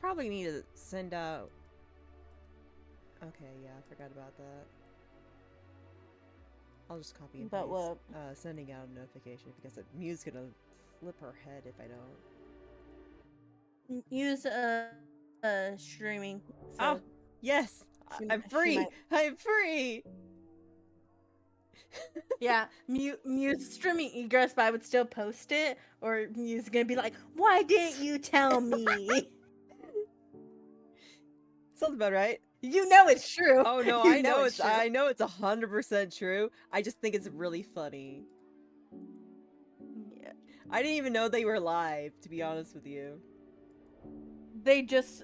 probably need to send out... Okay, yeah, I forgot about that. I'll just copy and But paste. what? Sending out a notification because Mew's gonna flip her head if I don't. Use streaming. So Oh, yes! I'm free! I'm free! Yeah, Mew's streaming egress, but I would still post it, or Mew's gonna be like, "Why didn't you tell me?" Sounds about right. You know it's true. Oh no, You I know it's true. I know it's 100% true. I just think it's really funny. Yeah. I didn't even know they were live, to be honest with you. They just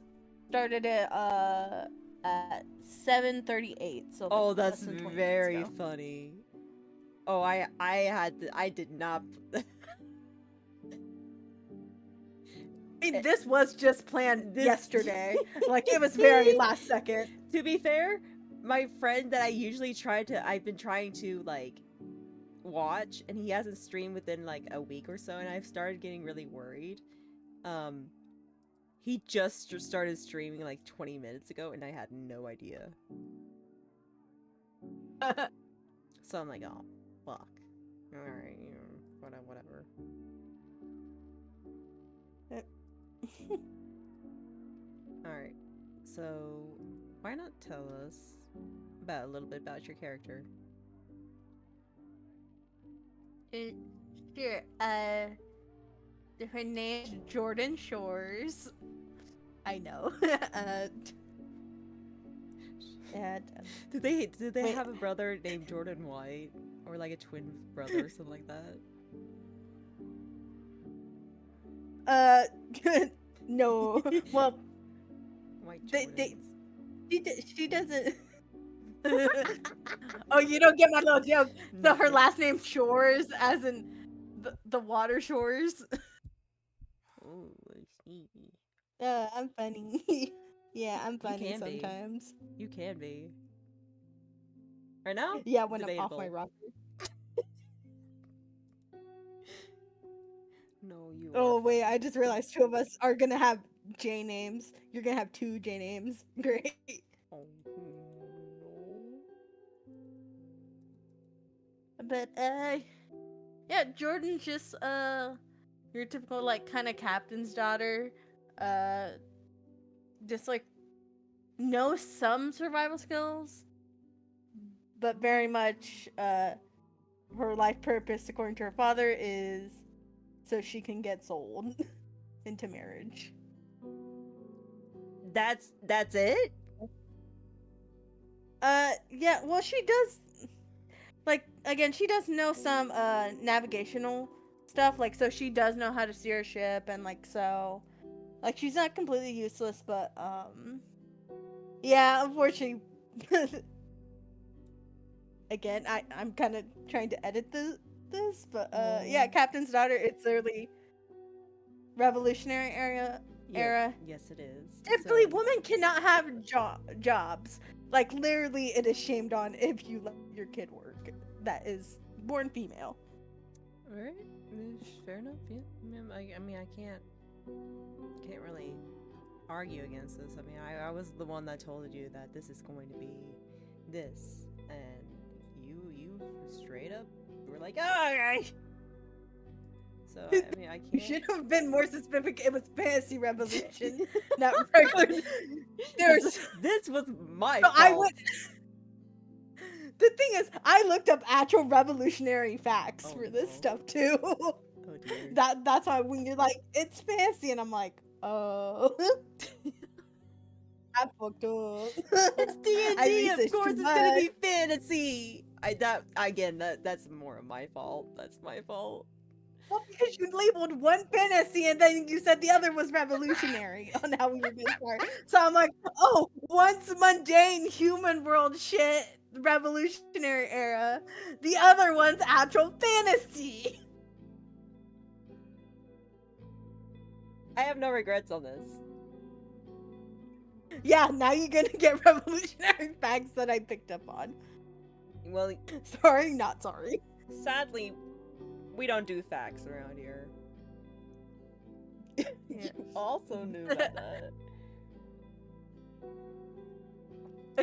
started it at 7:38. So Oh, like, that's less than 20 very minutes ago. funny. Oh, I did not. This was just planned yesterday. Like, it was very last second. To be fair, my friend that I've been trying to like watch, and he hasn't streamed within like a week or so, and I've started getting really worried. He just started streaming like 20 minutes ago, and I had no idea. So I'm like, oh, fuck. Alright, whatever. Alright, so why not tell us a little bit about your character? Sure. Her name's Jordan Shores. I know. And Did they have a brother named Jordan White, or like a twin brother or something like that? No. Well, White she doesn't. Oh, you don't get my little joke. So her last name's Shores, as in the water shores. Oh, I see. I'm funny. Yeah, I'm funny sometimes. You can be. Right now? Yeah, when I'm off my rocker. No, you are. Oh, wait, I just realized two of us are gonna have J names. You're gonna have two J names. Great. Oh, no. But, yeah, Jordan's just, your typical, like, kind of captain's daughter. Just, like, knows some survival skills, but very much, her life purpose, according to her father, is so she can get sold into marriage. That's it? Yeah, well, she does, like, again, she does know some, navigational stuff, like, so she does know how to steer a ship, and, like, so, like, she's not completely useless, but, yeah, unfortunately, again, I'm kind of trying to edit this, but, yeah, Captain's Daughter, it's literally Revolutionary era. Yes, it is. Typically, women cannot have jobs. Like, literally, it is shamed on if you let your kid work that is born female. Alright, fair enough, yeah. I mean, I can't really argue against this. I mean, I was the one that told you that this is going to be this, and you straight up were like, alright! So, I mean, I can't... You should have been more specific. It was Fantasy Revolution, not regular. This was my fault. The thing is, I looked up actual revolutionary facts for this stuff too. Oh dear. That's why when you're like, it's fancy, and I'm like, oh. I fucked up. It's D&D, of course it's gonna be fantasy. That's more of my fault. That's my fault. Well, because you labeled one fantasy and then you said the other was revolutionary on how we were going to start. So I'm like, oh, one's mundane human world shit, revolutionary era. The other one's actual fantasy. I have no regrets on this. Yeah, now you're gonna get revolutionary facts that I picked up on. Well, sorry, not sorry. Sadly, we don't do facts around here. Yeah. You also knew about that.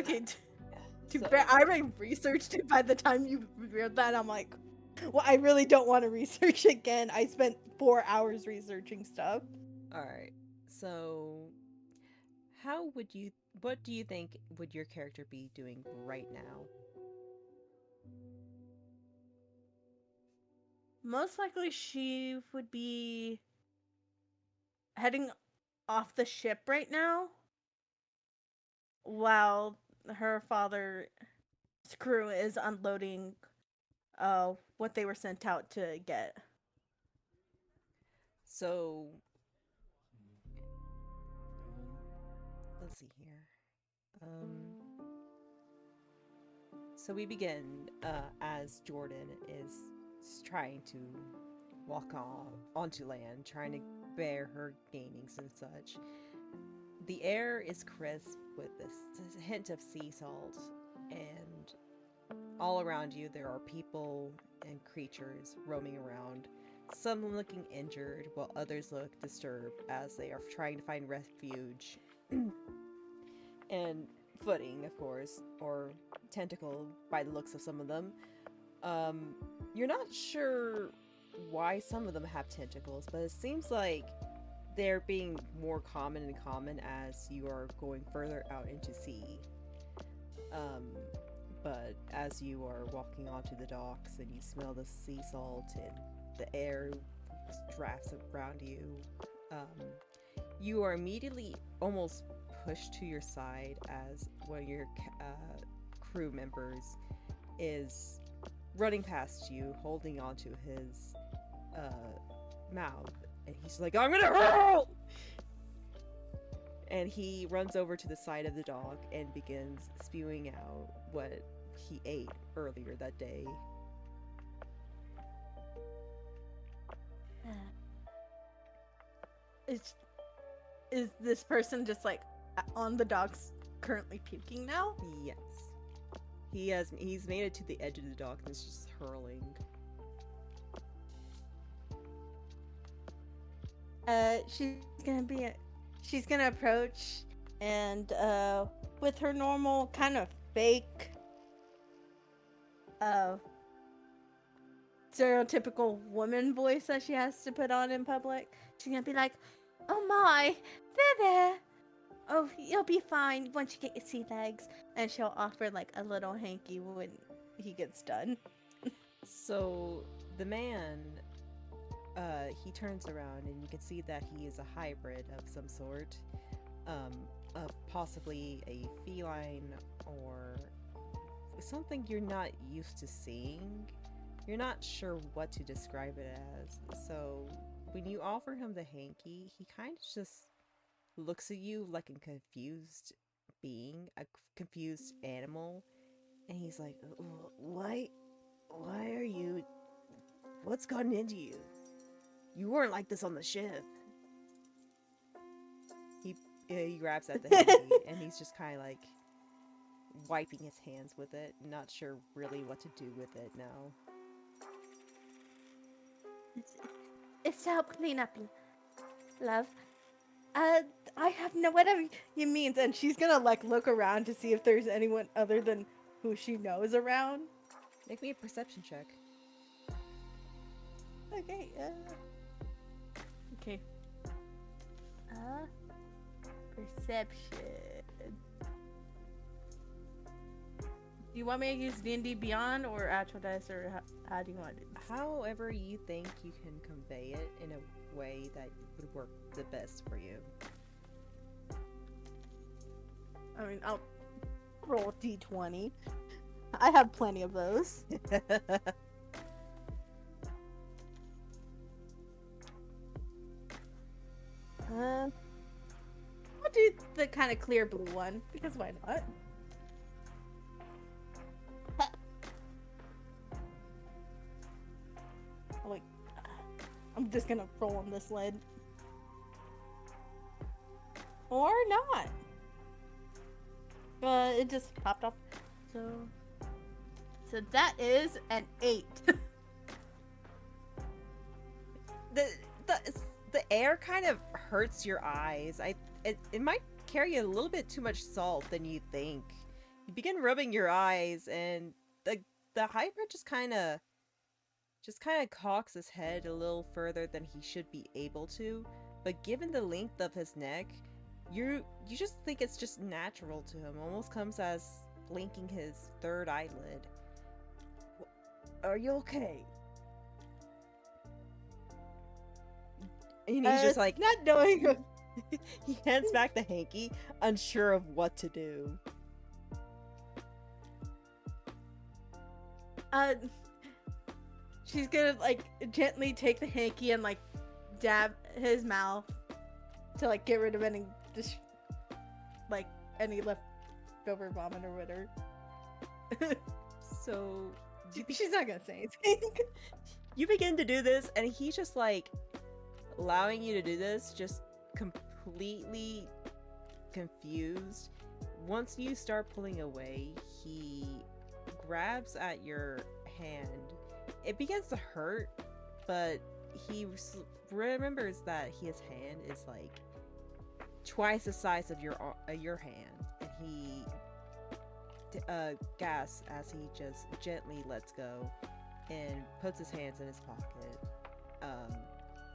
Okay, too So- bad. I already researched it by the time you read that. I'm like, well, I really don't want to research again. I spent 4 hours researching stuff. Alright. So what do you think would your character be doing right now? Most likely she would be heading off the ship right now while her father's crew is unloading what they were sent out to get. So let's see here. So we begin as Jordan is trying to walk onto land, trying to bear her gainings and such. The air is crisp with this hint of sea salt, and all around you there are people and creatures roaming around, some looking injured while others look disturbed as they are trying to find refuge and footing, of course, or tentacle by the looks of some of them. You're not sure why some of them have tentacles, but it seems like they're being more common and common as you are going further out into sea. But as you are walking onto the docks and you smell the sea salt and the air drafts around you, you are immediately almost pushed to your side as one of your crew members is running past you, holding onto his mouth, and he's like, "I'm gonna hurl!" And he runs over to the side of the dock and begins spewing out what he ate earlier that day. Is this person just like on the docks currently puking now? Yes. He's made it to the edge of the dock and is just hurling. She's gonna approach and with her normal kind of fake stereotypical woman voice that she has to put on in public, she's gonna be like, "Oh my, there. Oh, you'll be fine once you get your sea legs," and she'll offer like a little hanky when he gets done. So the man, he turns around and you can see that he is a hybrid of some sort, of possibly a feline or something you're not used to seeing. You're not sure what to describe it as. So when you offer him the hanky, he kind of just looks at you like a confused being, a confused animal, and he's like, why are you, what's gotten into you? You weren't like this on the ship." He grabs at the hanky and he's just kind of like wiping his hands with it, not sure really what to do with it now. It's to help clean up, love. I have no whatever you mean, and she's gonna like look around to see if there's anyone other than who she knows around. Make me a perception check. Okay. Okay. Perception. Do you want me to use D&D Beyond or actual dice, or how do you want it? However you think you can convey it in a way that would work the best for you. I mean, I'll roll D20. I have plenty of those. I'll do the kind of clear blue one, because why not? Like, I'm just gonna roll on this lid. Or not. It just popped off. So that is an 8. The air kind of hurts your eyes. It might carry a little bit too much salt than you think. You begin rubbing your eyes, and the hybrid just kind of cocks his head a little further than he should be able to. But given the length of his neck, you just think it's just natural to him. Almost comes as blinking his third eyelid. Are you okay? And he's just like, not knowing. he hands back the hanky, unsure of what to do. She's gonna like gently take the hanky and like dab his mouth to like get rid of any just like any leftover vomit or whatever. So she's not gonna say anything. You begin to do this, and he's just like allowing you to do this, just completely confused. Once you start pulling away, he grabs at your hand. It begins to hurt, but he remembers that his hand is like twice the size of your hand, and he gasps as he just gently lets go and puts his hands in his pocket.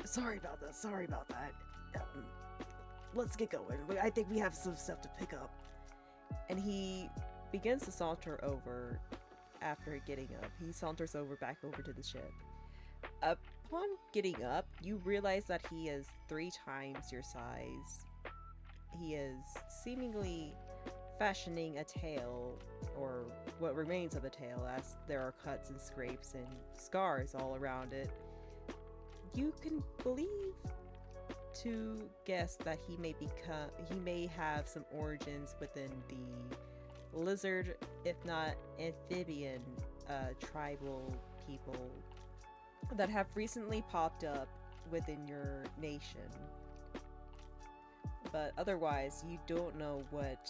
Sorry about that. Let's get going. I think we have some stuff to pick up. And he begins to saunter over. After getting up, he saunters back over to the ship. Upon getting up, you realize that he is 3 times your size. He is seemingly fashioning a tail, or what remains of a tail, as there are cuts and scrapes and scars all around it. You can believe to guess that he may have some origins within the lizard, if not amphibian, tribal people that have recently popped up within your nation. But otherwise, you don't know what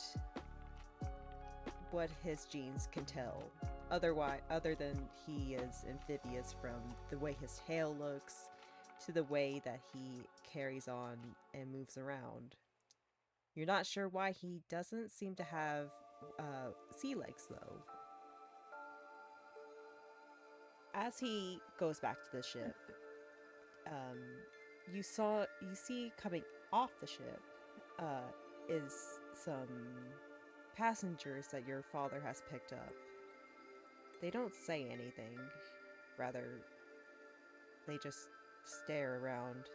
his genes can tell. Other than he is amphibious, from the way his tail looks to the way that he carries on and moves around. You're not sure why he doesn't seem to have sea legs, though. As he goes back to the ship, you see coming off the ship is some passengers that your father has picked up. They don't say anything, rather they just stare around.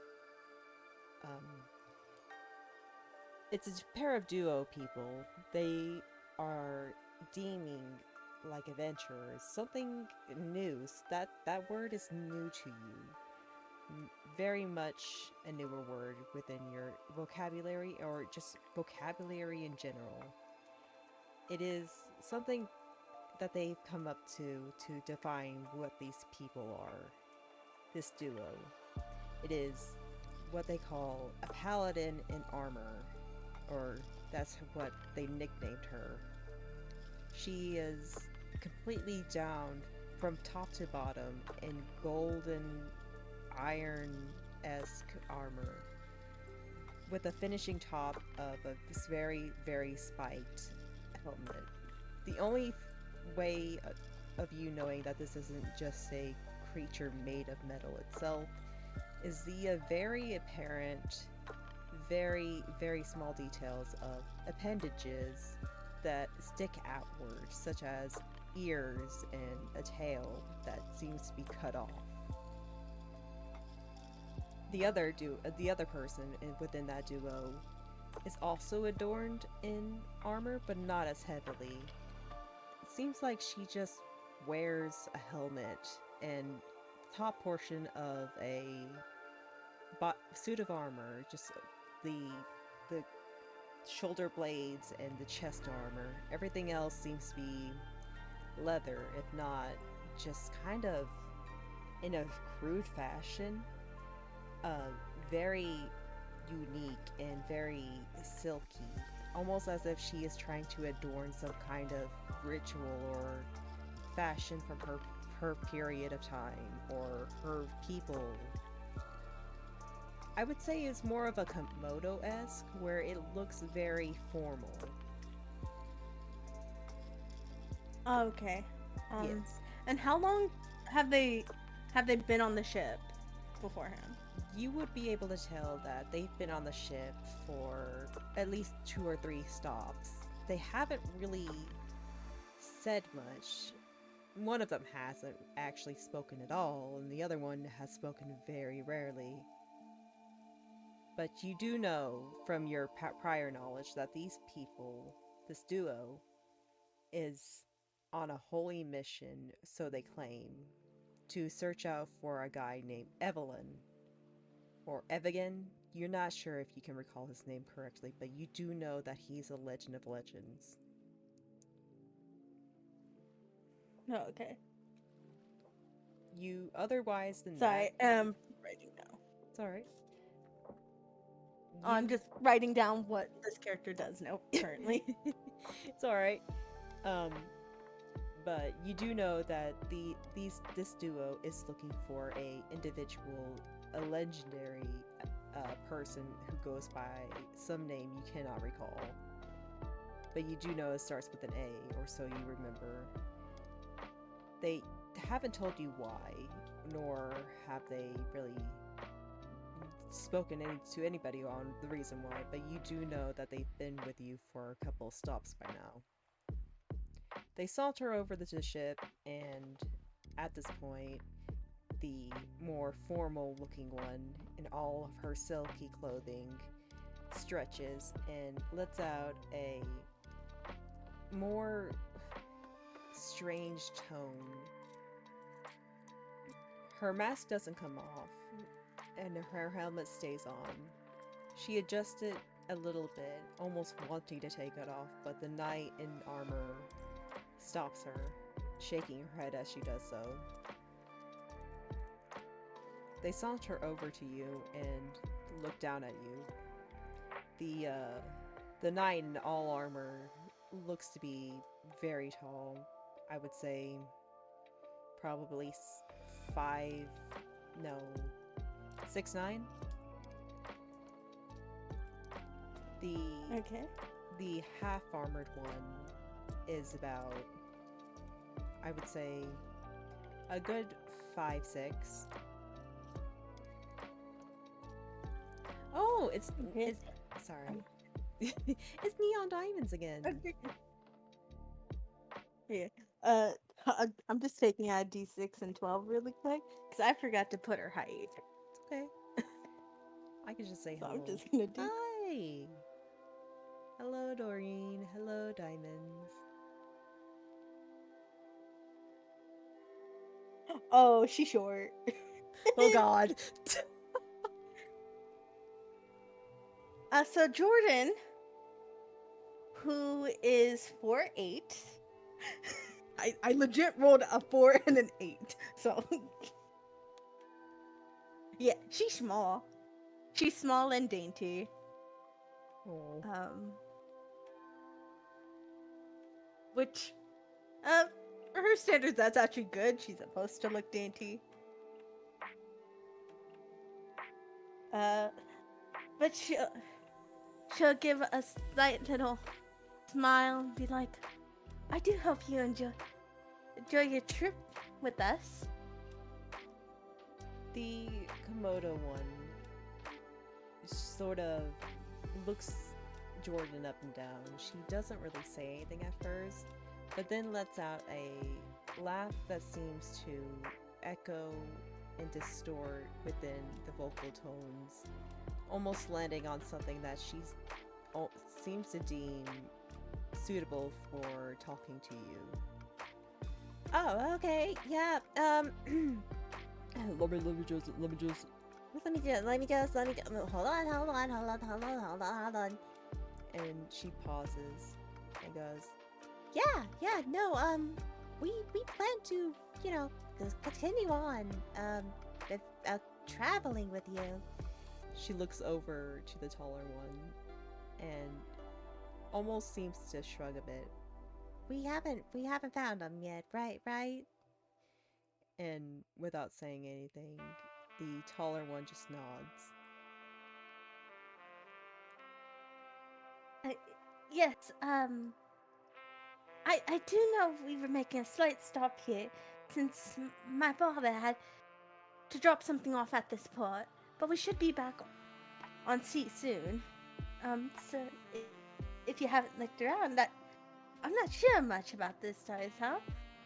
It's a pair of duo people. They are deeming like adventurers, something new. That word is new to you. Very much a newer word within your vocabulary, or just vocabulary in general. It is something that they've come up to define what these people are. This duo. It is what they call a paladin in armor, or that's what they nicknamed her. She is completely from top to bottom in golden iron-esque armor, with a finishing top of this very, very spiked helmet. The only way of you knowing that this isn't just a creature made of metal itself is the very apparent, very, very small details of appendages that stick outward, such as ears and a tail that seems to be cut off. The other person within that duo is also adorned in armor, but not as heavily. It seems like she just wears a helmet and top portion of a suit of armor, just the shoulder blades and the chest armor. Everything else seems to be leather, if not just kind of in a crude fashion, very unique and very silky, almost as if she is trying to adorn some kind of ritual or fashion from her period of time or her people. I would say it's more of a Komodo-esque, where it looks very formal. Oh, okay. Um, Yes. and how long have they have they been on the ship beforehand? You would be able to tell that they've been on the ship for at least 2 or 3 stops. They haven't really said much. One of them hasn't actually spoken at all, and the other one has spoken very rarely. But you do know from your prior knowledge that these people, this duo, is on a holy mission, so they claim, to search out for a guy named Evelyn or Evigan. You're not sure if you can recall his name correctly, but you do know that he's a legend of legends. Oh, okay. You, otherwise than that, Sorry, writing down. it's alright. Oh, I'm You. just writing down what this character does now currently. It's alright. Um, but you do know that this duo is looking for a individual, a legendary person who goes by some name you cannot recall. But you do know it starts with an A, or so you remember. They haven't told you why, nor have they really spoken to anybody on the reason why, but you do know that they've been with you for a couple stops by now. They saunter over to the ship, and at this point, the more formal looking one, in all of her silky clothing, stretches and lets out a more strange tone. Her mask doesn't come off, and her helmet stays on. She adjusts it a little bit, almost wanting to take it off, but the knight in armor stops her, shaking her head as she does so. They saunter over to you and look down at you. The knight in all armor looks to be very tall. I would say probably 5, no, 6'9". The Okay. the half armored one is about, I would say, a good 5'6". Oh, it's sorry. It's Neon Diamonds again. Okay. Yeah. I'm just taking out D6 and 12 really quick because I forgot to put her height. It's okay. I could just say So hello. I'm just gonna do. Hi. Hello, Doreen. Hello, Diamonds. Oh, she's short. Oh God. So Jordan, who is 4'8". I legit rolled a 4 and an 8. So yeah, she's small. She's small and dainty. Oh. Which for her standards that's actually good. She's supposed to look dainty. But she'll give a slight little smile and be like, I do hope you enjoy your trip with us. The Komodo one sort of looks Jordan up and down. She doesn't really say anything at first, but then lets out a laugh that seems to echo and distort within the vocal tones, almost landing on something that she seems to deem suitable for talking to you. Oh, okay, yeah, let me just, hold on. And she pauses and goes, yeah, no, we plan to, continue on, traveling with you. She looks over to the taller one and almost seems to shrug a bit. We haven't found them yet, right? And without saying anything, the taller one just nods. Yes, I do know we were making a slight stop here, since my father had to drop something off at this port, but we should be back on sea soon. So if you haven't looked around, I'm not sure much about this place, huh?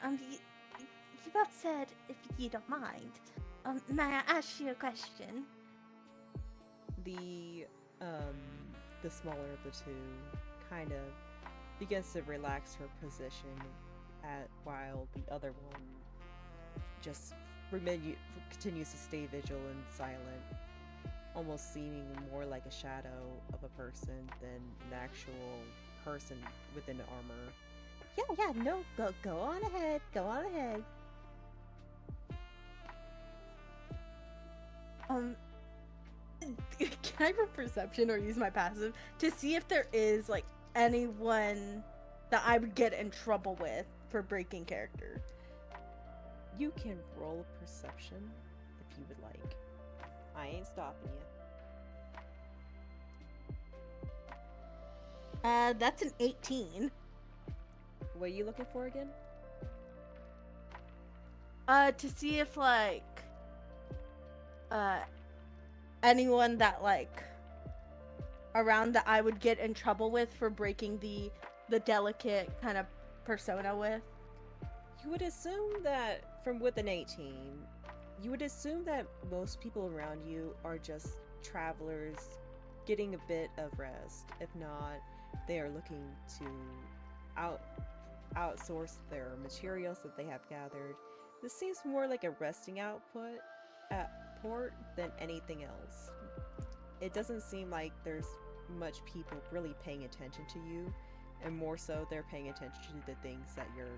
You both said if you don't mind. May I ask you a question? The um the smaller of the two kind of begins to relax her position at while the other one just continues to stay vigilant and silent, almost seeming more like a shadow of a person than an actual person within armor. Yeah, no, go on ahead, go on ahead. Can I roll perception or use my passive to see if there is like anyone that I would get in trouble with for breaking character? You can roll a perception if you would like. I ain't stopping you. That's an 18. What are you looking for again? To see if like anyone that like around that I would get in trouble with for breaking the delicate kind of persona with. You would assume that from with an 18, you would assume that most people around you are just travelers getting a bit of rest. If not, they are looking to outsource their materials that they have gathered. This seems more like a resting output at port than anything else. It doesn't seem like there's much people really paying attention to you, and more so they're paying attention to the things that your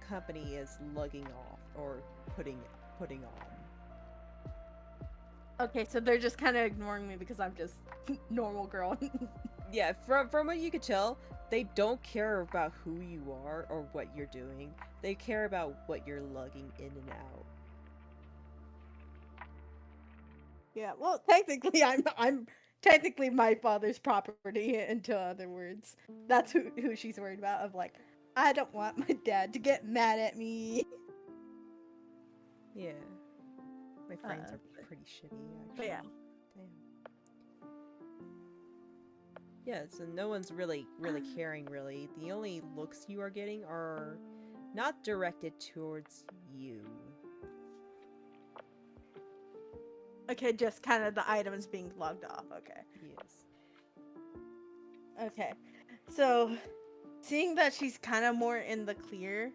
company is lugging off or putting on. Okay, so they're just kind of ignoring me because I'm just normal girl. Yeah, from what you could tell, they don't care about who you are or what you're doing. They care about what you're lugging in and out. Yeah, well, technically, I'm technically my father's property. Into other words, that's who she's worried about. Of like, I don't want my dad to get mad at me. Yeah, my frames are pretty shitty actually. Yeah. Damn. Yeah, so no one's really caring really. The only looks you are getting are not directed towards you. Okay, just kind of the items being logged off. Okay. Yes. Okay. So, seeing that she's kind of more in the clear,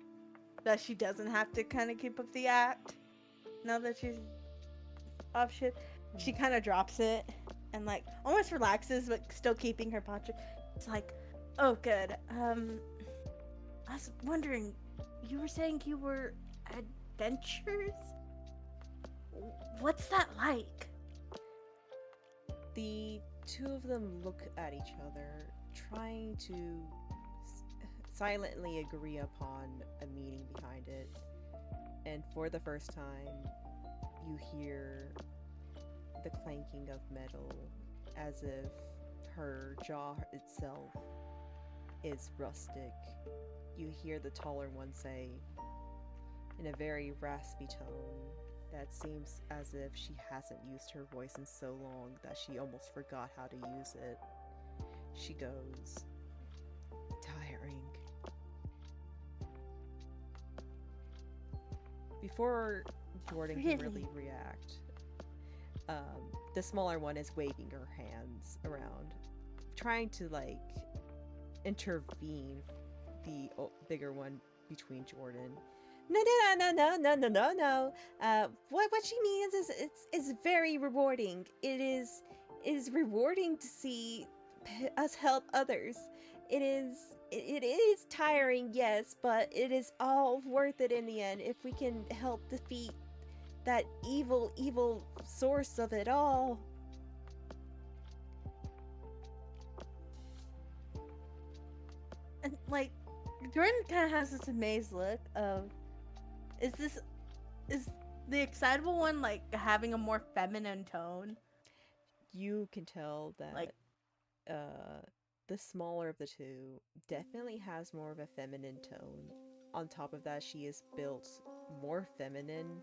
that she doesn't have to kind of keep up the act now that she's off shift, she kind of drops it and like almost relaxes, but still keeping her posture. It's like, oh, good. I was wondering, you were saying you were adventurers? What's that like? The two of them look at each other, trying to silently agree upon a meaning behind it. And for the first time, you hear the clanking of metal as if her jaw itself is rustic. You hear the taller one say, in a very raspy tone that seems as if she hasn't used her voice in so long that she almost forgot how to use it. She goes, tiring. Before Jordan can really react, the smaller one is waving her hands around, trying to like intervene the bigger one between Jordan. No. What she means is it's very rewarding. It is rewarding to see us help others. It is tiring, yes, but it is all worth it in the end if we can help defeat that evil source of it all. And like, Jordan kind of has this amazed look of, is the excitable one like having a more feminine tone? You can tell that like, the the smaller of the two, definitely has more of a feminine tone. On top of that, she is built more feminine.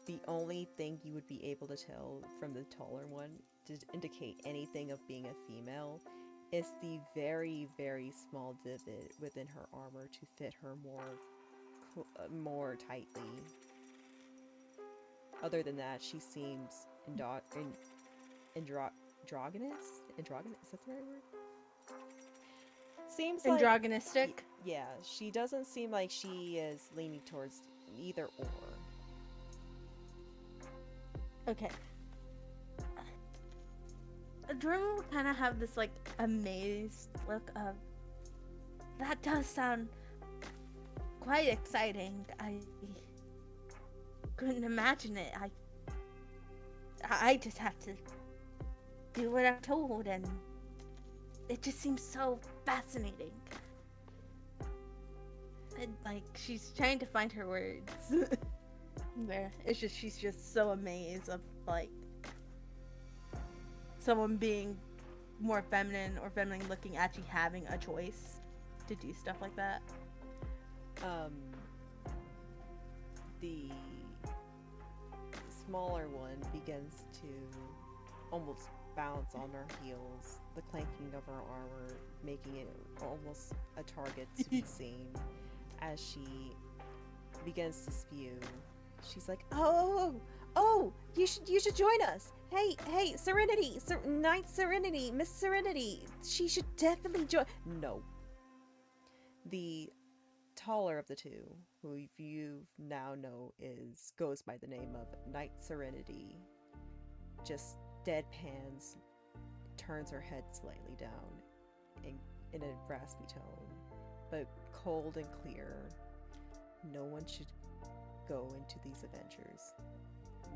The only thing you would be able to tell from the taller one to indicate anything of being a female is the very, very small divot within her armor to fit her more tightly. Other than that, she seems androgynous. Androgynous, is that the right word? Seems like, Androgynistic. yeah, she doesn't seem like she is leaning towards either or. Okay. Adrenaline will kind of have this like amazed look of, that does sound quite exciting. I couldn't imagine it. I just have to do what I'm told, and it just seems so fascinating. And like she's trying to find her words. There, it's just she's just so amazed of like someone being more feminine or feminine looking, actually having a choice to do stuff like that. The smaller one begins to almost bounce on her heels, the clanking of her armor making it almost a target to be seen. As she begins to spew, she's like, "Oh, you should join us. Hey, Serenity, Knight Serenity, Miss Serenity. She should definitely join." No. The taller of the two, who you now know goes by the name of Knight Serenity, just deadpans, turns her head slightly down in a raspy tone, but cold and clear. No one should go into these adventures,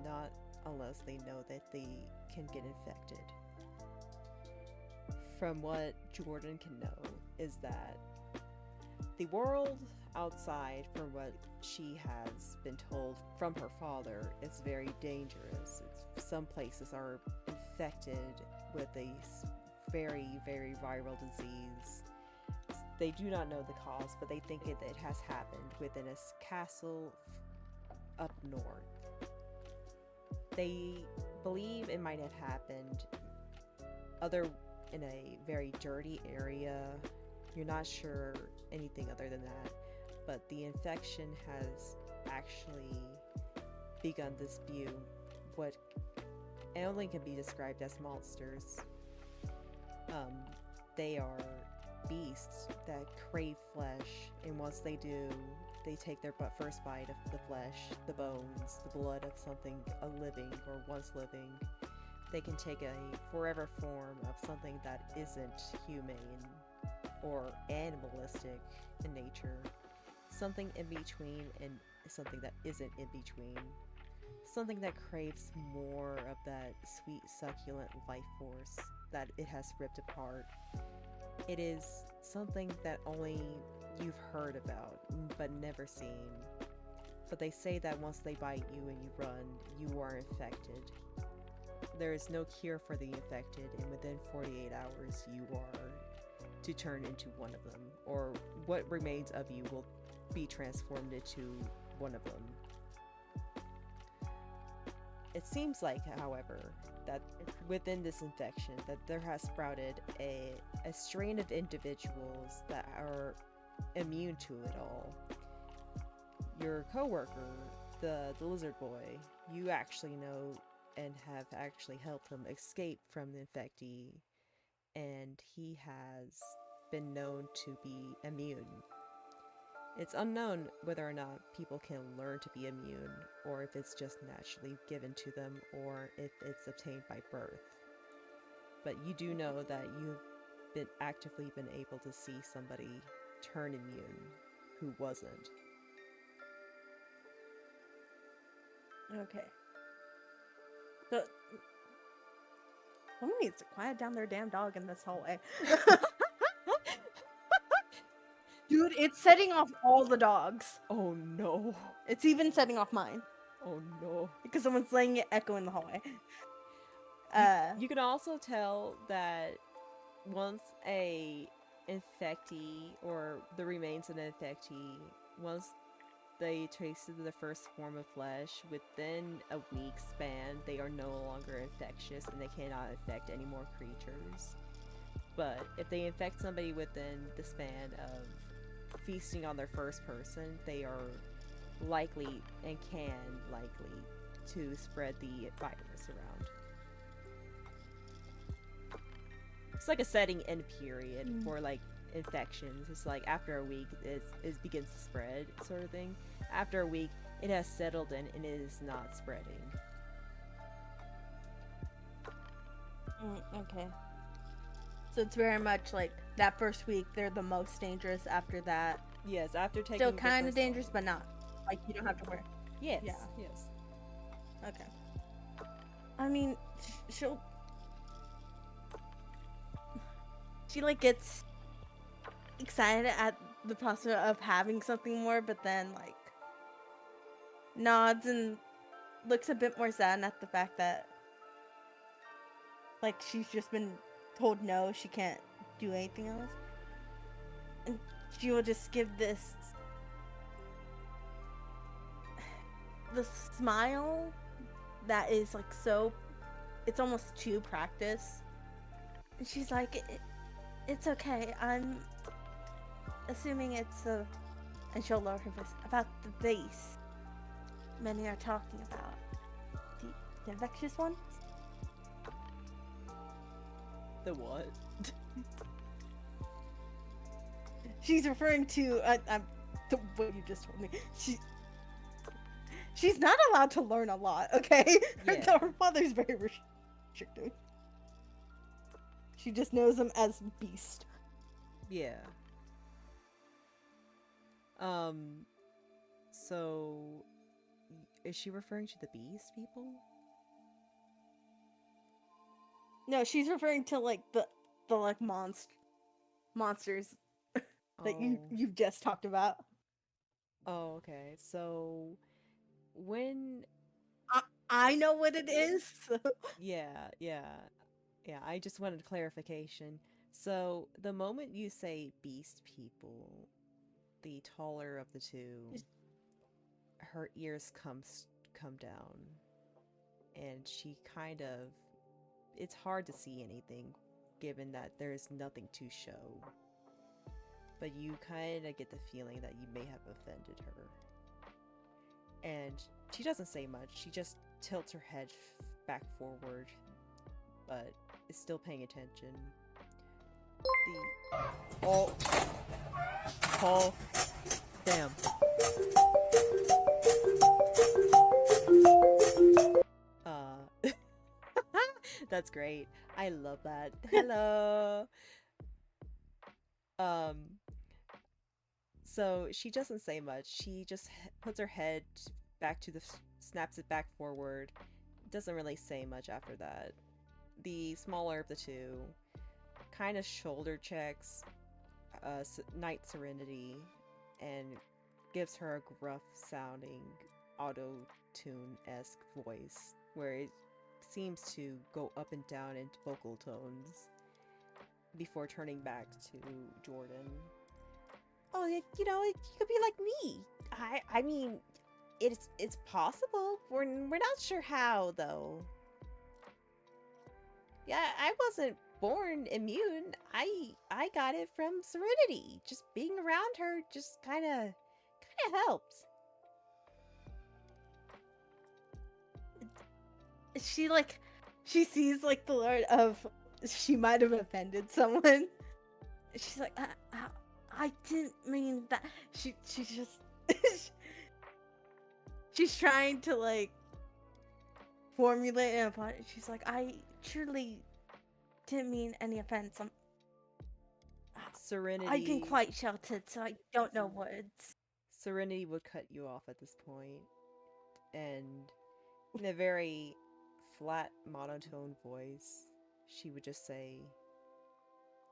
not unless they know that they can get infected. From what Jordan can know is that the world outside, from what she has been told from her father, is very dangerous. Some places are infected with a very, very viral disease. They do not know the cause, but they think it has happened within a castle up north. They believe it might have happened in a very dirty area. You're not sure anything other than that, but the infection has actually begun to spew what only can be described as monsters. They are beasts that crave flesh, and once they do, they take their first bite of the flesh, the bones, the blood of something living or once living. They can take a forever form of something that isn't humane or animalistic in nature, something in between and something that isn't in between, something that craves more of that sweet, succulent life force that it has ripped apart. It is something that only you've heard about but never seen. But they say that once they bite you and you run, you are infected. There is no cure for the infected, and within 48 hours you are to turn into one of them, or what remains of you will be transformed into one of them. It seems like, however, that within this infection that there has sprouted a strain of individuals that are immune to it all. Your coworker, the lizard boy, you actually know and have actually helped him escape from the infectee, and he has been known to be immune. It's unknown whether or not people can learn to be immune, or if it's just naturally given to them, or if it's obtained by birth. But you do know that you've actively been able to see somebody turn immune who wasn't. Okay. So, someone needs to quiet down their damn dog in this hallway. Dude, it's setting off all the dogs. Oh no. It's even setting off mine. Oh no. Because someone's letting it echo in the hallway. You can also tell that once a infectee or the remains of an infectee, once they tasted the first form of flesh, within a week span, they are no longer infectious and they cannot infect any more creatures. But if they infect somebody within the span of feasting on their first person, they are likely and can likely to spread the virus around. It's like a setting in period for like infections. It's like after a week it begins to spread, sort of thing. After a week it has settled in and it is not spreading. Okay. So it's very much like that first week they're the most dangerous. After that, Yes, after taking still the kind of first dangerous, one. but not like you don't have to wear. Yes, Yeah. yes. Okay. I mean, she'll. She like gets excited at the prospect of having something more, but then like nods and looks a bit more sad at the fact that like she's just been told no, she can't do anything else. And she will just give this the smile that is like so it's almost too practice. And she's like, it's okay. I'm assuming it's a, and she'll lower her voice, about the base many are talking about. The infectious ones? The what? She's referring to to what you just told me. She's not allowed to learn a lot, okay? Yeah. Her father's very restrictive. She just knows them as beast. Yeah. So is she referring to the beast people? No, she's referring to like the like monsters that you've just talked about. Oh, okay. So when I know what it is. So. yeah, I just wanted clarification. So the moment you say beast people, the taller of the two, her ears come down and she kind of it's hard to see anything given that there's nothing to show. But you kind of get the feeling that you may have offended her. And she doesn't say much. She just tilts her head back forward, but is still paying attention. Oh, damn. That's great. I love that. Hello. Um, so she doesn't say much. She just puts her head back to snaps it back forward. Doesn't really say much after that. The smaller of the two kind of shoulder checks Night Serenity and gives her a gruff sounding auto-tune-esque voice where it seems to go up and down in vocal tones before turning back to Jordan. Oh, you could be like me. I mean, it's possible. We're not sure how though. Yeah, I wasn't born immune. I got it from Serenity. Just being around her just kind of helps. She sees like the Lord of she might have offended someone. She's like, I didn't mean that. She's just she's trying to like formulate an apology. She's like, I truly didn't mean any offense. Serenity. I've been quite sheltered, so I don't know words. Serenity would cut you off at this point, and in a very flat, monotone voice, she would just say,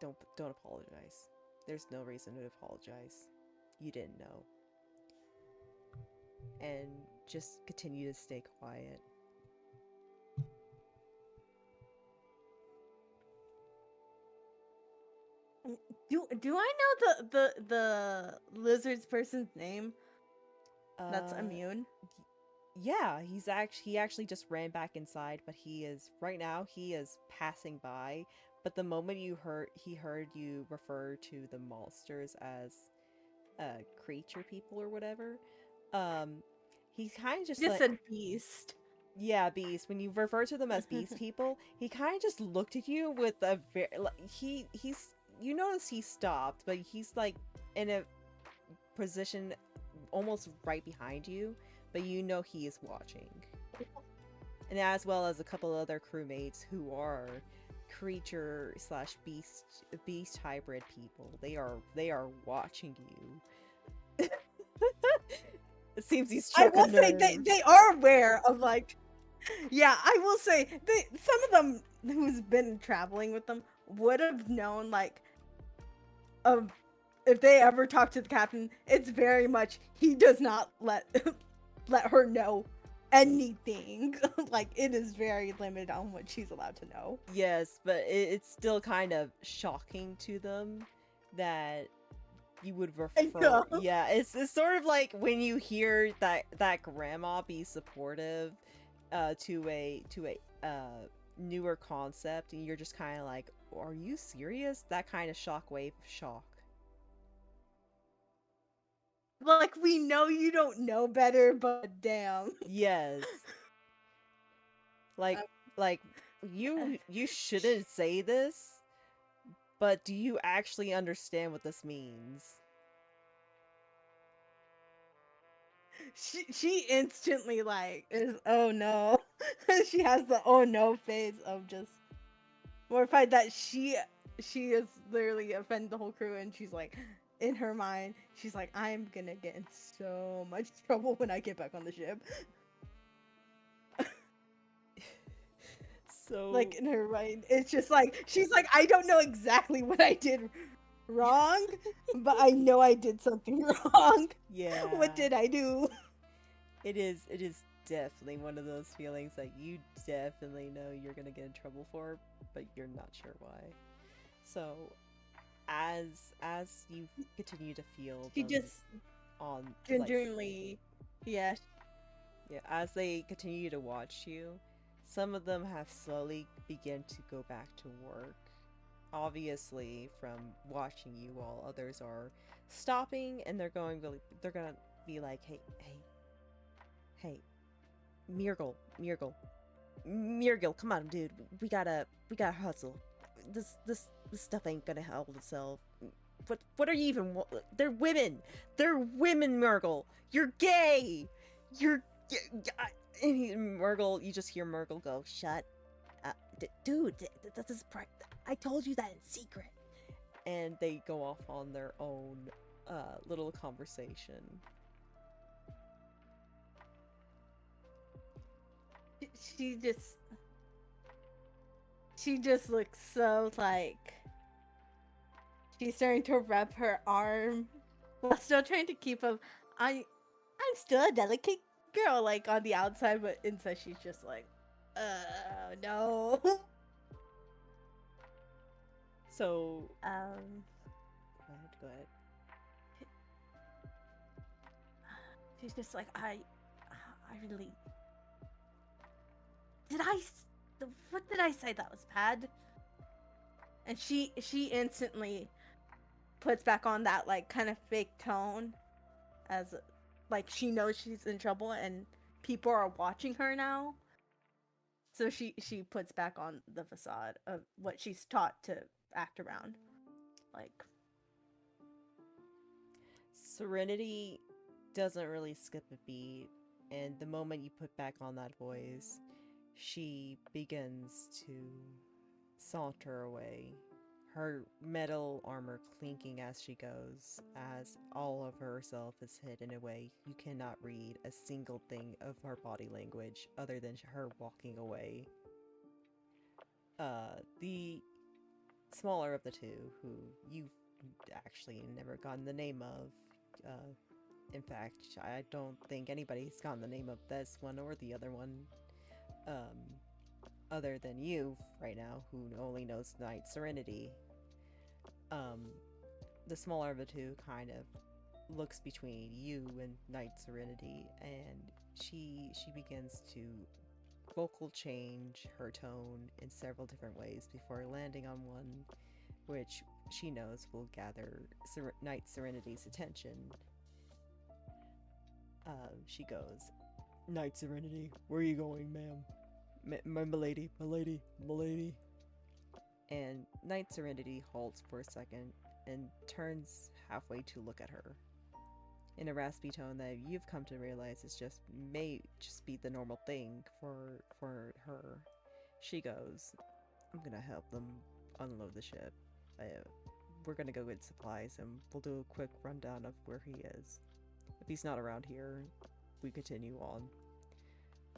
"Don't apologize. There's no reason to apologize. You didn't know." And just continue to stay quiet. Do I know the lizard's person's name that's Uh, immune? yeah, he actually just ran back inside, but he is right now he is passing by. But the moment he heard you refer to the monsters as creature people or whatever, um, he kind of just Just like said beast. yeah, beast. When you refer to them as beast people, he kind of just looked at you with a very he's you notice he stopped, but he's like in a position almost right behind you, but you know he is watching. And as well as a couple other crewmates who are creature slash beast hybrid people. They are watching you. It seems he I struck a will say nerve. they are aware of like, yeah, I will say some of them who's been traveling with them would have known like of if they ever talk to the captain, it's very much he does not let let her know anything. Like it is very limited on what she's allowed to know. Yes, but it's still kind of shocking to them that you would I refer. know. Yeah, it's sort of like when you hear that grandma be supportive to a newer concept, and you're just kind of like, are you serious? That kind of shockwave shock. Like we know you don't know better, but damn. Yes, like Um, like uh, you shouldn't say this, but do you actually understand what this means? she instantly like is oh no. She has the oh no face of just mortified that she is literally offended the whole crew, and she's like in her mind she's like I'm gonna get in so much trouble when I get back on the ship. So Like in her mind it's just like she's like I don't know exactly what I did wrong, but I know I did something wrong. What yeah, did I do? it is definitely one of those feelings that you definitely know you're gonna get in trouble for, but you're not sure why. So as you continue to feel She them just on like genuinely, yeah. yeah, as they continue to watch you, some of them have slowly begin to go back to work. Obviously from watching you, while others are stopping and they're gonna be like, hey, Murgle, come on, dude. We gotta hustle. This stuff ain't gonna hold itself. What are you even? They're women. They're women, Murgle. You're gay. You're. And Murgle, you just hear Murgle go, "Shut, dude. This is I told you that in secret." And they go off on their own little conversation. She just she just looks so like she's starting to rub her arm while still trying to keep a I'm still a delicate girl like on the outside, but inside she's just like no. So, um go ahead. she's just like I really did what did I say that was bad? And she instantly puts back on that like kind of fake tone as like she knows she's in trouble and people are watching her now. So she puts back on the facade of what she's taught to act around. Like Serenity doesn't really skip a beat, and the moment you put back on that voice, she begins to saunter away, her metal armor clinking as she goes, as all of herself is hid in a way you cannot read a single thing of her body language other than her walking away. The smaller of the two, who you've actually never gotten the name of, in fact, I don't think anybody's gotten the name of this one or the other one, other than you right now, who only knows Night Serenity. Um, the smaller of the two kind of looks between you and Night Serenity, and she begins to vocal change her tone in several different ways before landing on one which she knows will gather Night Serenity's attention. She goes, Night Serenity, where are you going, ma'am? My milady, milady, milady. And Night Serenity halts for a second and turns halfway to look at her. In a raspy tone that you've come to realize is may just be the normal thing for her. She goes, I'm gonna help them unload the ship. We're gonna go get supplies and we'll do a quick rundown of where he is. If he's not around here, we continue on.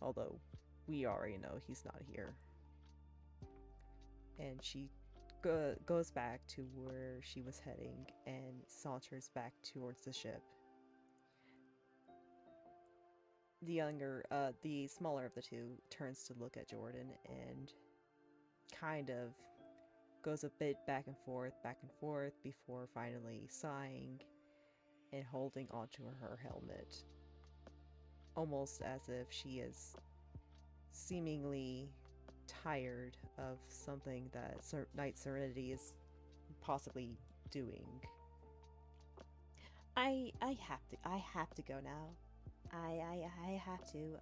Although, we already know he's not here. And she goes back to where she was heading and saunters back towards the ship. The smaller of the two turns to look at Jordan and kind of goes a bit back and forth before finally sighing and holding onto her helmet. Almost as if she is seemingly tired of something that Night Serenity is possibly doing. I have to go now. I have to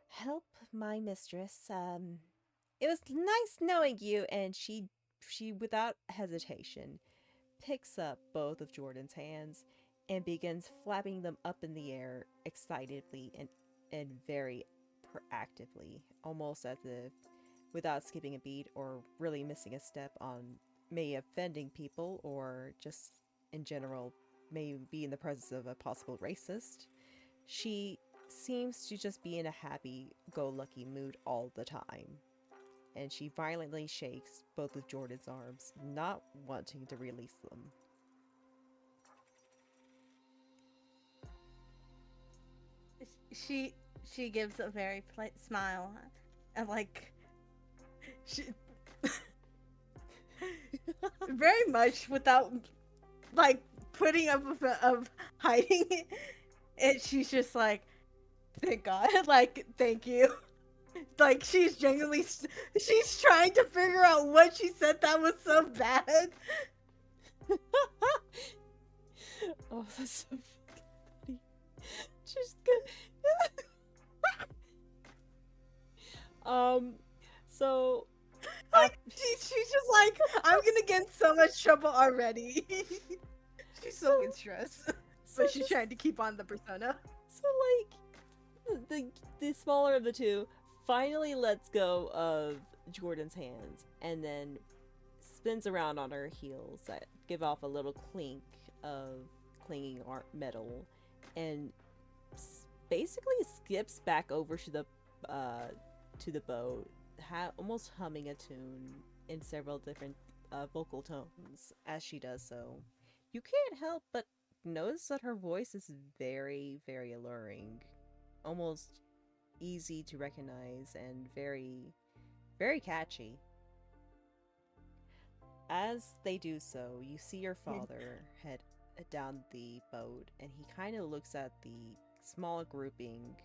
help my mistress. It was nice knowing you. And she without hesitation picks up both of Jordan's hands and begins flapping them up in the air excitedly and very proactively, almost as if without skipping a beat or really missing a step on may offending people or just in general may be in the presence of a possible racist. She seems to just be in a happy-go-lucky mood all the time. And she violently shakes both of Jordan's arms, not wanting to release them. She gives a very polite smile and she very much without putting up of hiding it, and she's just like, thank God, thank you. She's genuinely she's trying to figure out what she said that was so bad. Oh, that's so funny. She's good. So she's just like, I'm gonna get in so much trouble already. She's so in stress, but she's trying to keep on the persona. So the smaller of the two finally lets go of Jordan's hands and then spins around on her heels that give off a little clink of clinging metal and basically skips back over to the boat, almost humming a tune in several different vocal tones as she does so. You can't help but notice that her voice is very, very alluring, almost easy to recognize and very, very catchy. As they do so, you see your father head down the boat, and he kind of looks at the small grouping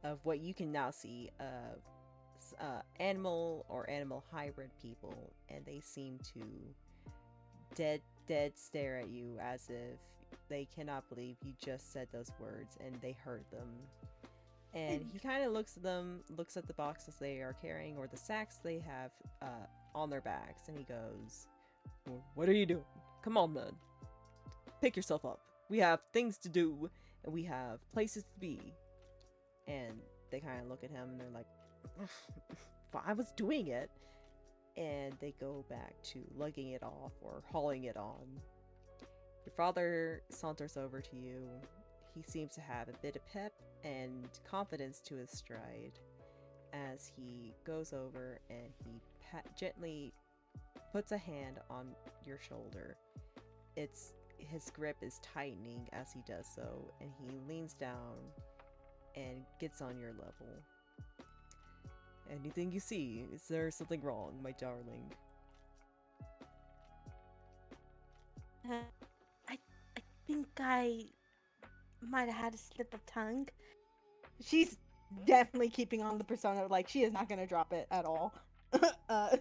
of what you can now see animal or animal hybrid people, and they seem to dead stare at you as if they cannot believe you just said those words and they heard them. And he kind of looks at them, looks at the boxes they are carrying or the sacks they have on their backs, and he goes, what are you doing? Come on then. Pick yourself up. We have things to do and we have places to be. And they kind of look at him and they're like, I was doing it. And they go back to lugging it off or hauling it on. Your father saunters over to you. He seems to have a bit of pep and confidence to his stride as he goes over and he gently puts a hand on your shoulder. His grip is tightening as he does so, and he leans down and gets on your level. Anything you see? Is there something wrong, my darling? I think I might have had a slip of tongue. She's definitely keeping on the persona. Like, she is not gonna drop it at all. I,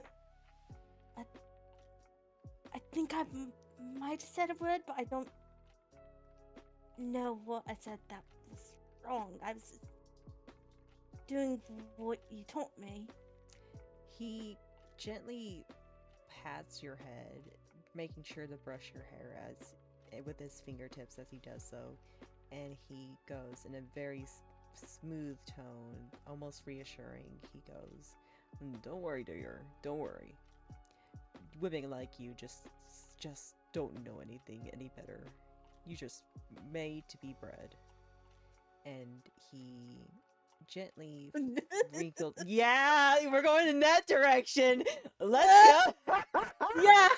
I think I might have said a word, but I don't know what I said that was wrong. I was doing what you told me. He gently pats your head, making sure to brush your hair with his fingertips as he does so, and he goes in a very smooth tone, almost reassuring. He goes, "Don't worry, dear. Don't worry. Women like you just don't know anything any better. You just made to be bred." And he gently wrinkled. Yeah, we're going in that direction. Let's go. Yeah.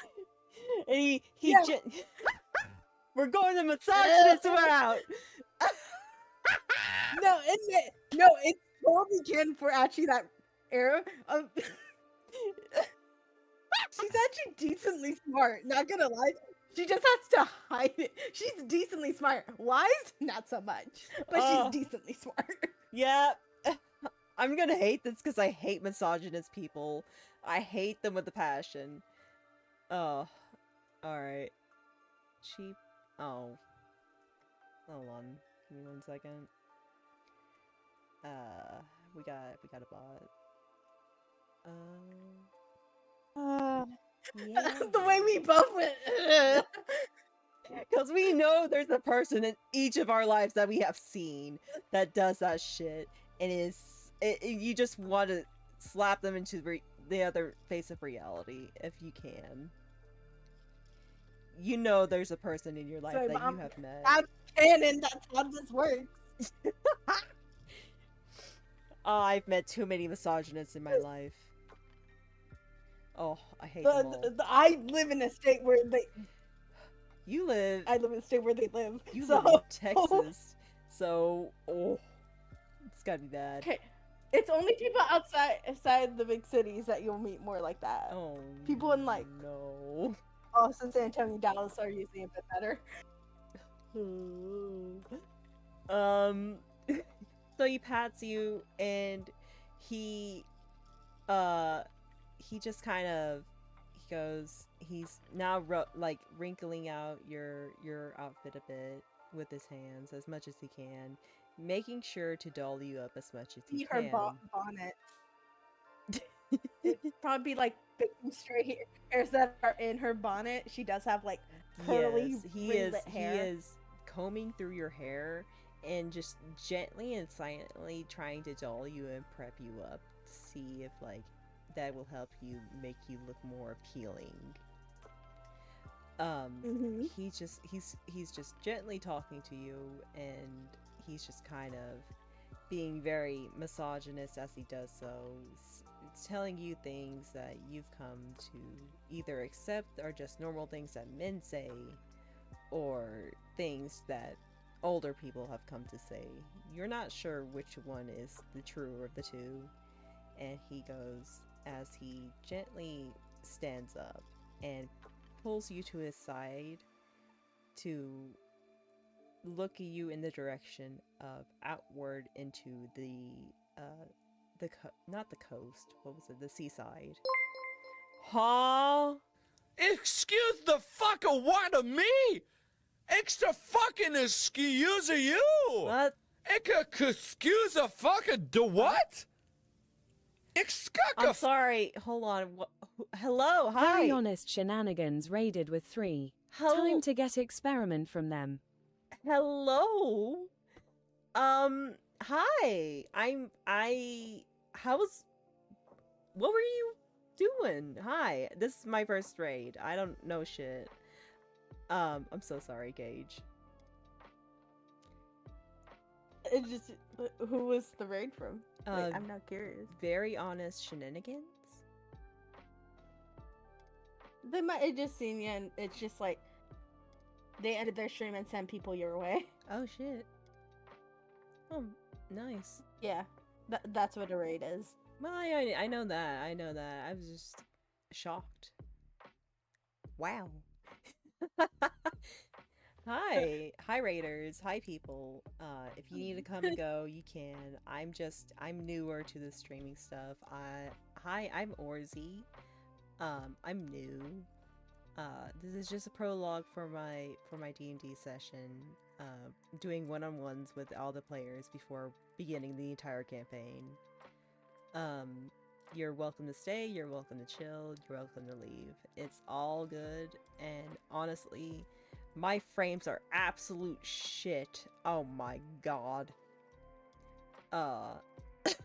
And he Yeah. we're going the misogynist route. No, it's totally canon for actually that era of. She's actually decently smart. Not gonna lie, she just has to hide it. She's decently smart. Wise, not so much, but she's decently smart. Yeah, I'm gonna hate this because I hate misogynist people. I hate them with a passion. Oh, all right. Cheap. Oh, hold on. Give me 1 second. We got a bot. Yeah. The way we both went. Because we know there's a person in each of our lives that we have seen that does that shit, and you just want to slap them into the other face of reality if you can. You know there's a person in your life Sorry, that Mom, you have met. That's canon. That's how this works. Oh, I've met too many misogynists in my life. Oh, I hate them all. I live in a state where they. You live. I live in a state where they live. You live in Texas, so it's gotta be bad. Okay, it's only people outside the big cities that you'll meet more like that. Oh, people in like no. Austin, San Antonio, Dallas are usually a bit better. So he pats you, and he just kind of, he goes, he's now like wrinkling out your outfit a bit with his hands as much as he can, making sure to doll you up as much as he can. Her bonnet. It'd probably be like big straight hairs that are in her bonnet. She does have like curly, yes, hair. He is combing through your hair and just gently and silently trying to doll you and prep you up to see if like that will help you make you look more appealing. He's just gently talking to you, and he's just kind of being very misogynist as he does so. It's telling you things that you've come to either accept are just normal things that men say, or things that older people have come to say. You're not sure which one is the truer of the two. And he goes, as he gently stands up and pulls you to his side to look at you in the direction of outward into not the coast, what was it, the seaside. Huh? Excuse the fucker what of me? Extra fucking excuse of you. What? Excuse a fucking do what? I'm sorry, hold on. Hello, hi. Very honest shenanigans raided with 3. Time to get experiment from them. Hello. Hi. What were you doing? Hi. This is my first raid. I don't know shit. I'm so sorry, Gage. It just, who was the raid from? Wait, I'm not curious. Very honest shenanigans? They might have just seen you, and it's just like they ended their stream and sent people your way. Oh shit. Oh, nice. Yeah, that's what a raid is. Well, I know that. I know that. I was just shocked. Wow. Hi Raiders, hi people. If you need to come and go, you can. I'm newer to the streaming stuff. Hi, I'm Orzi. I'm new. This is just a prologue for my D&D session. Doing one-on-ones with all the players before beginning the entire campaign. You're welcome to stay, you're welcome to chill, you're welcome to leave. It's all good, and honestly, my frames are absolute shit. Oh my god. I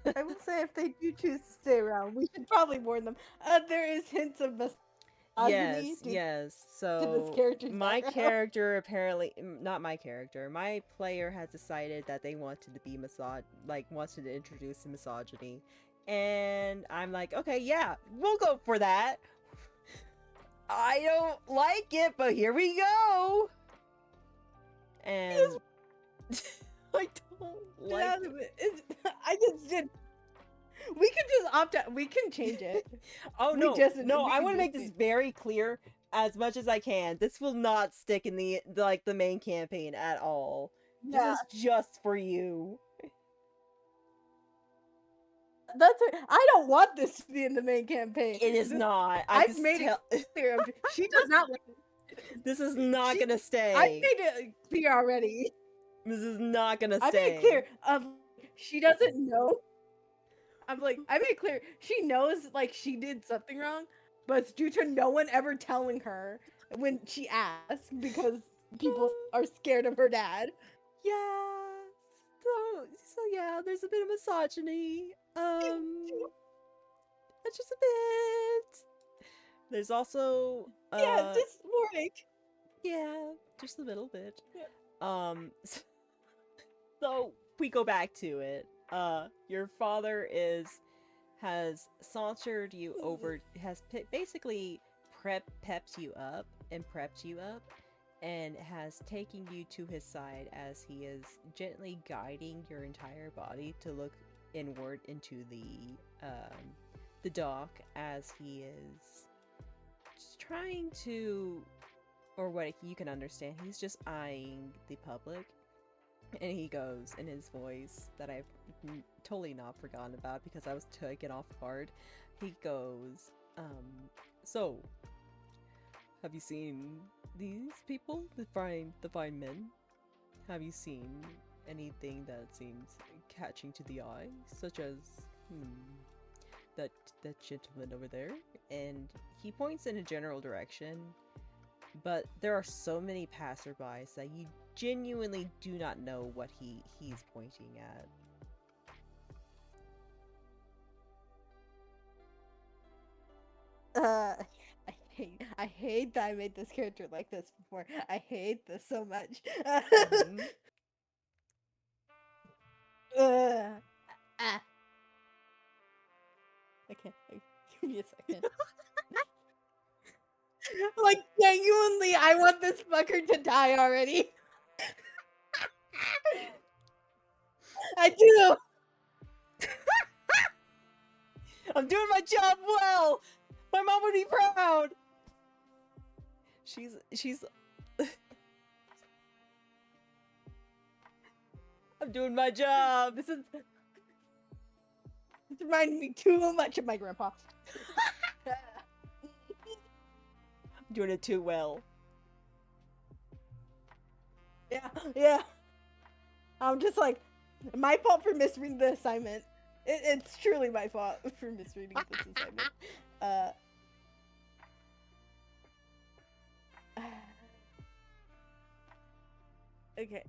will say if they do choose to stay around, we should probably warn them. There is hints of misogyny Yes. to this So character's my background. character apparently, not my character, my player has decided that they wanted to be wanted to introduce the misogyny, and I'm like, okay, yeah, we'll go for that. I don't like it, but here we go. And I don't like out of it. I just did. We can just opt out. We can change it. Oh We no, just- no! we I can want to make just- this very clear as much as I can. This will not stick in the main campaign at all. Yeah, This is just for you. that's it. I don't want this to be in the main campaign. It is This- not. I've made it clear. She does not want it. This is not She- gonna stay. I made it clear already. This is not gonna I stay. made it clear. She doesn't know. I'm like, I made it clear. She knows, like, she did something wrong, but it's due to no one ever telling her when she asks because people are scared of her dad. Yeah. So yeah, there's a bit of misogyny. Just a bit. There's also Yeah, this morning. yeah, just a little bit. Yeah. So we go back to it. Your father has sauntered you over, basically pepped you up, and has taken you to his side as he is gently guiding your entire body to look inward into the dock, as he is just trying to, or what you can understand, he's just eyeing the public. And he goes in his voice that I've totally not forgotten about because I was taken off guard. He goes, so, have you seen these people? The fine men? Have you seen anything that seems catching to the eye? Such as, that gentleman over there? And he points in a general direction, but there are so many passerbys that you genuinely do not know what he's pointing at. I hate that I made this character like this before. I hate this so much. Mhm. Okay, give me a second. Like, genuinely, I want this fucker to die already. I do. I'm doing my job well! My mom would be proud! She's I'm doing my job! This reminds me too much of my grandpa. I'm doing it too well. Yeah. I'm just like, my fault for misreading the assignment. It's truly my fault for misreading this assignment. Okay.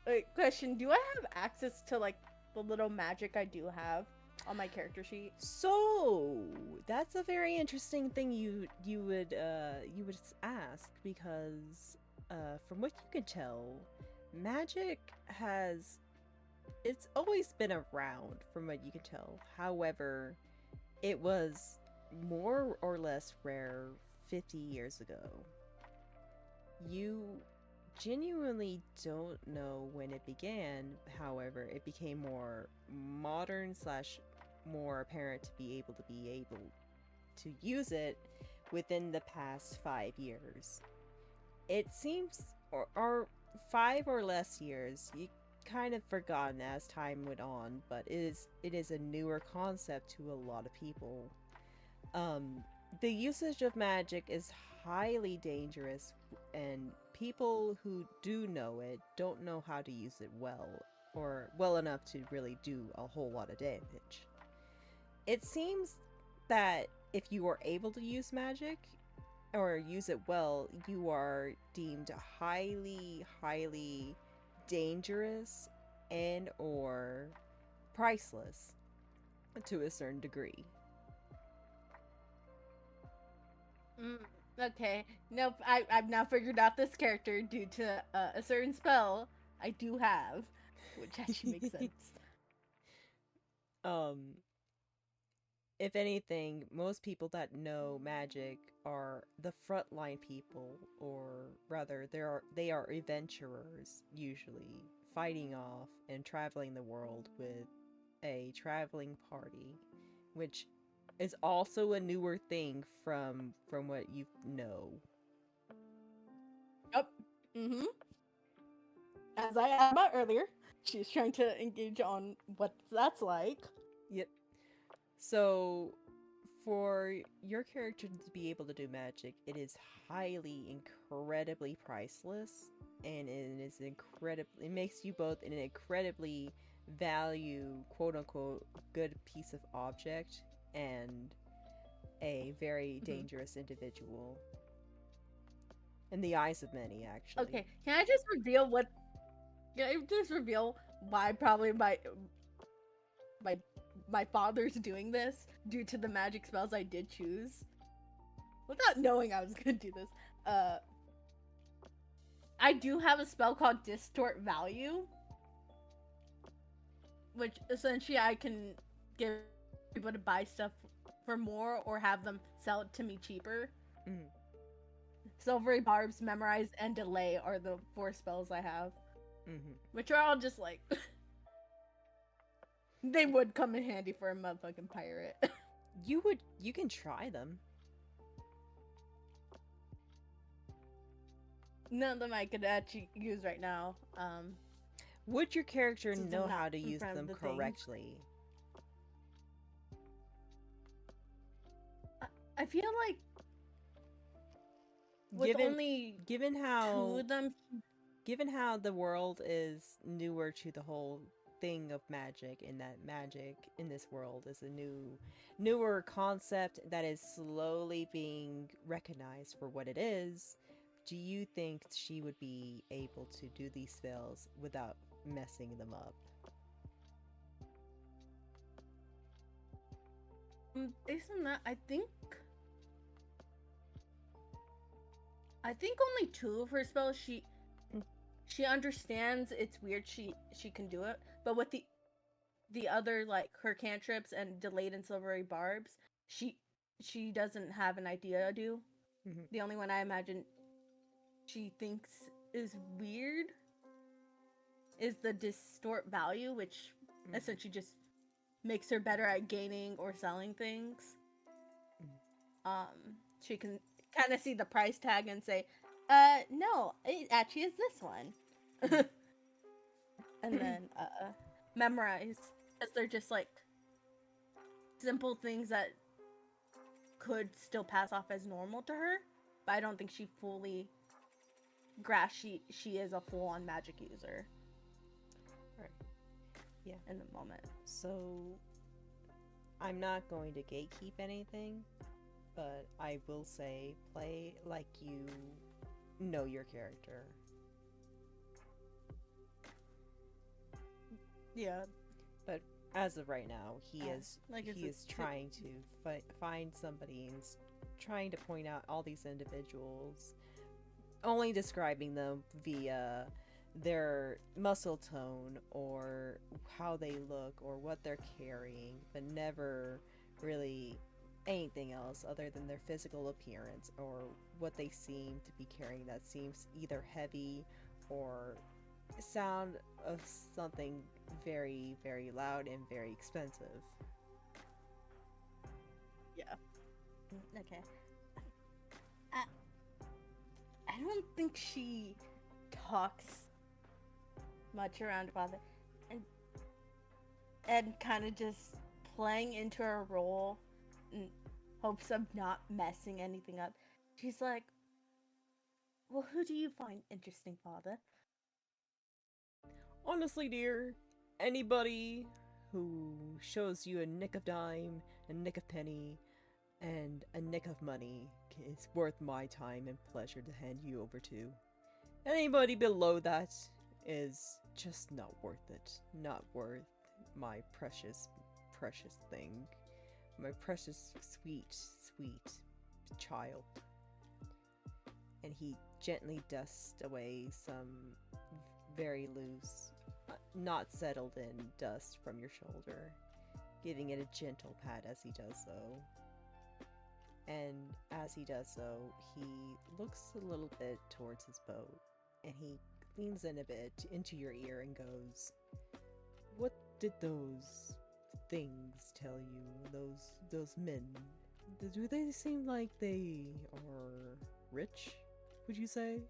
Wait, question. Do I have access to, like, the little magic I do have on my character sheet? So that's a very interesting thing you would ask, because from what you can tell, magic it's always been around from what you can tell. However, it was more or less rare 50 years ago. You genuinely don't know when it began. However, it became more modern / more apparent to be able to use it within the past 5 years. It seems, or 5 or less years. You kind of forgotten as time went on, but it is a newer concept to a lot of people. The usage of magic is highly dangerous, and people who do know it don't know how to use it well, or well enough to really do a whole lot of damage. It seems that if you are able to use magic, or use it well, you are deemed highly, highly dangerous and or priceless to a certain degree. Okay. Nope. I've now figured out this character due to a certain spell I do have, which actually makes sense. Um, if anything, most people that know magic are the frontline people, or rather, they are adventurers usually, fighting off and traveling the world with a traveling party, which is also a newer thing from what you know. Yep. Mm-hmm. As I asked about earlier, she's trying to engage on what that's like. Yep. So, for your character to be able to do magic, it is highly, incredibly priceless, and it is incredibly. It makes you both an incredibly value, quote unquote, good piece of object, and a very dangerous individual in the eyes of many, actually. Okay, can I just reveal what? Can I just reveal why probably my father's doing this due to the magic spells I did choose, without knowing I was gonna do this. I do have a spell called Distort Value, which essentially I can get people to buy stuff for more or have them sell it to me cheaper. Mm. Silvery Barbs, Memorize, and Delay are the 4 spells I have. Mm-hmm. Which are all just like... they would come in handy for a motherfucking pirate. You can try them. None of them I could actually use right now. Would your character Since I'm know not how to in use front of them the things. correctly? I feel like with only given 2 how of them... given how the world is newer to the whole thing of magic, and that magic in this world is a newer concept that is slowly being recognized for what it is, do you think she would be able to do these spells without messing them up? Based on that, I think only 2 of her spells she understands. It's weird she can do it, but with the other, like her cantrips and Delayed and Silvery Barbs, she doesn't have an idea to do. Mm-hmm. The only one I imagine she thinks is weird is the Distort Value, which essentially just makes her better at gaining or selling things. She can kind of see the price tag and say, no, it actually is this one. And then Memorize, because they're just like simple things that could still pass off as normal to her, but I don't think she fully grasps she is a full-on magic user. Right. Yeah. In the moment. So, I'm not going to gatekeep anything, but I will say play like you know your character. Yeah. But as of right now, he is it's trying to find somebody and trying to point out all these individuals, only describing them via their muscle tone or how they look or what they're carrying, but never really anything else other than their physical appearance or what they seem to be carrying that seems either heavy or sound of something very, very loud and very expensive. Yeah. Okay. I don't think she talks much around father, and kind of just playing into her role in hopes of not messing anything up. She's like, well, who do you find interesting, father? Honestly, dear, anybody who shows you a nick of dime, a nick of penny, and a nick of money is worth my time and pleasure to hand you over to. Anybody below that is just not worth it. Not worth my precious, precious thing. My precious, sweet, sweet child. And he gently dusts away some very loose, not settled in dust from your shoulder, giving it a gentle pat as he does so. And as he does so, he looks a little bit towards his boat, and he leans in a bit into your ear and goes, "What did those things tell you? Those men? Do they seem like they are rich, would you say?"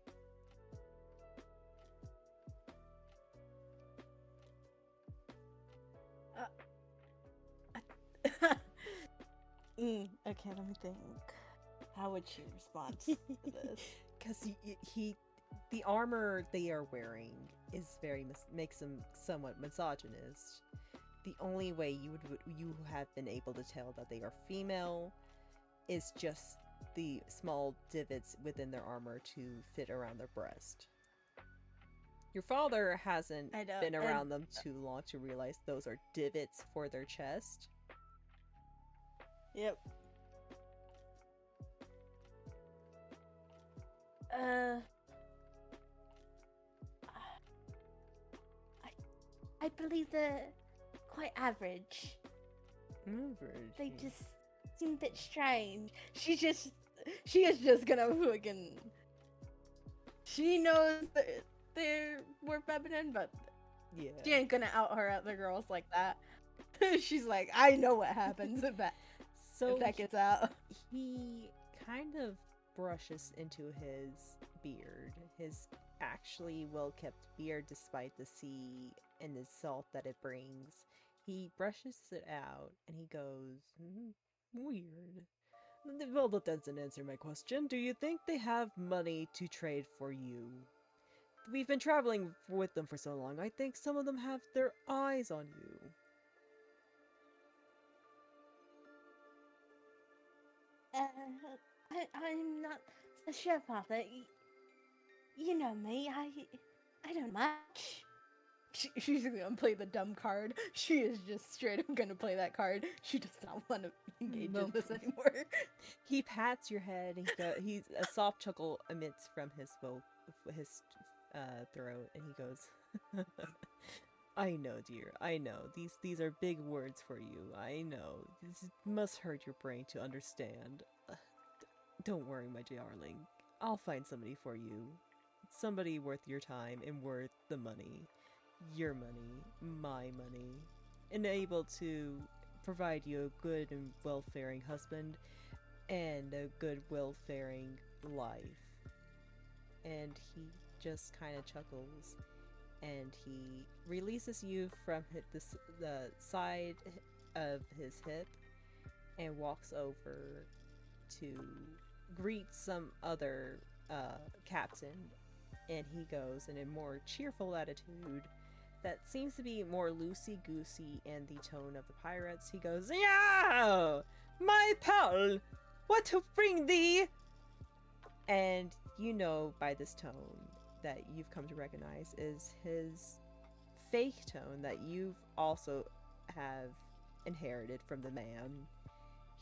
Okay, let me think. How would she respond to this? Because the armor they are wearing is makes them somewhat misogynist. The only way you have been able to tell that they are female is just the small divots within their armor to fit around their breast. Your father hasn't been around them too long to realize those are divots for their chest. Yep. I believe they're quite average. Average. They just seem a bit strange. She is just gonna fucking. She knows that they're more feminine, but yeah, she ain't gonna out her other girls like that. She's like, I know what happens if that gets out. He kind of brushes into his beard, his actually well-kept beard despite the sea and the salt that it brings. He brushes it out and he goes, weird. Well, that doesn't answer my question. Do you think they have money to trade for you? We've been traveling with them for so long. I think some of them have their eyes on you. I'm not so sure, Father. You know me. I don't much. She's gonna play the dumb card. She is just straight up gonna play that card. She does not want to engage in this anymore. He pats your head. He's a soft chuckle emits from his throat, and he goes, "I know, dear. I know. These are big words for you. I know. This must hurt your brain to understand. Don't worry, my darling. I'll find somebody for you. Somebody worth your time and worth the money. Your money, my money, and able to provide you a good and well-faring husband and a good, well-faring life." And he just kind of chuckles, and he releases you from the side of his hip and walks over to greet some other captain, and he goes in a more cheerful attitude that seems to be more loosey-goosey in the tone of the pirates. He goes, "Yeah, my pal, what to bring thee?" And you know by this tone that you've come to recognize is his fake tone that you've also have inherited from the man.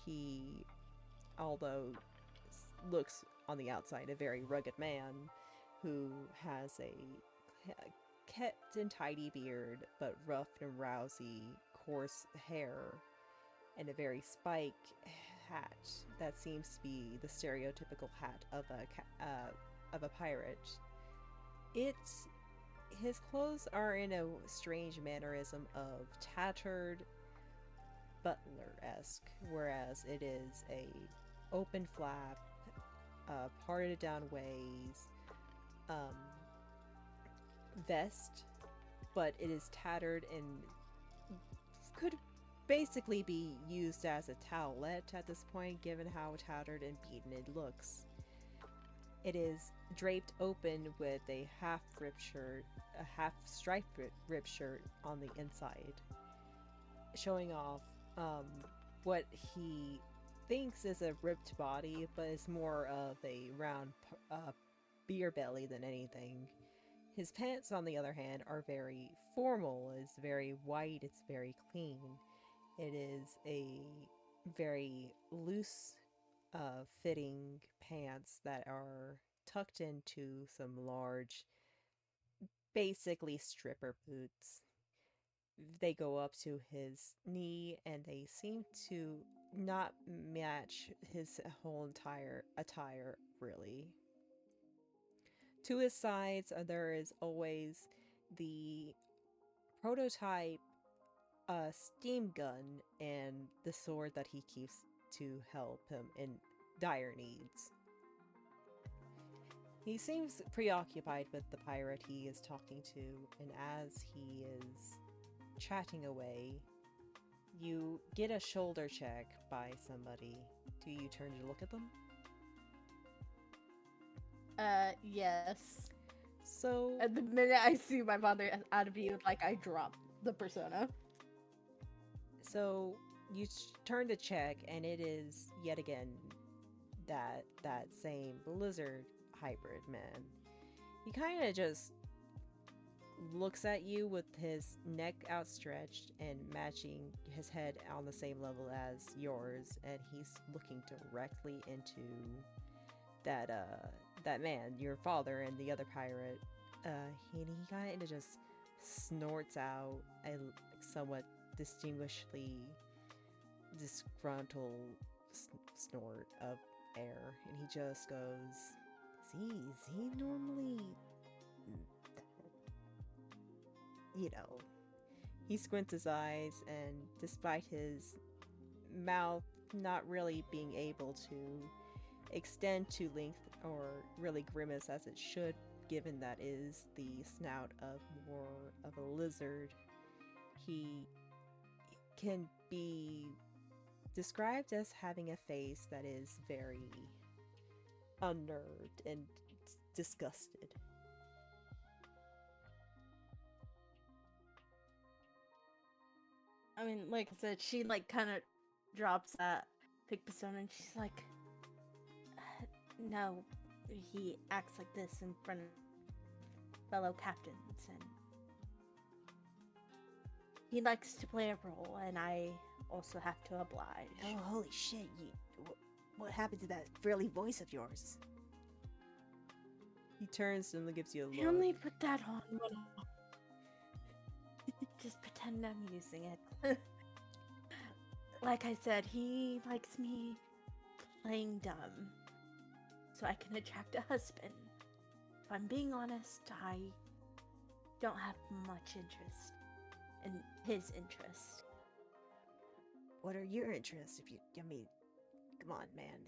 He, although looks on the outside a very rugged man who has a kept and tidy beard, but rough and rousy, coarse hair, and a very spike hat that seems to be the stereotypical hat of a pirate. His clothes are in a strange mannerism of tattered butler-esque, whereas it is a open flap, parted down ways, vest, but it is tattered and could basically be used as a towelette at this point, given how tattered and beaten it looks. It is draped open with a half-striped ripped shirt on the inside, showing off what he thinks is a ripped body, but it's more of a round beer belly than anything. His pants, on the other hand, are very formal. It's very white, it's very clean. It is a very loose fitting pants that are tucked into some large, basically stripper boots. They go up to his knee and they seem to not match his whole entire attire, really. To his sides, there is always the prototype steam gun and the sword that he keeps to help him in dire needs. He seems preoccupied with the pirate he is talking to, and as he is chatting away, you get a shoulder check by somebody. Do you turn to look at them? Yes. So At the minute I see my father out of view, like, I drop the persona. So you turn to check, and it is yet again that same lizard hybrid man. He kind of just looks at you with his neck outstretched and matching his head on the same level as yours, and he's looking directly into that man, your father, and the other pirate. He kind of just snorts out a somewhat distinguishedly disgruntled snort of air, and he just goes, is he normally, you know, he squints his eyes, and despite his mouth not really being able to extend to length or really grimace as it should, given that is the snout of more of a lizard, he can be described as having a face that is very unnerved and disgusted. I mean, like I said, she, like, kind of drops that big persona, and she's like, no, he acts like this in front of fellow captains, and he likes to play a role, and I also have to oblige. Oh, holy shit, what happened to that frilly voice of yours? He turns and gives you a look. I only put that on when just pretend I'm using it. Like I said, he likes me playing dumb so I can attract a husband. If I'm being honest, I don't have much interest in his interest. What are your interests? Come on, man.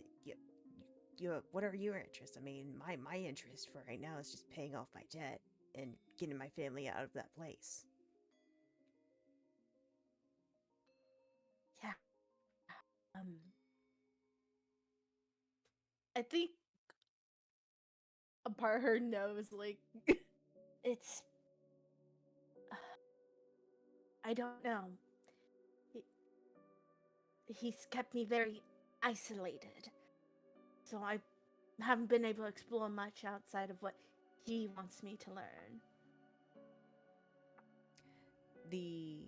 What are your interests? I mean, my interest for right now is just paying off my debt and getting my family out of that place. Yeah. I think a part of her knows, like, it's... I don't know. He's kept me very isolated. So I haven't been able to explore much outside of what he wants me to learn. The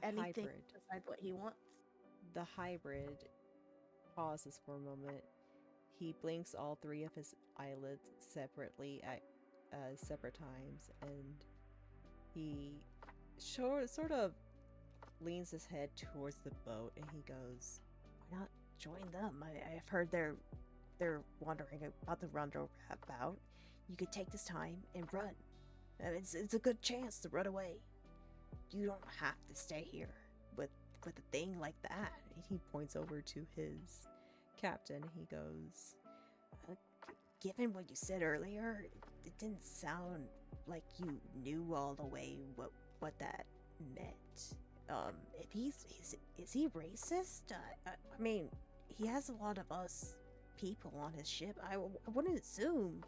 anything hybrid. besides what he wants. The hybrid pauses for a moment. He blinks all three of his eyelids separately at separate times, and he sort of leans his head towards the boat, and he goes, "Why not join them? I've heard they're wondering about the roundabout. You could take this time and run. It's a good chance to run away. You don't have to stay here with a thing like that." And he points over to his captain. He goes, "Given what you said earlier, it didn't sound like you knew all the way what that meant. If is he racist? I mean, he has a lot of us people on his ship. I wouldn't assume.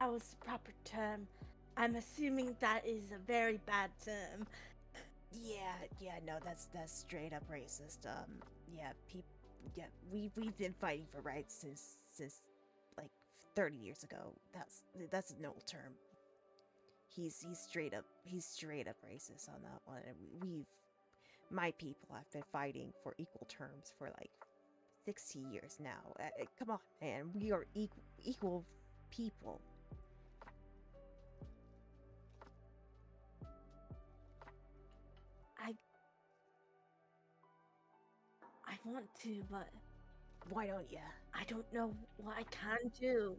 That was the proper term. I'm assuming that is a very bad term. Yeah, no, that's straight up racist. We've been fighting for rights since like 30 years ago. That's an old term. He's straight up racist on that one. And my people have been fighting for equal terms for like 60 years now. Come on, man, we are equal people. I want to, but why don't you? I don't know what I can do.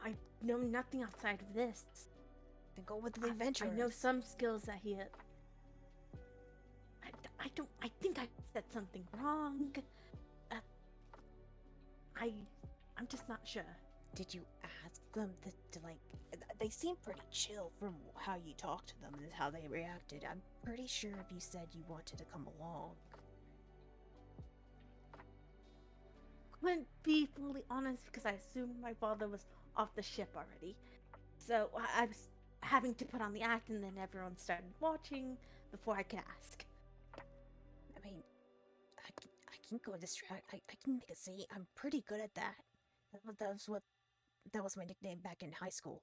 I know nothing outside of this. Then go with the adventure. I know some skills that he. I don't. I think I said something wrong. I'm just not sure. Did you ask them to like? They seem pretty chill from how you talked to them and how they reacted. I'm pretty sure if you said you wanted to come along. Couldn't be fully honest because I assumed my father was off the ship already. So I was having to put on the act, and then everyone started watching before I could ask. I mean, I can go distract. I can make a scene. I'm pretty good at that. That was my nickname back in high school.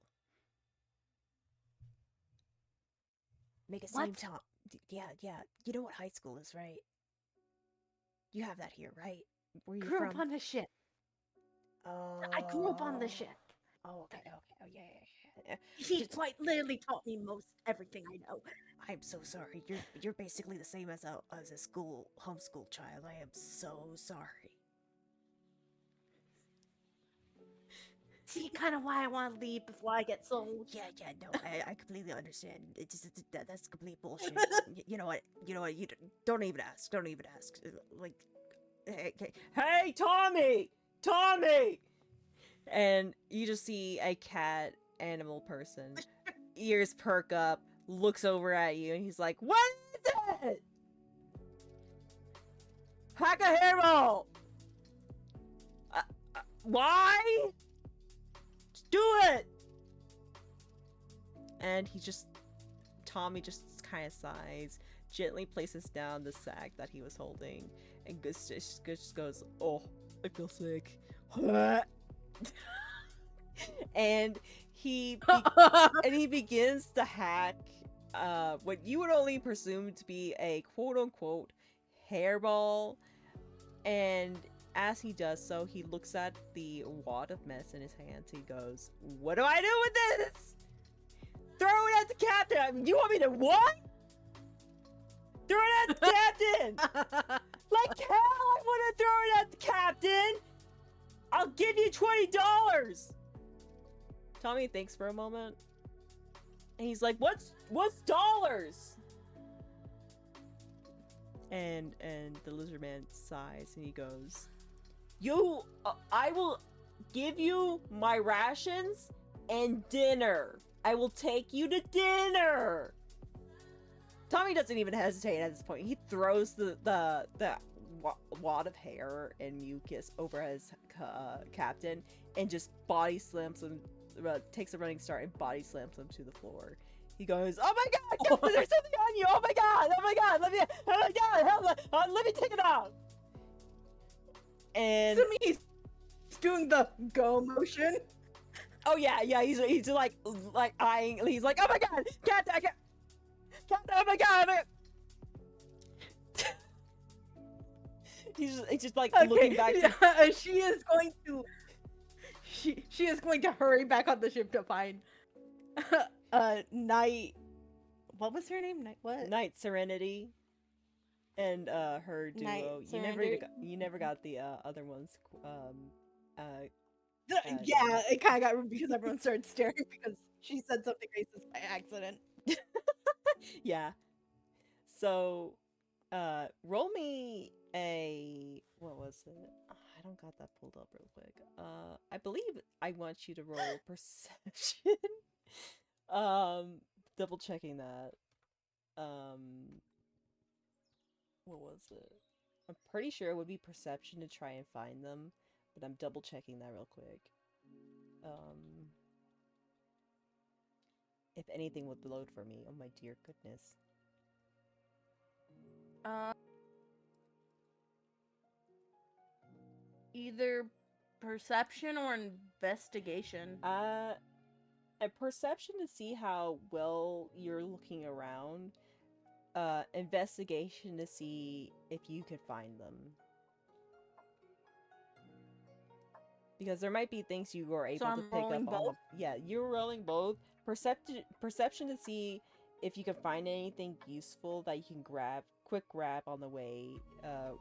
Make a scene, Tom. Yeah. You know what high school is, right? You have that here, right? Where you grew up on a ship. I grew up on the ship. Oh, okay. Oh, yeah. He quite literally taught me most everything I know. I'm so sorry. You're basically the same as a homeschool child. I am so sorry. See, kind of why I want to leave before I get sold. Yeah, no, I completely understand. It just that's complete bullshit. You know what? You don't even ask. Like, hey, Tommy! And you just see a cat animal person, ears perk up, looks over at you, and he's like, "What is it? Hack a hairball! Why? Just do it!" And Tommy just kind of sighs, gently places down the sack that he was holding, and just goes, "Oh, I feel sick." And he begins to hack what you would only presume to be a quote-unquote hairball. And as he does so, he looks at the wad of mess in his hands. He goes, "What do I do with this? Throw it at the captain! You want me to what? Throw it at the captain! Like hell I want to throw it at the captain! I'll give you $20! Tommy thinks for a moment. And he's like, what's dollars? And the lizard man sighs and he goes, I will give you my rations and dinner. I will take you to dinner. Tommy doesn't even hesitate at this point. He throws the wad of hair and mucus over his captain and just body slams him, takes a running start and body slams him to the floor. He goes, "Oh my god, Captain, there's something on you! Oh my god, let me take it off!" And To me, he's doing the go motion. oh yeah, he's like eyeing. He's like, "Oh my god, Captain, oh my god!" He's just like looking back. She is going to hurry back on the ship to find Night. What was her name? Night Serenity, and her duo. Night You never got the other ones. Yeah, it kind of got rude because everyone started staring because she said something racist by accident. Yeah. So, roll me a, what was it? I don't got that pulled up real quick. I believe I want you to roll perception. Double checking that. What was it? I'm pretty sure it would be perception to try and find them, but I'm double checking that real quick. If anything would load for me, oh my dear goodness. Either perception or investigation. A perception to see how well you're looking around. Investigation to see if you could find them. Because there might be things you were able to pick up on. Both? Yeah, you're rolling both. Perception to see if you can find anything useful that you can quick grab on the way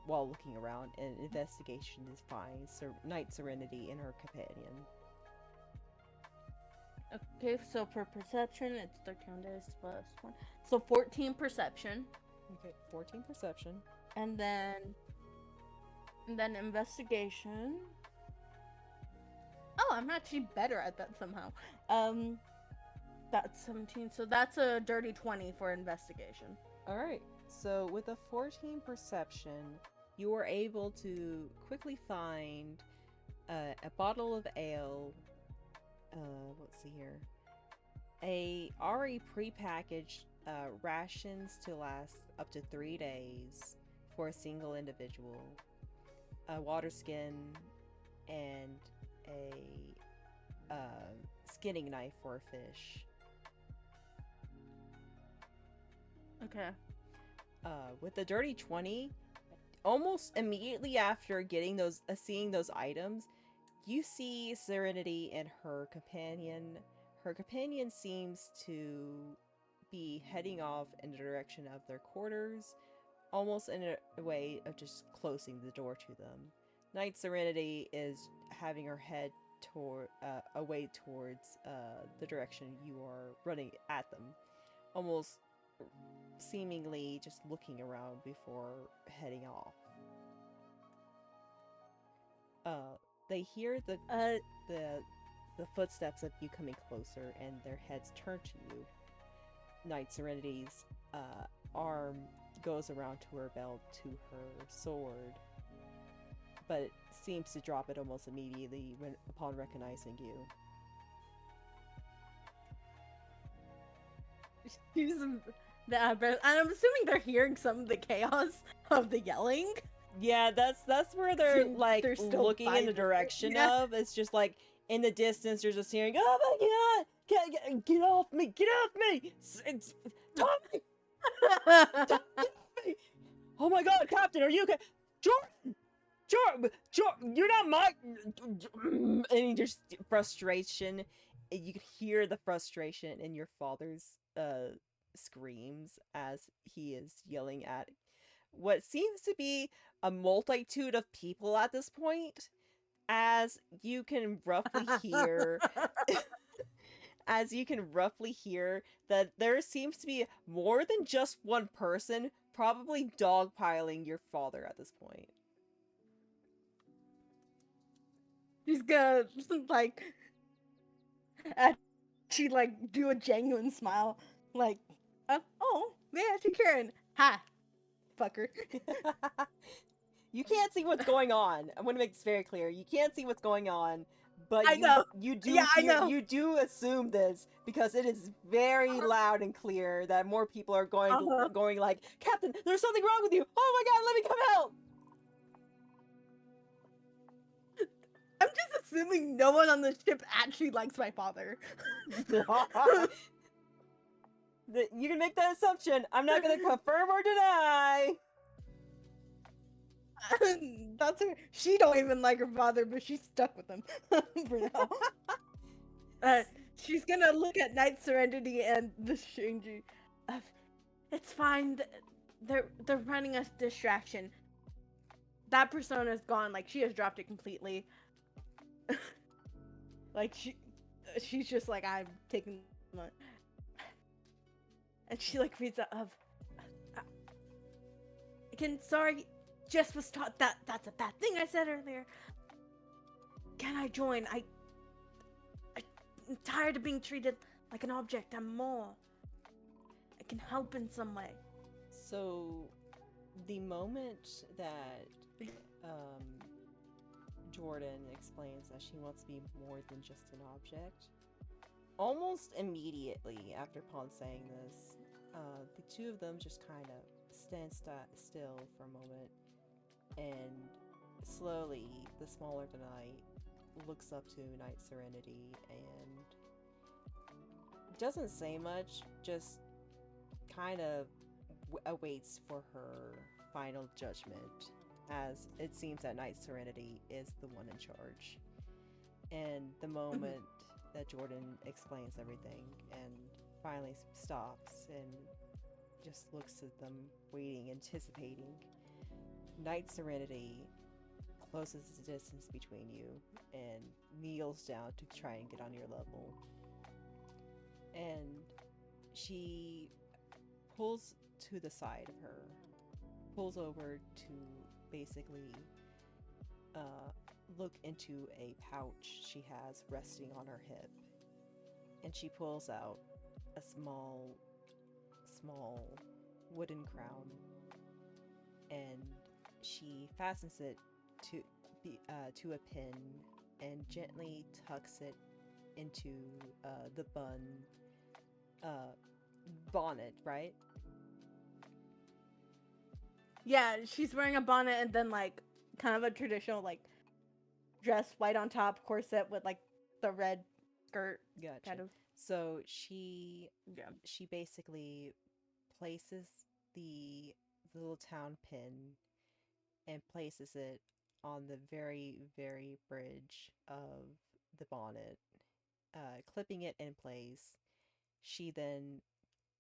while looking around, and investigation is fine. Night Serenity and her companion. Okay, so for perception, it's 13 days plus 1. So 14 perception. Okay, 14 perception. And then investigation. Oh, I'm actually better at that somehow. That's 17, so that's a dirty 20 for investigation. Alright, so with a 14 perception, you were able to quickly find a bottle of ale. Let's see here. A already prepackaged rations to last up to 3 days for a single individual. A water skin and a skinning knife for a fish. Okay. With the dirty 20, almost immediately after getting those, seeing those items, you see Serenity and her companion. Her companion seems to be heading off in the direction of their quarters, almost in a way of just closing the door to them. Night Serenity is having her head away towards the direction you are running at them, almost seemingly just looking around before heading off. They hear the footsteps of you coming closer, and their heads turn to you. Night Serenity's arm goes around to her belt to her sword, but seems to drop it almost immediately upon recognizing you. And I'm assuming they're hearing some of the chaos of the yelling. Yeah, that's where they're like they're looking in the direction of. It's just like in the distance, you're just hearing, "Oh my god, get off me, get off me, it's Tommy, get off me! Oh my god, Captain, are you okay? Jordan, you're not my." And just frustration. You could hear the frustration in your father's screams as he is yelling at what seems to be a multitude of people at this point, as you can roughly hear that there seems to be more than just one person probably dogpiling your father at this point. She's gonna she do a genuine smile, oh yeah, she Karen, ha, fucker. You can't see what's going on. I want to make this very clear. You can't see what's going on, but I know. You do. Yeah, I know. You do assume this because it is very loud and clear that more people are going like, "Captain, there's something wrong with you! Oh my god, let me come help!" I'm just assuming no one on the ship actually likes my father. You can make that assumption. I'm not going to confirm or deny. That's her. She don't even like her father, but she's stuck with him for now. She's gonna look at Night Serenity and the stranger. It's fine. They're running a distraction. That persona's gone. She has dropped it completely. She's just like, I'm taking my... And she reads out of, again, sorry, Jess was taught that's a bad thing I said earlier. can I join? I'm tired of being treated like an object. I'm more. I can help in some way. So, the moment that Jordan explains that she wants to be more than just an object, almost immediately after upon saying this, the two of them just kind of stand still for a moment, and slowly the smaller the knight looks up to Knight Serenity and doesn't say much, just kind of awaits for her final judgment, as it seems that Knight Serenity is the one in charge. And the moment that Jordan explains everything and finally stops and just looks at them, waiting, anticipating, Knight Serenity closes the distance between you and kneels down to try and get on your level. And she pulls to the side of her, pulls over to basically look into a pouch she has resting on her hip. And she pulls out a small wooden crown, and she fastens it to a pin and gently tucks it into the bonnet, right? Yeah, she's wearing a bonnet and then like kind of a traditional like dress, white on top, corset with like the red skirt. Gotcha. Kind of. So she basically places the little town pin and places it on the very, very bridge of the bonnet, clipping it in place. She then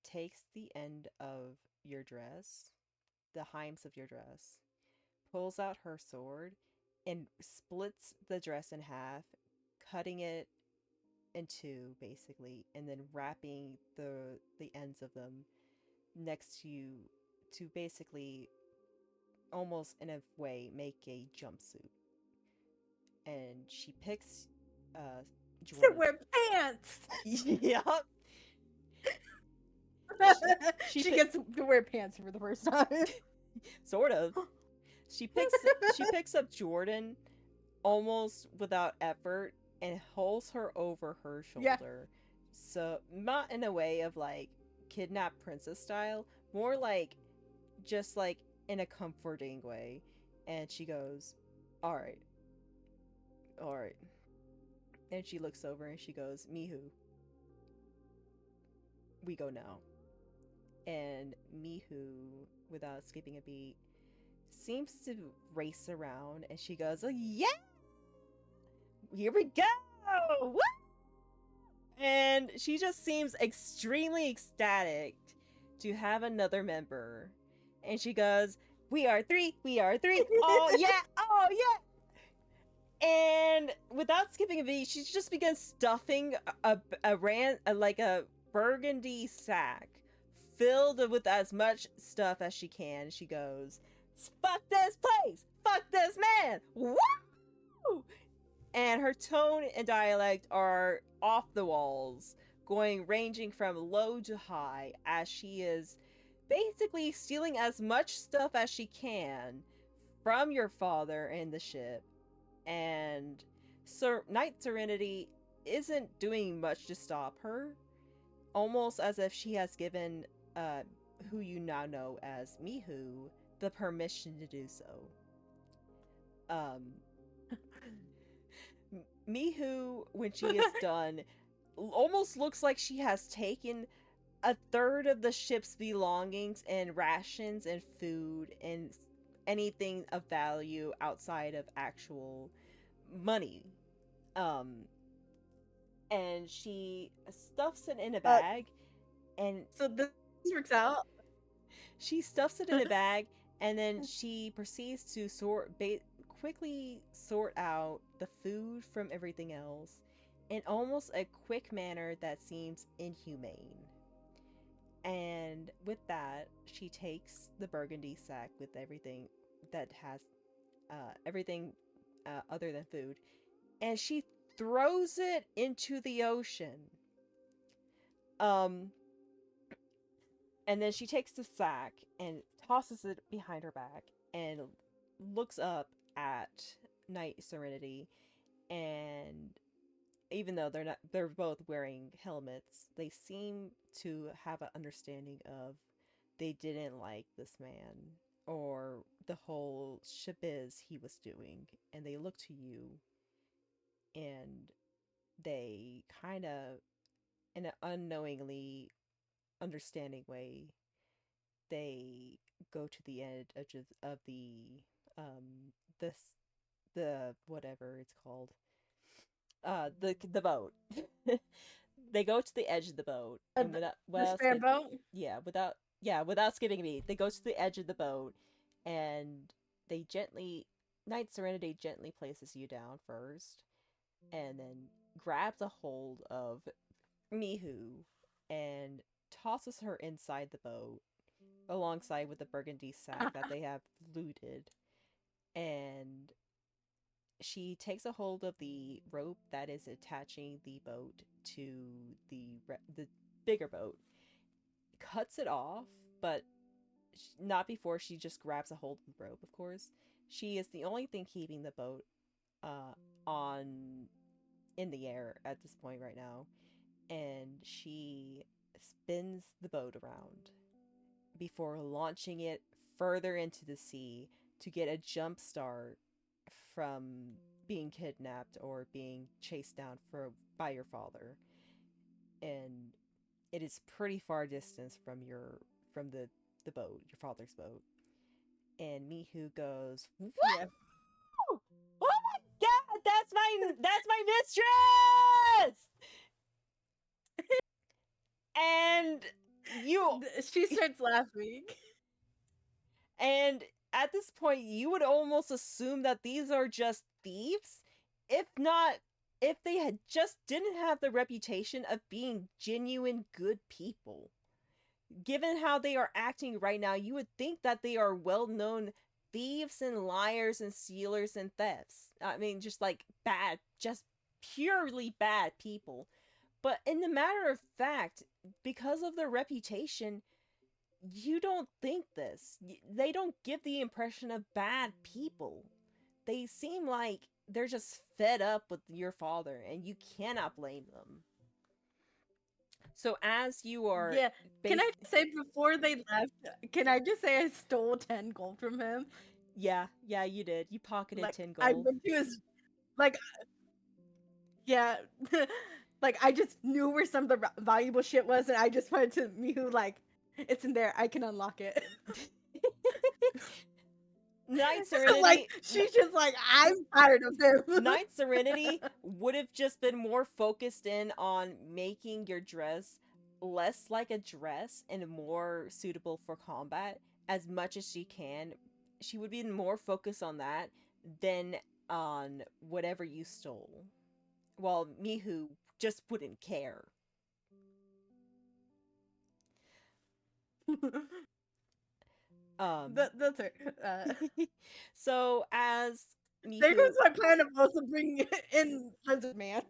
takes the end of your dress, the heims of your dress, pulls out her sword, and splits the dress in half, cutting it in two, basically, and then wrapping the ends of them next to you to basically, almost in a way, make a jumpsuit. And she picks Jordan. To wear pants. Yup. She gets to wear pants for the first time. Sort of. She picks up Jordan almost without effort and holds her over her shoulder. Yeah. So not in a way of like kidnap princess style, more like just like in a comforting way. And she goes, all right. And she looks over and she goes, Mihu, we go now. And Mihu, without skipping a beat, seems to race around, and she goes, oh, yeah! Here we go! Woo! And she just seems extremely ecstatic to have another member. And she goes, we are three! Oh, yeah! Oh, yeah! And without skipping a beat, she just begins stuffing a burgundy sack filled with as much stuff as she can. She goes, fuck this place! Fuck this man! Woo! And her tone and dialect are off the walls, ranging from low to high, as she is basically stealing as much stuff as she can from your father and the ship. And Knight Serenity isn't doing much to stop her, almost as if she has given who you now know as Mihu the permission to do so. Mihu, when she is done, almost looks like she has taken a third of the ship's belongings and rations and food and anything of value outside of actual money. And she stuffs it in a bag, and so this works out. She stuffs it in a bag, and then she proceeds to quickly sort out the food from everything else in almost a quick manner that seems inhumane. And with that, she takes the burgundy sack with everything that has everything other than food, and she throws it into the ocean. And then she takes the sack and tosses it behind her back and looks up at Night Serenity, and even though they're both wearing helmets, they seem to have an understanding of they didn't like this man or the whole shabiz he was doing, and they look to you, and they kind of, in an unknowingly understanding way, they go to the edge of um this the whatever it's called, the boat. They go to the edge of the boat, and the spare boat. without skipping a beat, they go to the edge of the boat, and Night Serenity gently places you down first, and then grabs a hold of Mihu and tosses her inside the boat, alongside with the burgundy sack that they have looted, and she takes a hold of the rope that is attaching the boat to the bigger boat, cuts it off, but not before she just grabs a hold of the rope, of course. She is the only thing keeping the boat on in the air at this point right now, and she spins the boat around before launching it further into the sea to get a jump start from being kidnapped or being chased down by your father. And it is pretty far distance from the boat, your father's boat. And Mihu goes, "What? Yeah. Oh my god, that's my mistress!" And She starts laughing. And at this point, you would almost assume that these are just thieves, if not, if they had just didn't have the reputation of being genuine good people. Given how they are acting right now, you would think that they are well-known thieves and liars and stealers and thefts. I mean, just like bad, just purely bad people. But in the matter of fact, because of their reputation, you don't think this. They don't give the impression of bad people. They seem like they're just fed up with your father, and you cannot blame them. So as you are... Yeah. Can I say before they left, can I just say I stole 10 gold from him? Yeah, you did. You pocketed 10 gold. I went to his, like, yeah, like, I just knew where some of the valuable shit was, and I just went to Mihu, like, it's in there, I can unlock it. Night Serenity... like, she's just like, I'm tired of him. Night Serenity would have just been more focused in on making your dress less like a dress and more suitable for combat as much as she can. She would be more focused on that than on whatever you stole. While Mihu just wouldn't care. That's her. So as Mihu... There goes my plan of also bringing in Lizard Man.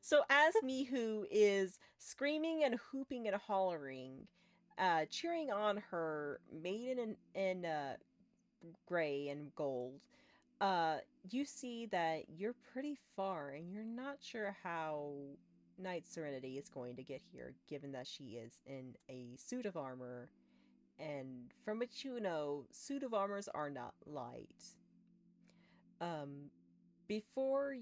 So as Mihu is screaming and hooping and hollering, cheering on her maiden in gray and gold, you see that you're pretty far and you're not sure how Night Serenity is going to get here, given that she is in a suit of armor, and from which you know, suit of armors are not light. Before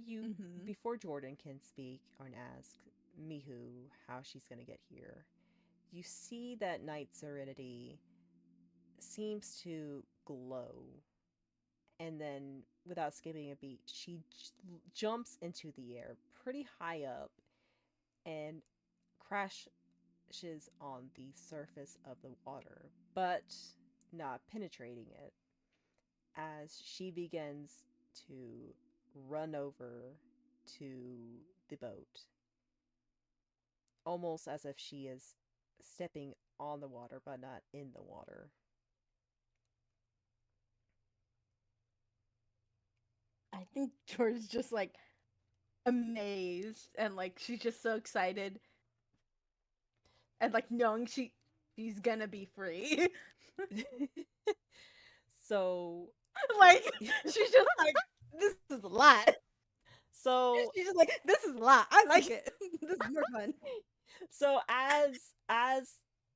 Jordan can speak or ask Mihu how she's gonna get here, you see that Night Serenity seems to glow, and then without skipping a beat, she jumps into the air pretty high up and crashes on the surface of the water, but not penetrating it, as she begins to run over to the boat, almost as if she is stepping on the water but not in the water. I think Jordan's just like amazed and like she's just so excited and like knowing she's gonna be free. So, Like she's just like, this is a lot. so, She's just like, this is a lot. I like it. This is more fun. so as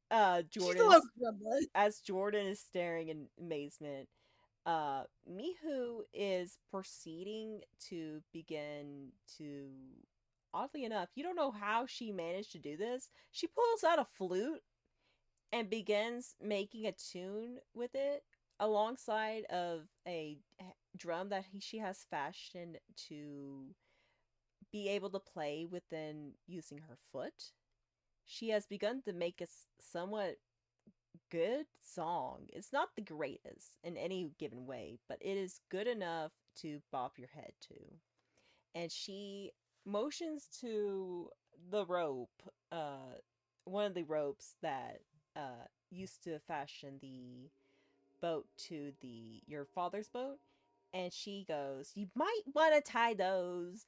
She's a Jordan little gremlin. as Jordan is staring in amazement, Mihu is proceeding to begin to, oddly enough, you don't know how she managed to do this. She pulls out a flute and begins making a tune with it alongside of a drum that she has fashioned to be able to play within using her foot. She has begun to make a somewhat good song. It's not the greatest in any given way, but it is good enough to bop your head to. And she motions to the rope, one of the ropes that used to fashion the boat to the your father's boat, and she goes, "You might want to tie those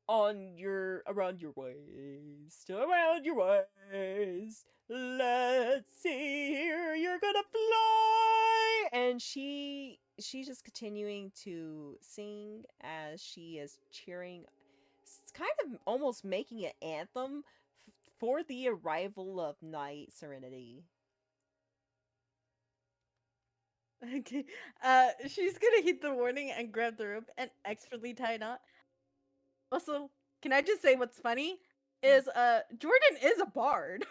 on your around your waist, around your waist. Let's see here, you're gonna fly." And she's just continuing to sing as she is cheering. It's kind of almost making an anthem for the arrival of night serenity. Okay. She's gonna hit the warning and grab the rope and expertly tie a knot. Also, can I just say what's funny is Jordan is a bard.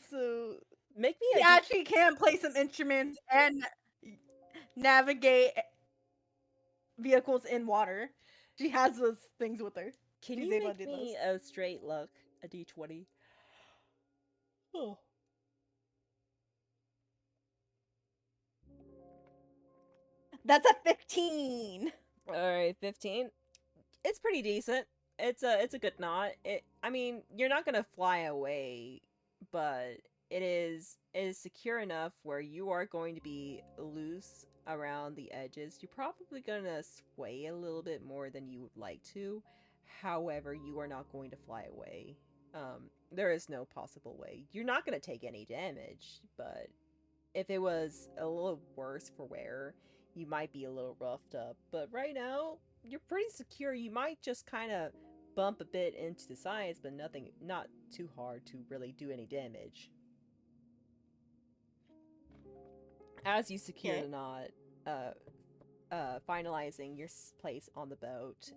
So Make me she a actually can play some instruments and navigate vehicles in water. She has those things with her. Can She's you able make to do me those. a straight luck, a d20? Oh. That's a 15. All right, 15. It's pretty decent. It's a good knot. I mean, you're not going to fly away, but it is secure enough where you are going to be loose around the edges. You're probably going to sway a little bit more than you would like to. However, you are not going to fly away. There is no possible way. You're not going to take any damage, but if it was a little worse for wear, you might be a little roughed up. But right now, you're pretty secure. You might just kind of bump a bit into the sides, but not too hard to really do any damage. As you secure Okay. the knot, finalizing your place on the boat,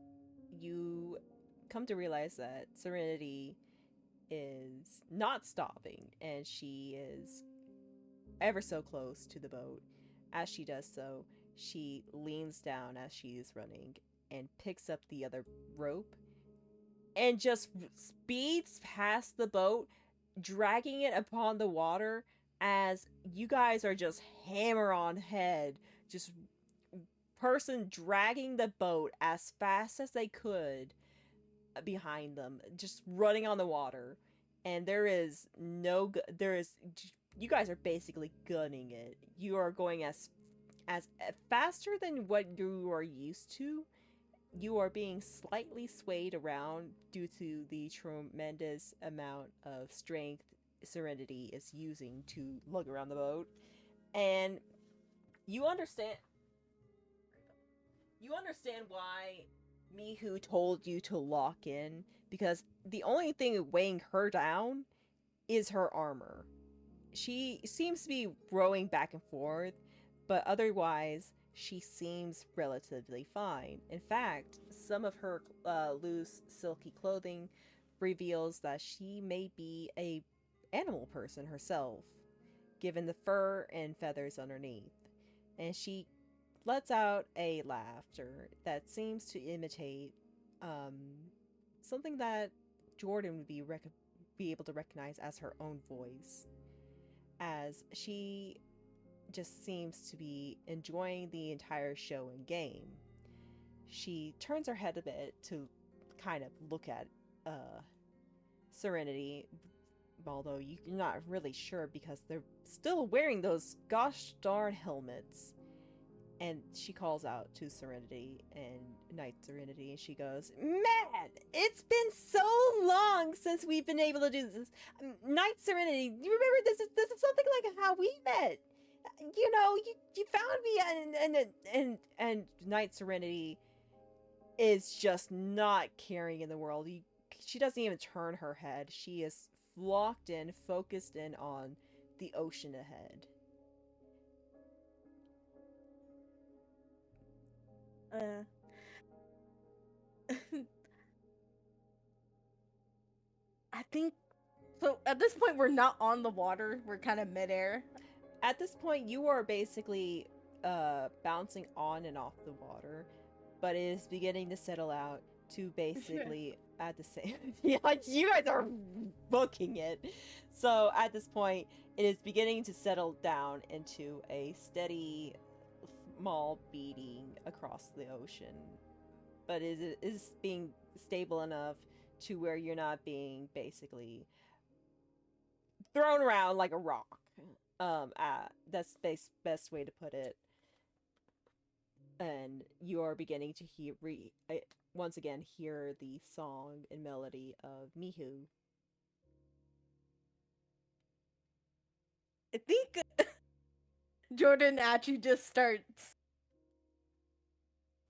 you come to realize that Serenity is not stopping, and she is ever so close to the boat. As she does so, she leans down as she is running and picks up the other rope and just speeds past the boat, dragging it upon the water as you guys are just hammer on head, just person dragging the boat as fast as they could behind them, just running on the water. And you guys are basically gunning it. You are going as faster than what you are used to. You are being slightly swayed around due to the tremendous amount of strength Serenity is using to lug around the boat. And you understand why Mihu told you to lock in, because the only thing weighing her down is her armor. She seems to be rowing back and forth, but otherwise, she seems relatively fine. In fact, some of her loose, silky clothing reveals that she may be a animal person herself, given the fur and feathers underneath. And she lets out a laughter that seems to imitate um, something that Jordan would be able to recognize as her own voice, as she just seems to be enjoying the entire show and game. She turns her head a bit to kind of look at Serenity, although you're not really sure because they're still wearing those gosh darn helmets. And she calls out to Serenity and Night Serenity, and she goes, "Man, it's been so long since we've been able to do this. Night Serenity, you remember this is something like how we met. You know, you found me, and Night Serenity is just not caring in the world. She doesn't even turn her head. She is locked in, focused in on the ocean ahead." I think so. At this point, we're not on the water. We're kind of midair. At this point, you are basically bouncing on and off the water, but it is beginning to settle out to basically at the same. Yeah, like you guys are booking it. So at this point, it is beginning to settle down into a steady, small beating across the ocean, but it is being stable enough to where you're not being basically thrown around like a rock. That's best way to put it. And you are beginning to once again hear the song and melody of Mihu. I think Jordan actually just starts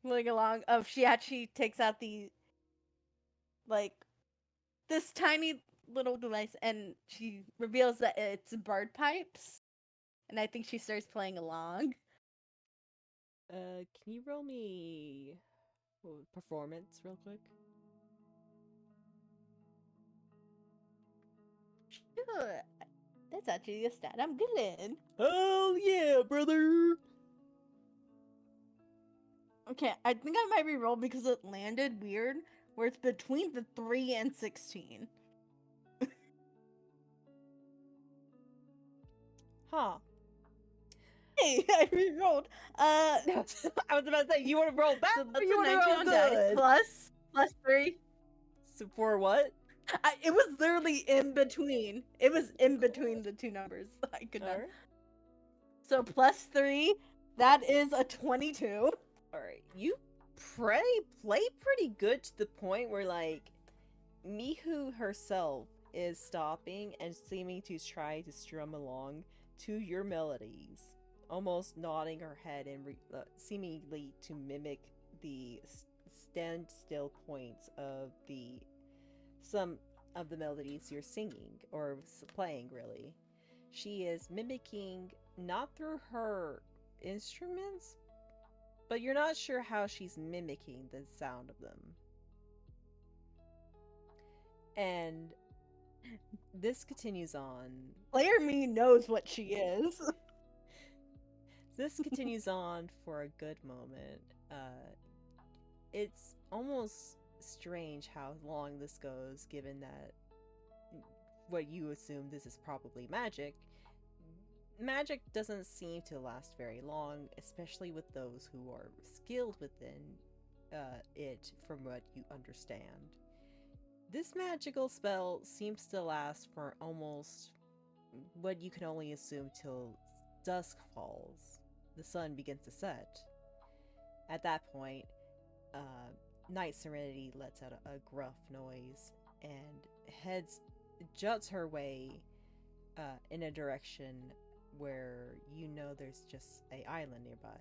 moving along. She actually takes out this tiny little device, and she reveals that it's bird pipes. And I think she starts playing along. Can you roll me performance real quick? Sure. That's actually a stat I'm good in. Hell yeah, brother! Okay, I think I might re-roll because it landed weird, where it's between the 3 and 16. Huh. Hey, I re-rolled. I was about to say, you want to roll back So or that's you a want to 19 roll on die. good? Plus 3. So for what? It was literally in between. It was in between the two numbers. I could not. Alright. So plus 3, that is a 22. Alright. You play pretty good to the point where, like, Mihu herself is stopping and seeming to try to strum along to your melodies, almost nodding her head and seemingly to mimic the standstill points of some of the melodies you're singing or playing. Really, she is mimicking not through her instruments, but you're not sure how she's mimicking the sound of them. And this continues on. Player me knows what she is. This continues on for a good moment. It's almost strange how long this goes, given that what you assume this is probably magic. Magic doesn't seem to last very long, especially with those who are skilled within it, from what you understand. This magical spell seems to last for almost what you can only assume till dusk falls. The sun begins to set. At that point, Night Serenity lets out a gruff noise and juts her way in a direction where you know there's just an island nearby.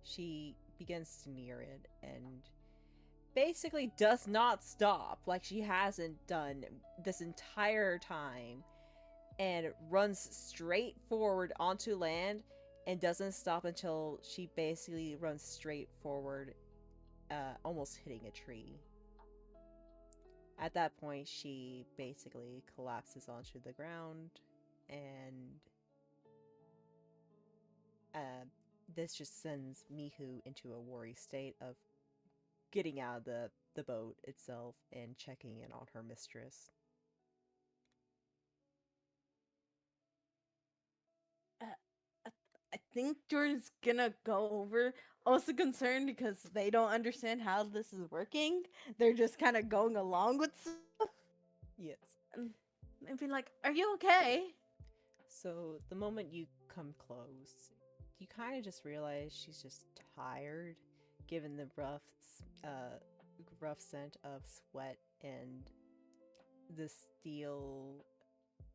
She begins to near it and basically does not stop, like she hasn't done this entire time, and runs straight forward onto land and doesn't stop until she basically runs straight forward, almost hitting a tree. At that point, she basically collapses onto the ground, and this just sends Mihu into a worry state of getting out of the boat itself and checking in on her mistress. I think Jordan's gonna go over, also concerned because they don't understand how this is working. They're just kind of going along with stuff. Yes. And be like, "Are you okay?" So the moment you come close, you kind of just realize she's just tired, given the rough scent of sweat and the steel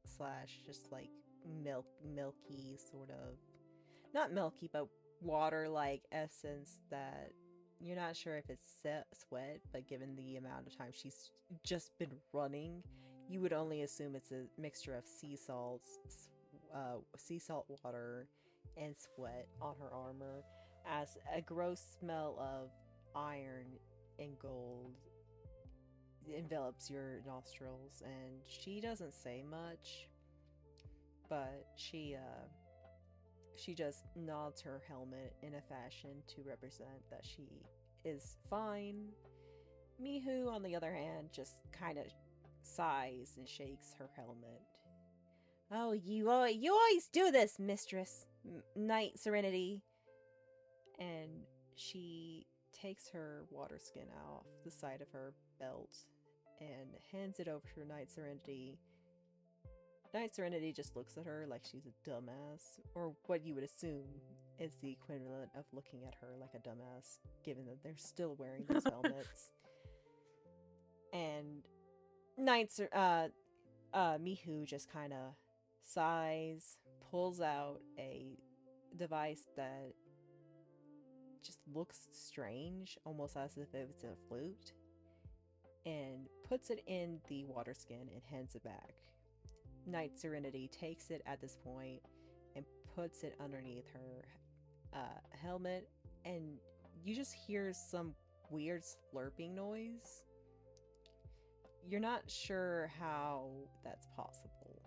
slash just like milky sort of, not milky, but water-like essence that you're not sure if it's sweat, but given the amount of time she's just been running, you would only assume it's a mixture of sea salt water, and sweat on her armor, as a gross smell of iron and gold envelops your nostrils. And she doesn't say much, but she just nods her helmet in a fashion to represent that she is fine. Mihu, on the other hand, just kind of sighs and shakes her helmet. Oh, you always do this, Mistress Knight Serenity. And she takes her water skin off the side of her belt and hands it over to Knight Serenity. Knight Serenity just looks at her like she's a dumbass, or what you would assume is the equivalent of looking at her like a dumbass, given that they're still wearing these helmets. And Mihu just kind of sighs, pulls out a device that just looks strange, almost as if it's a flute, and puts it in the water skin and hands it back. Knight Serenity takes it at this point and puts it underneath her helmet, and you just hear some weird slurping noise. You're not sure how that's possible.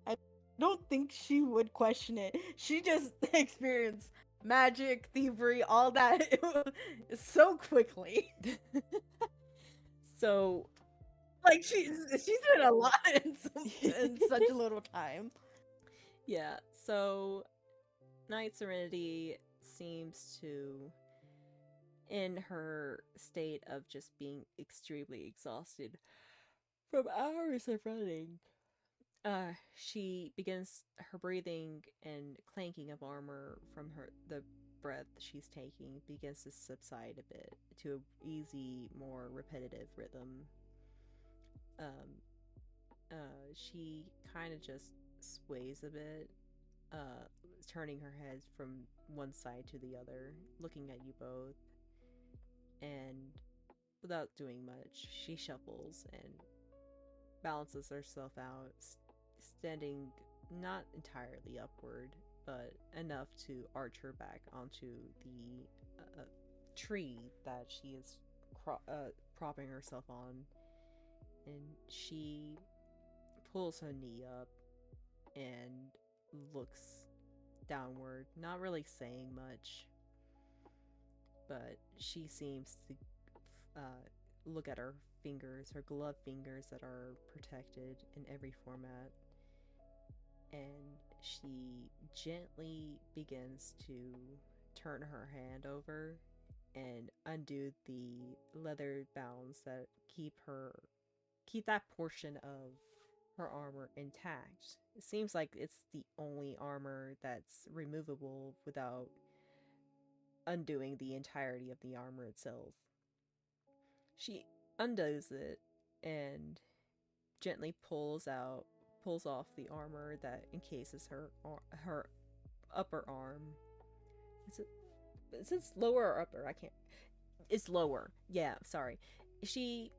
I don't think she would question it. She just experienced magic, thievery, all that so quickly. So, like she's done a lot in such a little time. Yeah, so Knight Serenity seems to, in her state of just being extremely exhausted from hours of running, she begins her breathing and clanking of armor from the breath she's taking begins to subside a bit to an easy, more repetitive rhythm. She kind of just sways a bit, turning her head from one side to the other, looking at you both, and without doing much, she shuffles and balances herself out, standing not entirely upward, but enough to arch her back onto the tree that she is propping herself on. And she pulls her knee up and looks downward, not really saying much, but she seems to look at her fingers, her glove fingers that are protected in every format, and she gently begins to turn her hand over and undo the leather bounds that keep that portion of her armor intact. It seems like it's the only armor that's removable without undoing the entirety of the armor itself. She undoes it and gently pulls off the armor that encases her upper arm. Is it lower or upper? I can't. It's lower. Yeah, sorry. She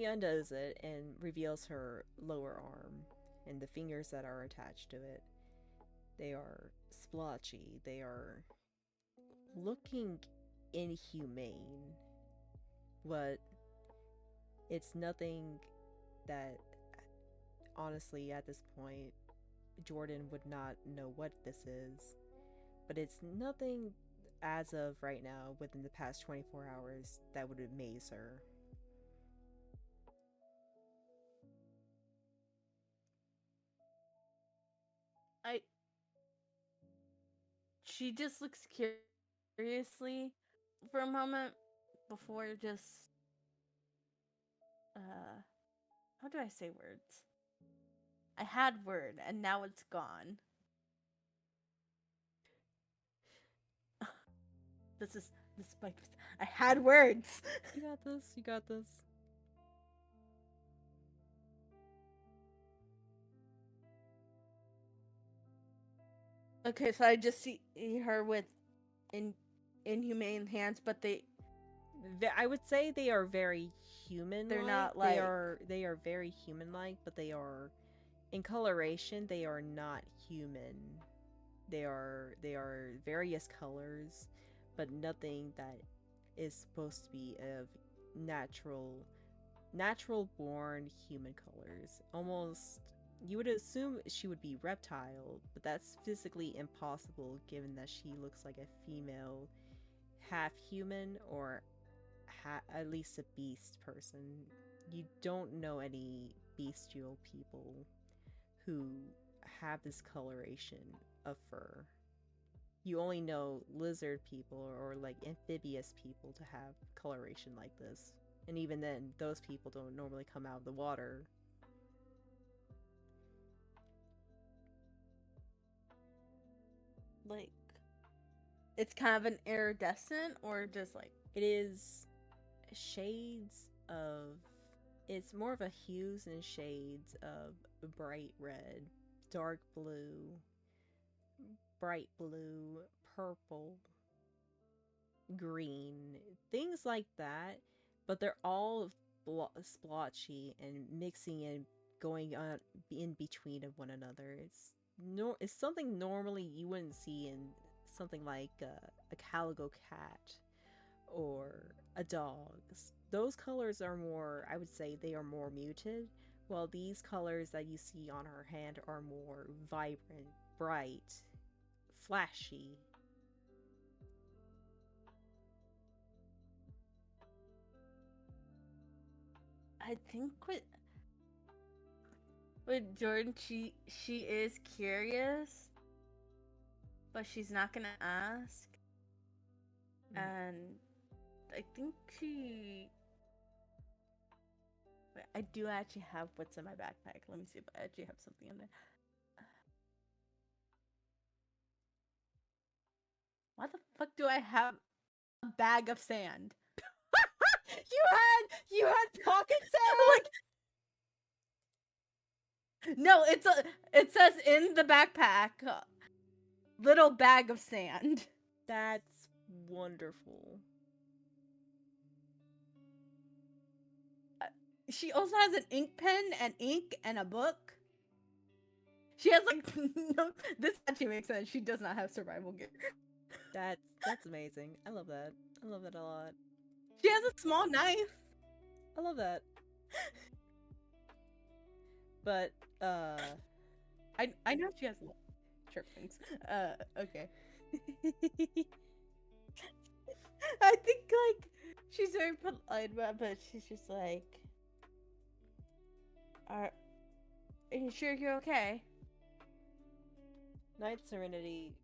undoes it and reveals her lower arm and the fingers that are attached to it. They are splotchy. They are looking inhumane. But it's nothing that, honestly, at this point, Jordan would not know what this is. But it's nothing as of right now, within the past 24 hours, that would amaze her. She just looks curiously for a moment before just how do I say words? I had word, and now it's gone. This might be, I had words. You got this. You got this. Okay, so I just see her with inhumane hands, but I would say they are very human. They're not like they are very human-like, but they are in coloration. They are not human. They are various colors, but nothing that is supposed to be of natural born human colors. Almost, you would assume she would be reptile, but that's physically impossible given that she looks like a female half human or at least a beast person. You don't know any bestial people who have this coloration of fur. You only know lizard people or like amphibious people to have coloration like this. And even then, those people don't normally come out of the water. like it's kind of an iridescent or just like It is shades of, it's more of a hues and shades of bright red, dark blue, bright blue, purple, green, things like that, but they're all splotchy and mixing and going on in between of one another. It's something normally you wouldn't see in something like a calico cat or a dog. Those colors are more, I would say they are more muted, while these colors that you see on her hand are more vibrant, bright, flashy. I think with Jordan, she is curious, but she's not gonna ask. And I think I do actually have what's in my backpack. Let me see if I actually have something in there. Why the fuck do I have a bag of sand? You had pocket sand? No, it says in the backpack, little bag of sand. That's wonderful. She also has an ink pen and ink and a book. She has like no. This actually makes sense. She does not have survival gear. That's amazing. I love that. I love that a lot. She has a small knife. I love that. But I know she has trippings. Okay. I think like she's very polite, but she's just like, are you sure you're okay? Night Serenity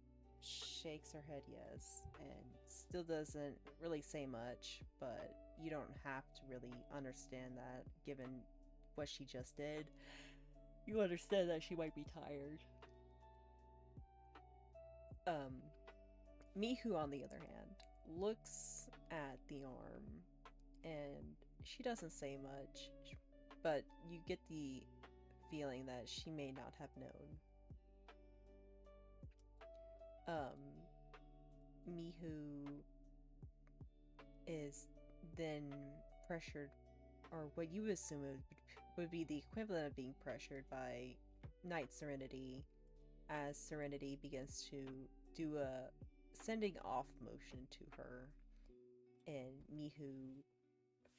shakes her head yes, and still doesn't really say much, but you don't have to really understand that given what she just did. You understand that she might be tired. Mihu, on the other hand, looks at the arm, and she doesn't say much, but you get the feeling that she may not have known. Mihu is then pressured, or what you assume would be the equivalent of being pressured by Night Serenity, as Serenity begins to do a sending off motion to her, and Mihu,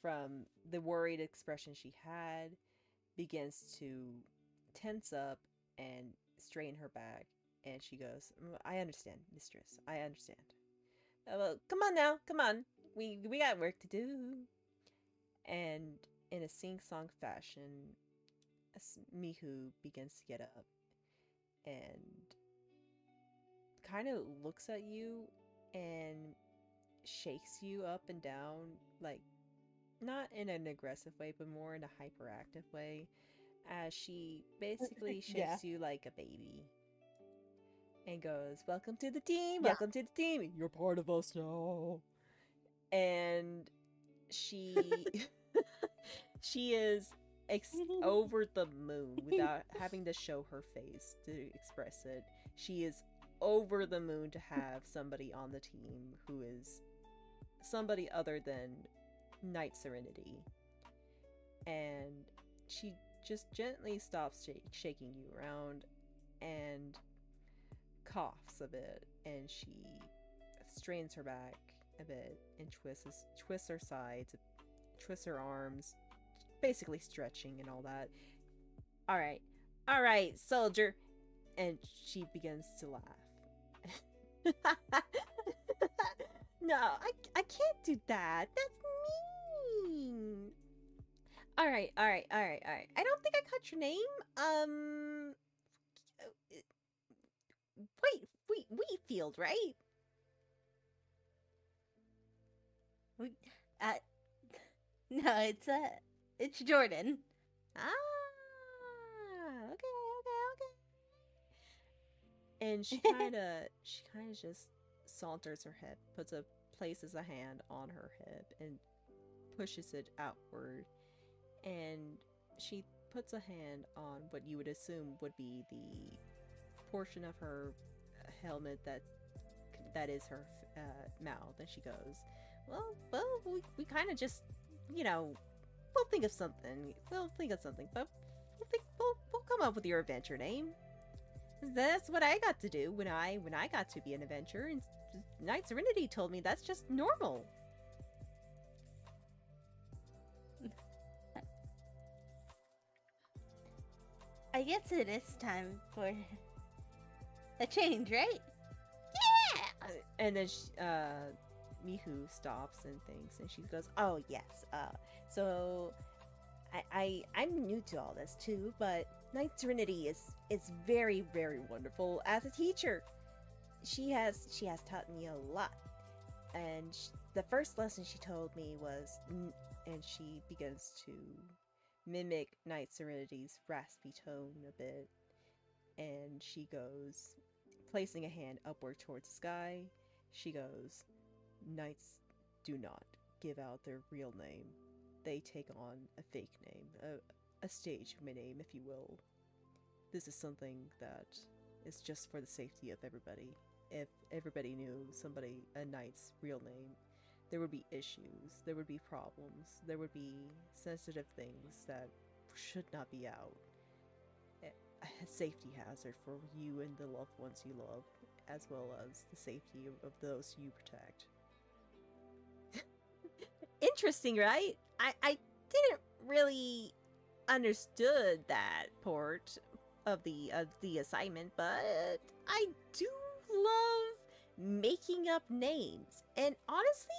from the worried expression she had, begins to tense up and straighten her back, and she goes, I understand, mistress, I understand. Well, come on now, come on, we got work to do. And in a sing-song fashion, Mihu begins to get up and kind of looks at you and shakes you up and down, like not in an aggressive way, but more in a hyperactive way, as she basically Yeah. shakes you like a baby and goes, "Welcome to the team, Yeah. welcome to the team, you're part of us now." And she she is over the moon without having to show her face to express it. She is over the moon to have somebody on the team who is somebody other than Night Serenity. And she just gently stops shaking you around and coughs a bit, and she strains her back a bit and twists her sides, twists her arms, basically stretching and all that. All right, soldier. And she begins to laugh. No, I can't do that. That's mean. All right. I don't think I caught your name. Wheatfield, right? Uh, no, it's Jordan. Ah, okay. And she kind of just saunters her hip, places a hand on her hip and pushes it outward, and she puts a hand on what you would assume would be the portion of her helmet that is her mouth, and she goes, well, we kind of just, we'll think of something, but we'll come up with your adventure name. That's what I got to do when I got to be an adventurer, and Night Serenity told me that's just normal. I guess it is time for a change, right? Yeah! And then Mihu stops and thinks, and she goes, "Oh yes, so I'm new to all this too, but Night Serenity is very, very wonderful as a teacher. She has taught me a lot, and the first lesson she told me was, and she begins to mimic Night Serenity's raspy tone a bit, and she goes, placing a hand upward towards the sky, she goes, "Knights do not give out their real name. They take on a fake name, a stage name, if you will. This is something that is just for the safety of everybody. If everybody knew a knight's real name, there would be issues, there would be problems, there would be sensitive things that should not be out. A safety hazard for you and the loved ones you love, as well as the safety of those you protect." Interesting, right? I didn't really understood that part of the assignment, but I do love making up names. And honestly,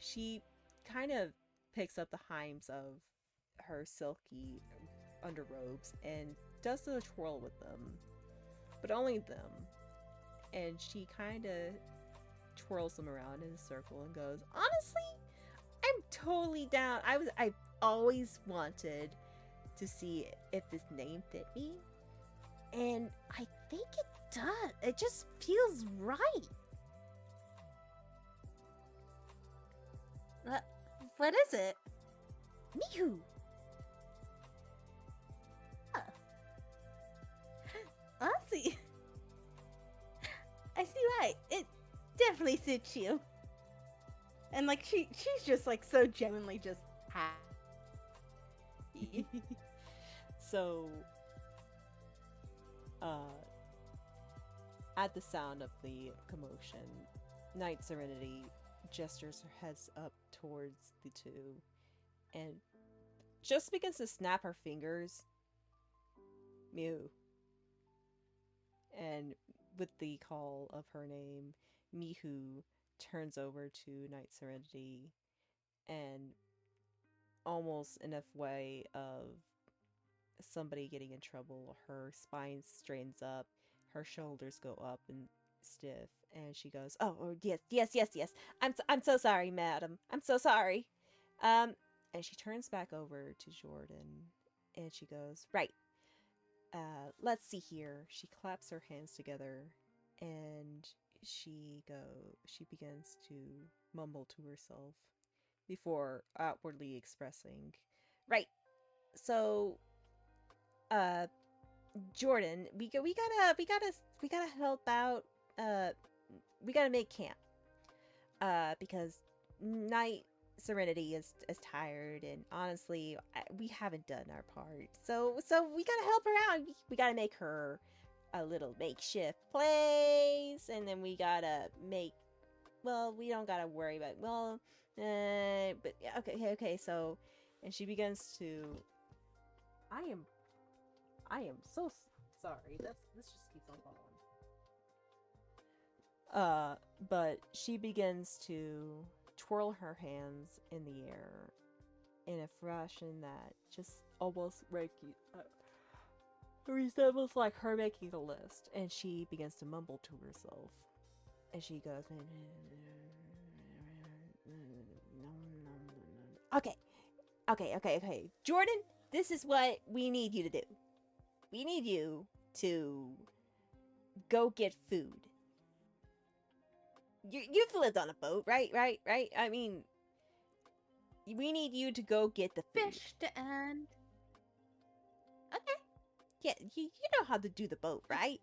she kind of picks up the heims of her silky underrobes and does a twirl with them, but only them. And she kind of twirls them around in a circle and goes, "Honestly, I'm totally down. I've always wanted to see if this name fit me, and I think it does. It just feels right." What is it? Mihu. Orzi. I see why. It definitely suits you. And like she's just like so genuinely just happy. So at the sound of the commotion, Night Serenity gestures her heads up towards the two and just begins to snap her fingers. Mew. And with the call of her name, Mihu turns over to Night Serenity and almost in a way of somebody getting in trouble, her spine straigens up, her shoulders go up and stiff, and she goes, "Oh, yes. I'm so sorry, madam. I'm so sorry." And she turns back over to Jordan and she goes, right, let's see here. She claps her hands together, and she begins to mumble to herself before outwardly expressing, right, so, Jordan, we gotta help out, we gotta make camp, because Night Serenity is tired, and honestly, we haven't done our part. So we gotta help her out. We gotta make her a little makeshift place, and then we gotta make. Well, we don't gotta worry about. Well, but yeah, okay. So, and she begins to. I am so sorry. This just keeps on falling. But she begins to twirl her hands in the air in a fashion that just almost resembles like her making a list, and she begins to mumble to herself, and she goes, okay, Jordan, this is what we need you to do. We need you to go get food. You've lived on a boat, right? I mean, we need you to go get the food. Fished and... Okay. Yeah, you know how to do the boat, right?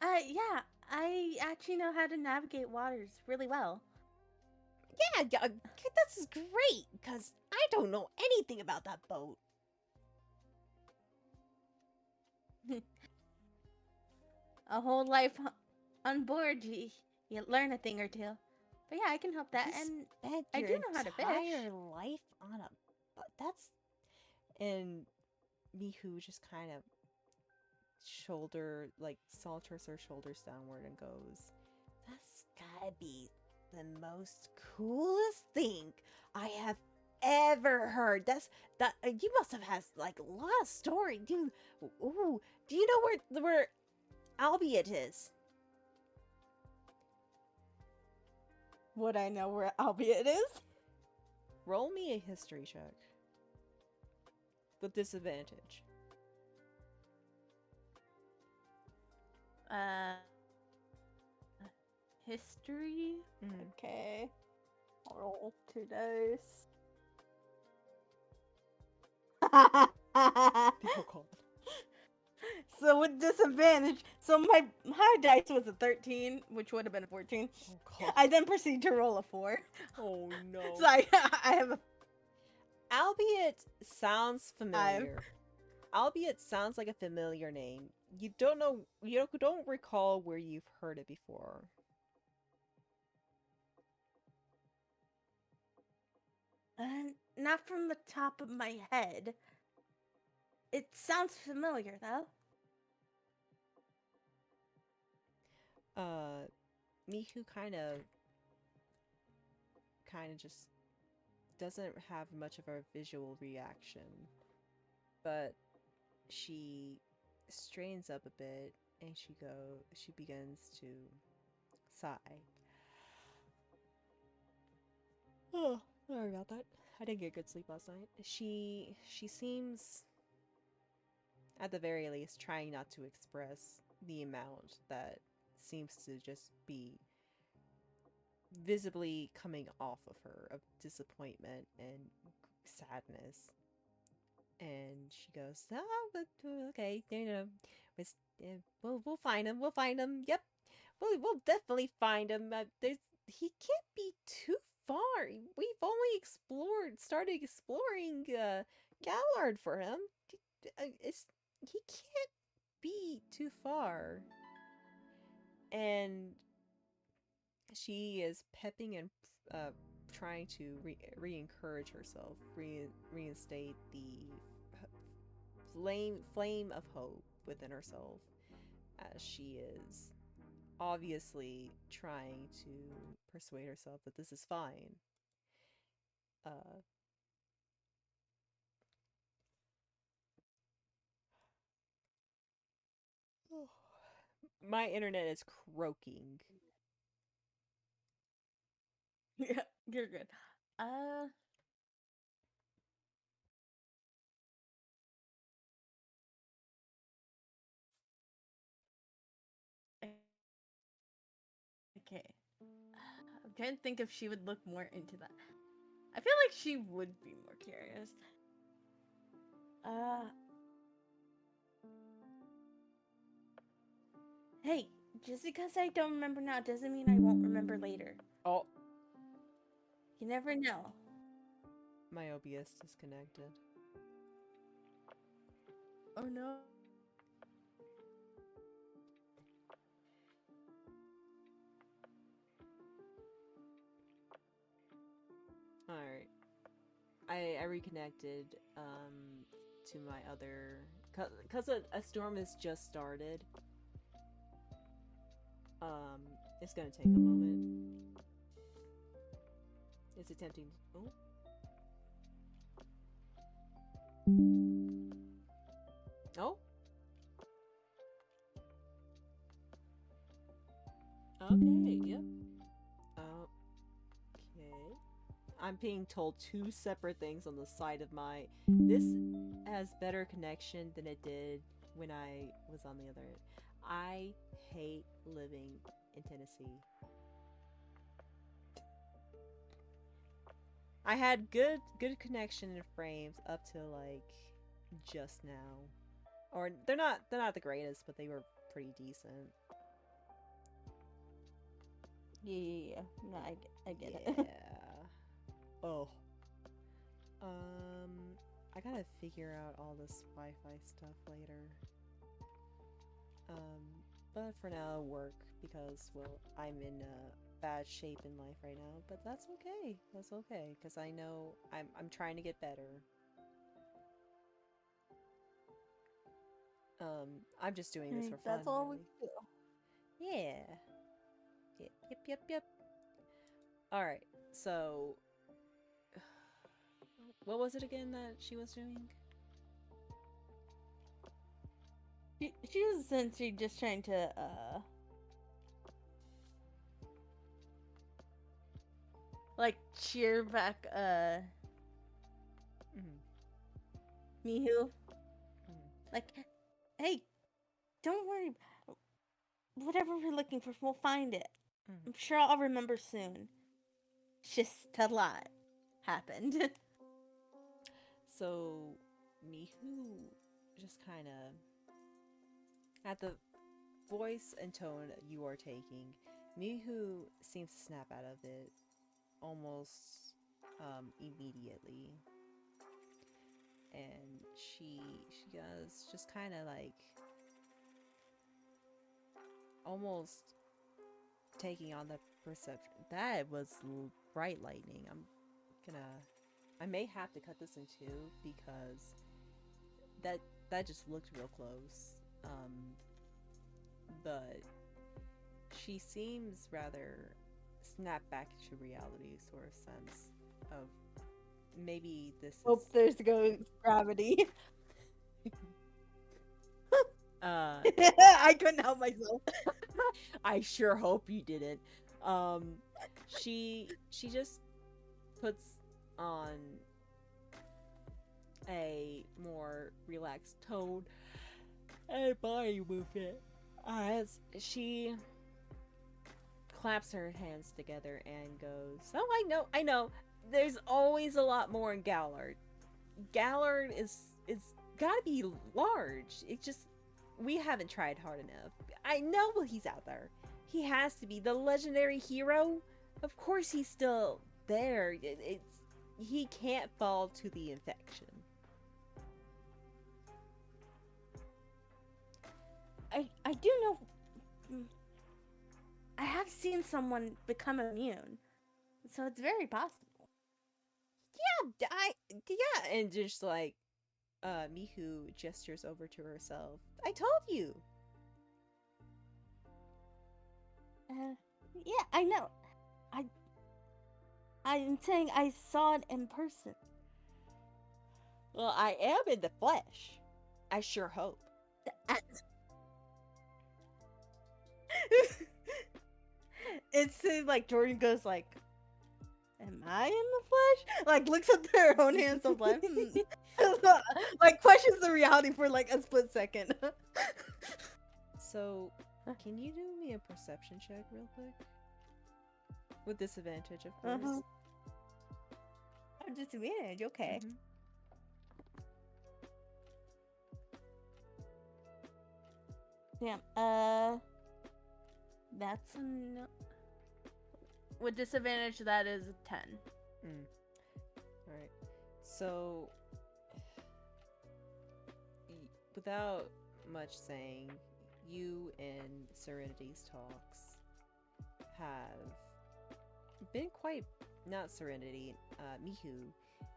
Yeah, I actually know how to navigate waters really well. Yeah, that's great, because I don't know anything about that boat. A whole life on board, you learn a thing or two. But yeah, I can help that, and I do know how to fish. Entire life on a boat. That's... And Mihu just kind of salters her shoulders downward and goes, that's gotta be the most coolest thing I have ever heard. You must have had like a lot of story, dude. Ooh, do you know where Albion is? Would I know where Albion is? Roll me a history check with disadvantage. History? Okay. I'll roll 2 dice. So with disadvantage, so my high dice was a 13, which would have been a 14. Oh, God. I then proceed to roll a 4. Oh no. So I have a... Albeit sounds familiar. Albeit sounds like a familiar name. You don't recall where you've heard it before. Not from the top of my head. It sounds familiar though. Mihu kind of just doesn't have much of a visual reaction, but she strains up a bit and she begins to sigh. Oh, sorry about that. I didn't get good sleep last night. She seems, at the very least, trying not to express the amount that seems to just be visibly coming off of her, of disappointment and sadness. And she goes, but okay, we'll find him. We'll find him. Yep, we'll definitely find him. He can't be too far. We've only started exploring Gallard for him. He can't be too far. And she is pepping and trying to re-encourage herself, reinstate the flame of hope within herself, as she is obviously trying to persuade herself that this is fine. My internet is croaking. Yeah, you're good. Okay. I'm trying to think if she would look more into that. I feel like she would be more curious. Hey, just because I don't remember now doesn't mean I won't remember later. Oh, You never know. my OBS disconnected. Oh no. Alright. I reconnected to my other... Because a storm has just started. It's gonna take a moment. It's attempting... Oh. Oh? Okay, yep. Okay. I'm being told two separate things on the side of my... This has better connection than it did when I was on the other end. I hate living in Tennessee. I had good connection and frames up to like just now. Or they're not the greatest, but they were pretty decent. Yeah. No, I get it. Yeah. Oh. I gotta figure out all this Wi-Fi stuff later. But for now, it'll work because, well, I'm in bad shape in life right now. But that's okay. That's okay, because I know I'm trying to get better. I'm just doing this for fun. That's all really. we do. Yeah. Yep. Alright, so... What was it again that she was doing? She was essentially just trying to, like, cheer back, Mihu. Like, hey, don't worry. Whatever we're looking for, we'll find it. I'm sure I'll remember soon. Just a lot happened. So, Mihu just kind of, at the voice and tone you are taking, Mihu seems to snap out of it almost immediately. And she does just kind of like almost taking on the perception. That was bright lightning. I may have to cut this in two because that just looked real close. But she seems rather snapped back into reality sort of sense of maybe this Hope there's go gravity. I couldn't help myself. I sure hope you didn't. She just puts on a more relaxed tone and body movement as she claps her hands together and goes, "Oh, I know. There's always a lot more in Gallard. Gallard is gotta be large. It just we haven't tried hard enough. I know he's out there. He has to be the legendary hero. Of course he's still there. He can't fall to the infection." I do know. I have seen someone become immune, so it's very possible. Yeah, and just like, Mihu gestures over to herself. I told you. Yeah, I know. I'm saying I saw it in person. Well, I am in the flesh. I sure hope. It's like Jordan goes like, "Am I in the flesh?" Like looks at their own hands of like, like questions the reality for like a split second. So, can you do me a perception check real quick? With disadvantage, of course. Uh-huh. Oh, disadvantage, okay. Mhm. Damn, that's a no. With disadvantage, that is a 10. Alright. So, without much saying, you and Serenity's talks have been quite, not Serenity, Mihu.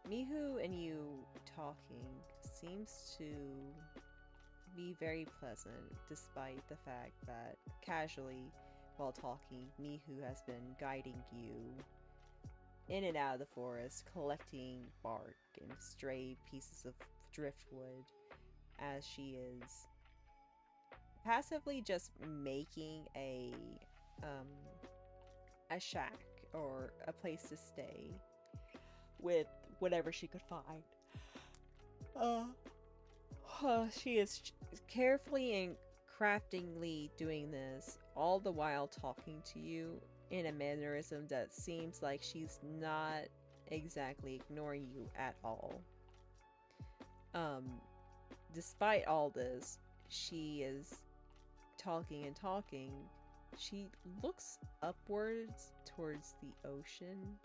Mihu and you talking seems to be very pleasant, despite the fact that casually, while talking, Mihu has been guiding you in and out of the forest, collecting bark and stray pieces of driftwood, as she is passively just making a shack or a place to stay with whatever she could find. She is carefully and craftingly doing this, all the while talking to you in a mannerism that seems like she's not exactly ignoring you at all. Despite all this, she is talking and talking. She looks upwards towards the ocean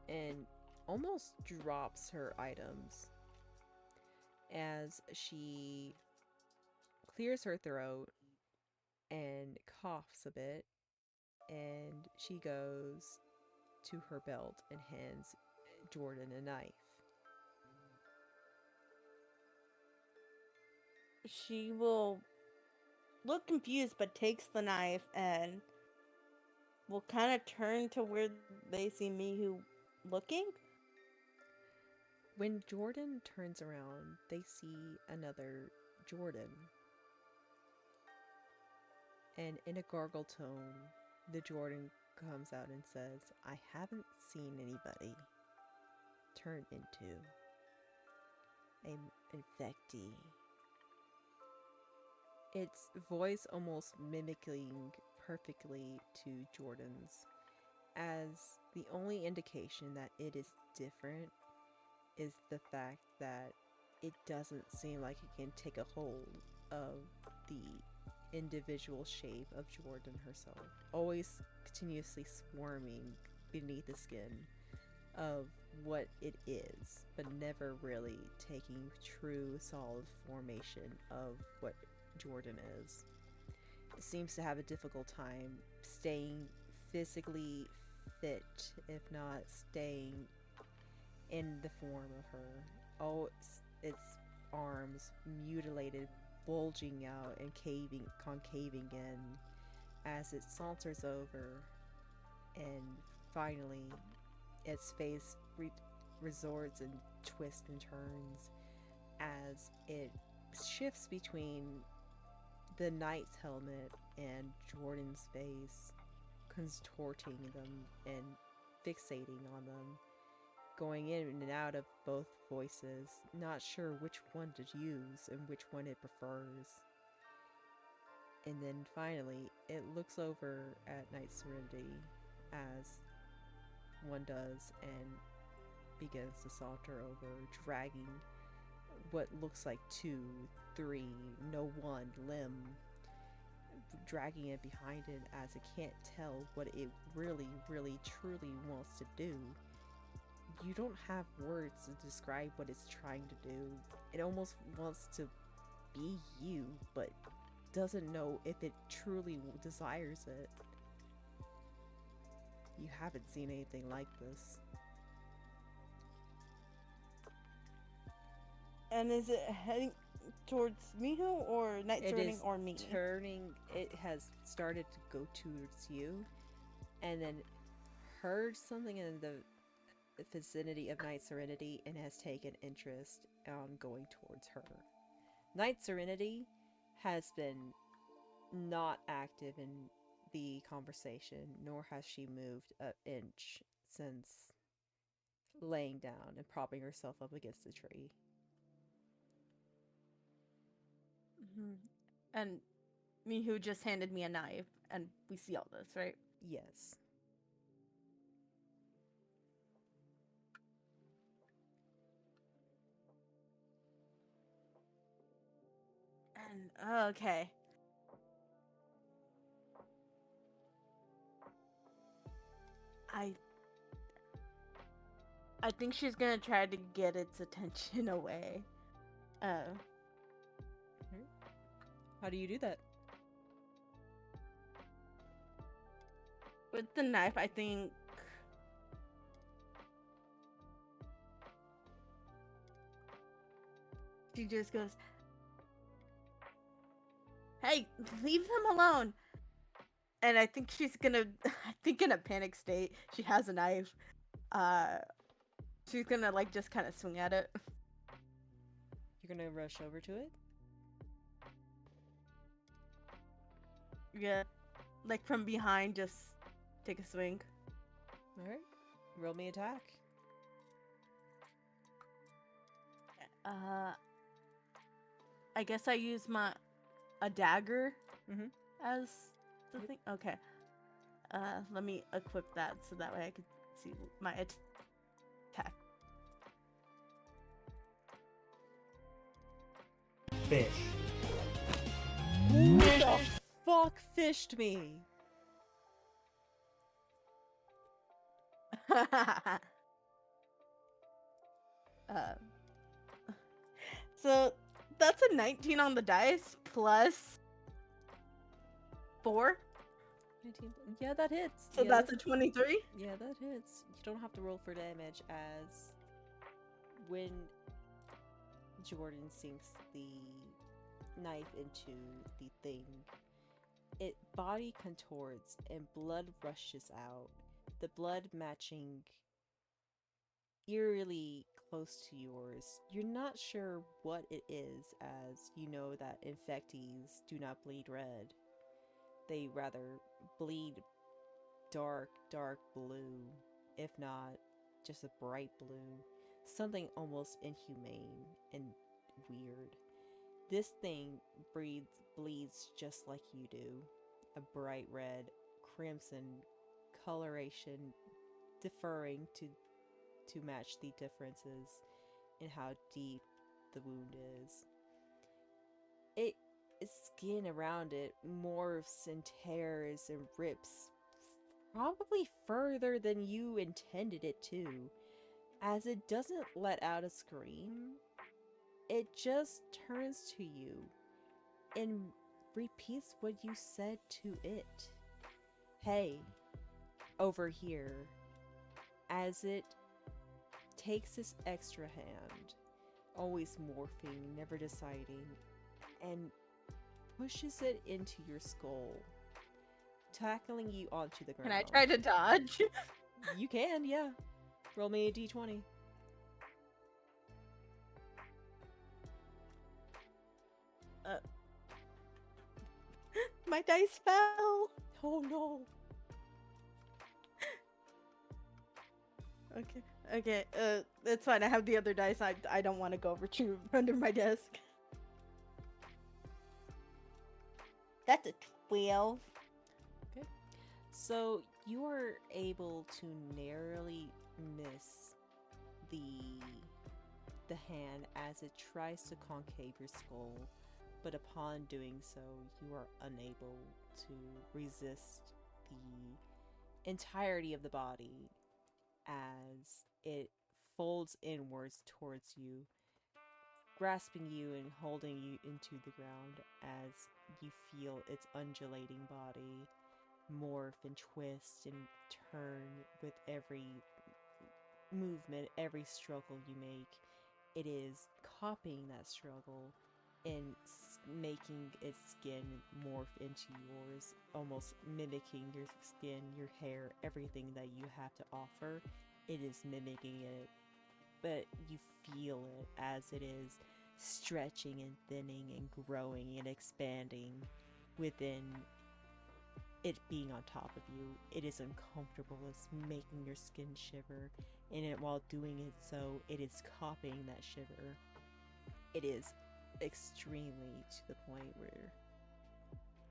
and almost drops her items as she clears her throat and coughs a bit, and she goes to her belt and hands Jordan a knife. She will look confused, but takes the knife and will kind of turn to where they see Mihu looking. When Jordan turns around, they see another Jordan. And in a gargle tone, the Jordan comes out and says, "I haven't seen anybody turn into an infectee." Its voice almost mimicking perfectly to Jordan's, as the only indication that it is different is the fact that it doesn't seem like it can take a hold of the individual shape of Jordan herself, always continuously swarming beneath the skin of what it is, but never really taking true solid formation of what Jordan is. It seems to have a difficult time staying physically fit, if not staying in the form of her. Oh, its arms mutilated, bulging out and concaving in as it saunters over, and finally its face resorts and twists and turns as it shifts between the knight's helmet and Jordan's face, contorting them and fixating on them, going in and out of both voices, not sure which one to use and which one it prefers. And then finally, it looks over at Night Serenity, as one does, and begins to saunter over, dragging what looks like 2, 3, no, 1 limb, dragging it behind it as it can't tell what it really, really, truly wants to do. You don't have words to describe what it's trying to do. It almost wants to be you, but doesn't know if it truly desires it. You haven't seen anything like this. And is it heading towards Mihu or Night Serenity or me? It has started to go towards you, and then heard something in the vicinity of Night Serenity and has taken interest on going towards her. Night Serenity has been not active in the conversation, nor has she moved an inch since laying down and propping herself up against the tree. Mm-hmm. And Mihu just handed me a knife, and we see all this, right? Yes. Okay. I think she's gonna try to get its attention away. How do you do that? With the knife, I think. She just goes, "Hey, leave them alone." And I think she's gonna, I think in a panic state, she has a knife. She's gonna like just kind of swing at it. You're gonna rush over to it? Yeah, like from behind, just take a swing. Alright. Roll me attack. I guess I use a dagger Mhm. as the thing. Okay. Let me equip that so that way I can see my attack. Fish. Who the fuck fished me? So that's a 19 on the dice plus 4. 19. Yeah, that hits. So yeah, that's a 23. Yeah, that hits. You don't have to roll for damage, as when Jordan sinks the knife into the thing, it body contorts and blood rushes out. The blood matching eerily close to yours. You're not sure what it is, as you know that infectees do not bleed red. They rather bleed dark blue, if not just a bright blue. Something almost inhumane and weird. This thing bleeds just like you do. A bright red, crimson coloration, differing to match the differences in how deep the wound is. Its skin around it morphs and tears and rips, probably further than you intended it to, as it doesn't let out a scream. It just turns to you and repeats what you said to it. Hey, over here. As it takes this extra hand, always morphing, never deciding, and pushes it into your skull, tackling you onto the ground. Can I try to dodge? You can, yeah. Roll me a d20. My dice fell. Oh no. Okay, it's fine. I have the other dice. I don't want to go retrieve under my desk. That's a 12. Okay. So you are able to narrowly miss the hand as it tries to concave your skull, but upon doing so, you are unable to resist the entirety of the body as it folds inwards towards you, grasping you and holding you into the ground as you feel its undulating body morph and twist and turn with every movement, every struggle you make. It is copying that struggle and making its skin morph into yours, almost mimicking your skin, your hair, everything that you have to offer. It is mimicking it, but you feel it as it is stretching and thinning and growing and expanding within it being on top of you. It is uncomfortable. It's making your skin shiver, and while doing it so, it is copying that shiver. It is extremely to the point where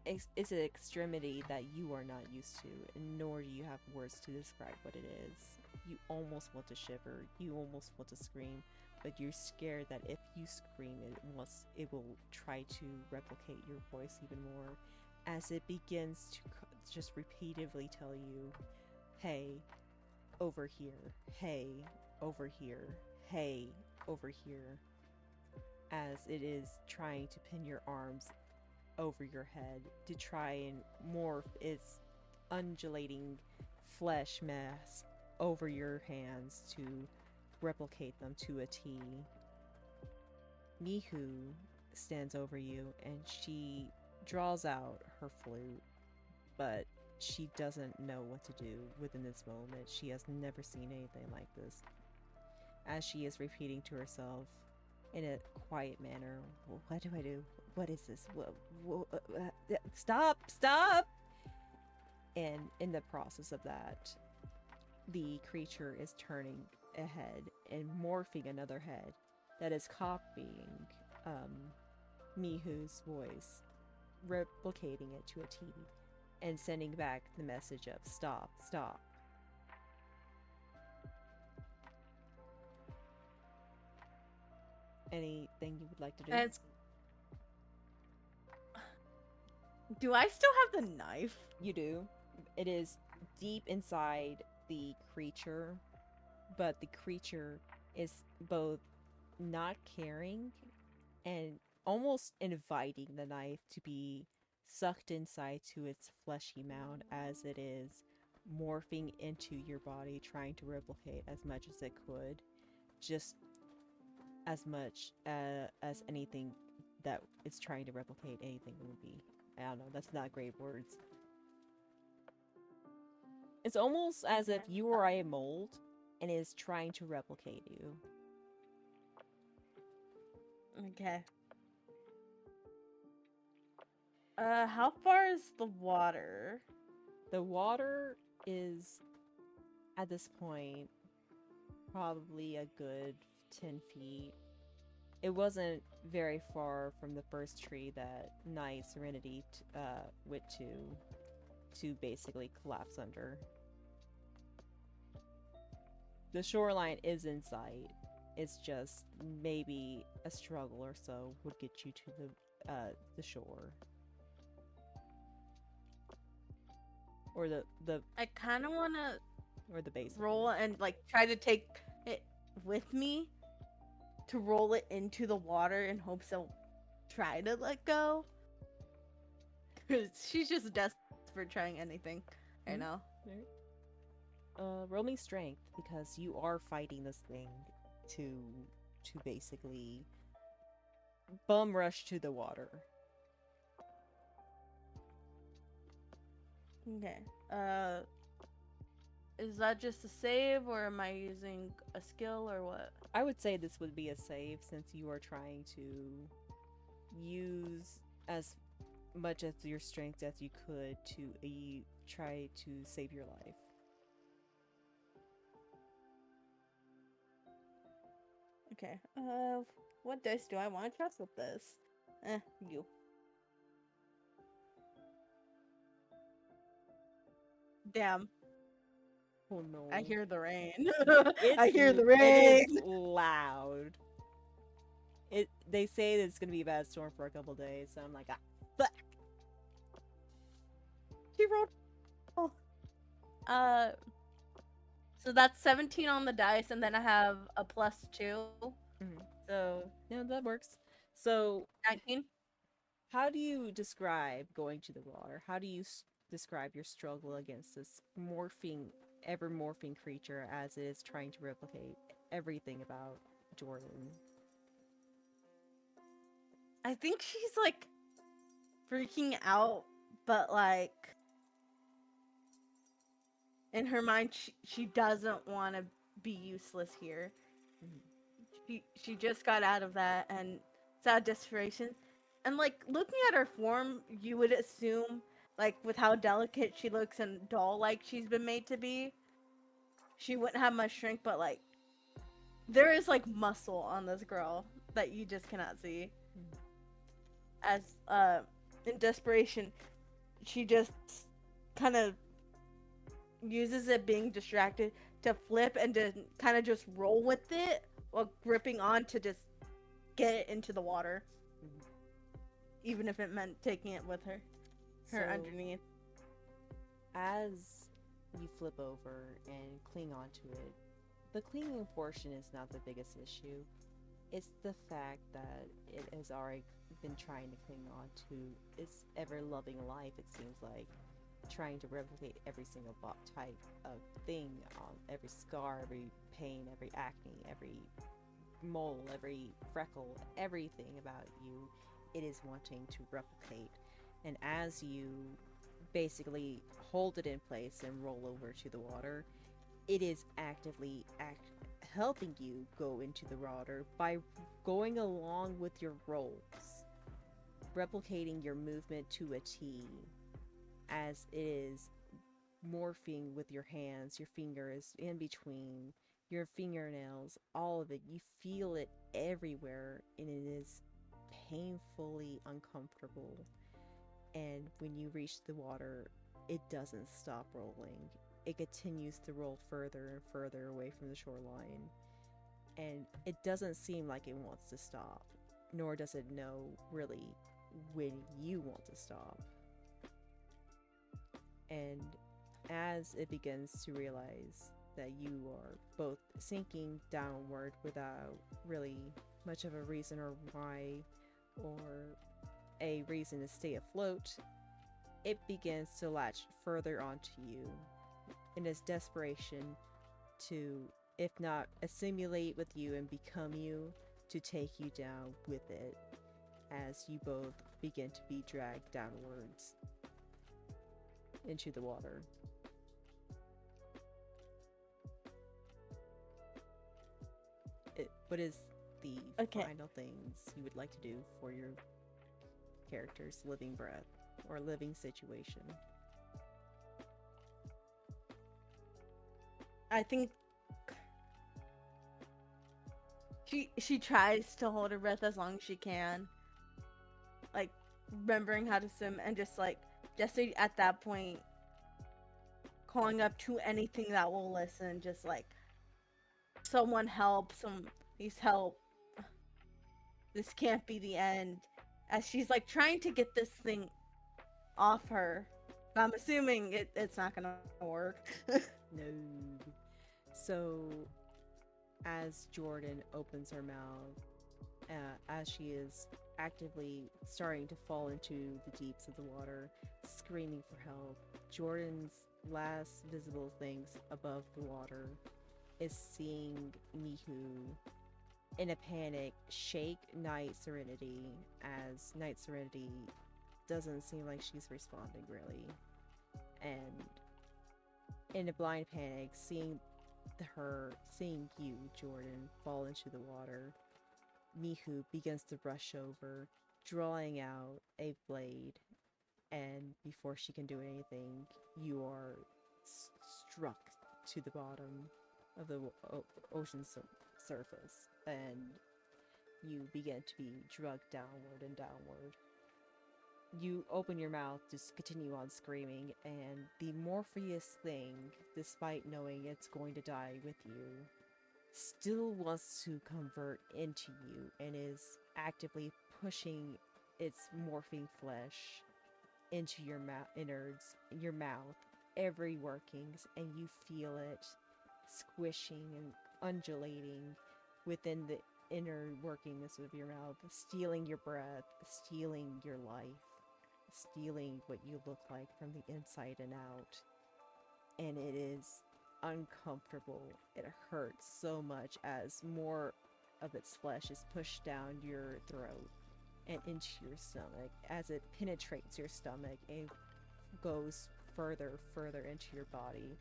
it's an extremity that you are not used to, and nor do you have words to describe what it is. You almost want to shiver, you almost want to scream, but you're scared that if you scream, it will try to replicate your voice even more, as it begins to just repeatedly tell you, "Hey, over here. Hey, over here. Hey, over here." As it is trying to pin your arms over your head to try and morph its undulating flesh mass over your hands to replicate them to a T. Mihu stands over you and she draws out her flute, but she doesn't know what to do within this moment. She has never seen anything like this. As she is repeating to herself in a quiet manner, "What do I do? What is this? Stop! Stop!" And in the process of that, the creature is turning a head and morphing another head that is copying Mihu's voice, replicating it to a T, and sending back the message of "Stop, stop." Anything you would like to do? Do I still have the knife? You do. It is deep inside the creature, but the creature is both not caring and almost inviting the knife to be sucked inside to its fleshy mound as it is morphing into your body, trying to replicate as much as it could, just as much as anything that it's trying to replicate anything would be. I don't know, that's not great words. It's almost as if you are a mold and it is trying to replicate you. Okay. How far is the water? The water is, at this point, probably a good 10 feet. It wasn't very far from the first tree that Night Serenity went to basically collapse under. The shoreline is in sight. It's just maybe a struggle or so would get you to the shore. Or the I kind of want to or the base. roll and like try to take it with me to roll it into the water in hopes it'll try to let go. Because she's just desperate trying anything right now. Roll me strength because you are fighting this thing to basically bum rush to the water. Okay. Is that just a save or am I using a skill or what? I would say this would be a save since you are trying to use as much of your strength as you could to try to save your life. Okay. What dice do I want to trust with this? You. Damn. Oh no. I hear the rain. I hear the rain. It is loud. They say that it's gonna be a bad storm for a couple days, so I'm like, fuck. She rolled. Oh. So that's 17 on the dice, and then I have a +2. Mm-hmm. So no, that works. So 19. How do you describe going to the water? How do you describe your struggle against this ever morphing creature as it is trying to replicate everything about Jordan? I think she's like freaking out, but like in her mind, she doesn't want to be useless here. Mm-hmm. She just got out of that, and it's out of desperation. And like looking at her form, you would assume, like with how delicate she looks and doll-like she's been made to be, she wouldn't have much strength. But like, there is like muscle on this girl that you just cannot see. As in desperation, she just kind of uses it being distracted to flip and to kind of just roll with it gripping on to just get it into the water, even if it meant taking it with her So, underneath. as you flip over and cling onto it, the clinging portion is not the biggest issue. It's the fact that it has already been trying to cling on to its ever-loving life, it seems like. Trying to replicate every single type of thing, every scar, every pain, every acne, every mole, every freckle, everything about you, it is wanting to replicate. And as you basically hold it in place and roll over to the water, it is actively helping you go into the water by going along with your rolls, replicating your movement to a T, as it is morphing with your hands, your fingers in between, your fingernails, all of it. You feel it everywhere, and it is painfully uncomfortable. And when you reach the water, it doesn't stop rolling. It continues to roll further and further away from the shoreline. And it doesn't seem like it wants to stop, nor does it know really when you want to stop. And as it begins to realize that you are both sinking downward without really much of a reason or why or a reason to stay afloat, it begins to latch further onto you in its desperation to, if not assimilate with you and become you, to take you down with it as you both begin to be dragged downwards into the water. What is the final things you would like to do for your character's living breath or living situation? I think she tries to hold her breath as long as she can, like remembering how to swim, and just at that point calling up to anything that will listen, just like, someone help, please help, this can't be the end, as she's like trying to get this thing off her. I'm assuming it's not gonna work. No. So as Jordan opens her mouth, as she is actively starting to fall into the deeps of the water, screaming for help, Jordan's last visible things above the water is seeing Mihu in a panic shake Night Serenity, as Night Serenity doesn't seem like she's responding really. And in a blind panic, seeing you, Jordan, fall into the water, Mihu begins to rush over, drawing out a blade, and before she can do anything, you are struck to the bottom of the ocean surface, and you begin to be drugged downward and downward. You open your mouth to continue on screaming, and the Morpheus thing, despite knowing it's going to die with you, still wants to convert into you and is actively pushing its morphing flesh into your innards, your mouth, every workings, and you feel it squishing and undulating within the inner workings of your mouth, stealing your breath, stealing your life, stealing what you look like from the inside and out. And it is uncomfortable. It hurts so much as more of its flesh is pushed down your throat and into your stomach, as it penetrates your stomach and goes further into your body,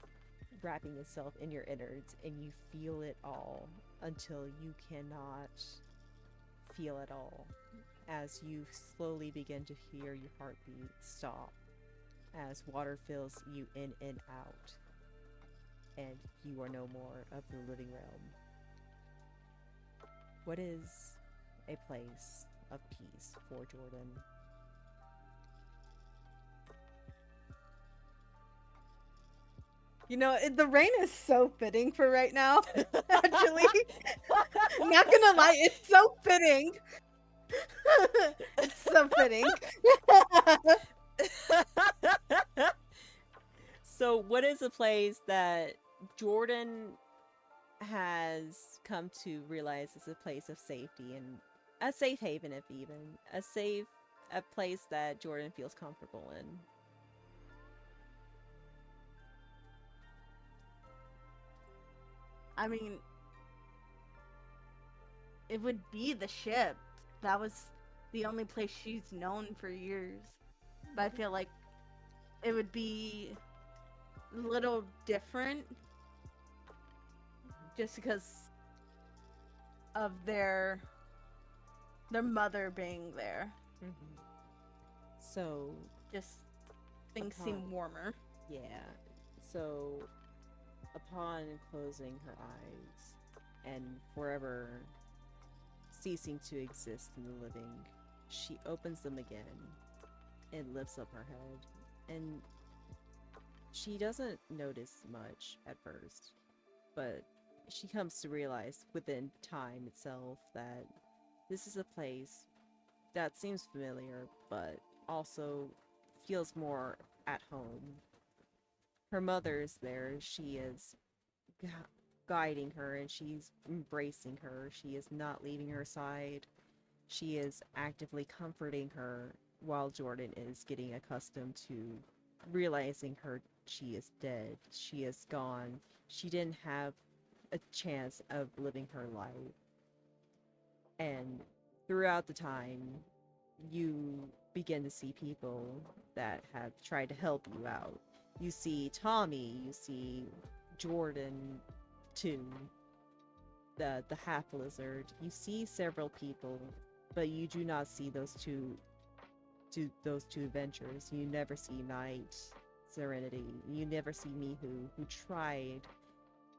wrapping itself in your innards, and you feel it all until you cannot feel it all, as you slowly begin to hear your heartbeat stop as water fills you in and out, and you are no more of the living realm. What is a place of peace for Jordan? You know, the rain is so fitting for right now. Actually, not gonna lie, it's so fitting. It's so fitting. So, what is a place that Jordan has come to realize is a place of safety and a safe haven, if even a place that Jordan feels comfortable in? I mean, it would be the ship. That was the only place she's known for years. But I feel like it would be a little different just because of their mother being there. Mm-hmm. So, Just things seem warmer. Yeah. So, upon closing her eyes and forever ceasing to exist in the living, she opens them again and lifts up her head. And she doesn't notice much at first, but she comes to realize within time itself that this is a place that seems familiar, but also feels more at home. Her mother's there. She is guiding her and she's embracing her. She is not leaving her side. She is actively comforting her while Jordan is getting accustomed to realizing she is dead. She is gone. She didn't have a chance of living her life. And throughout the time, you begin to see people that have tried to help you out. You see Tommy, you see Jordan too, the half lizard. You see several people, but you do not see those two adventurers. You never see Night, Serenity. You never see Mihu, who tried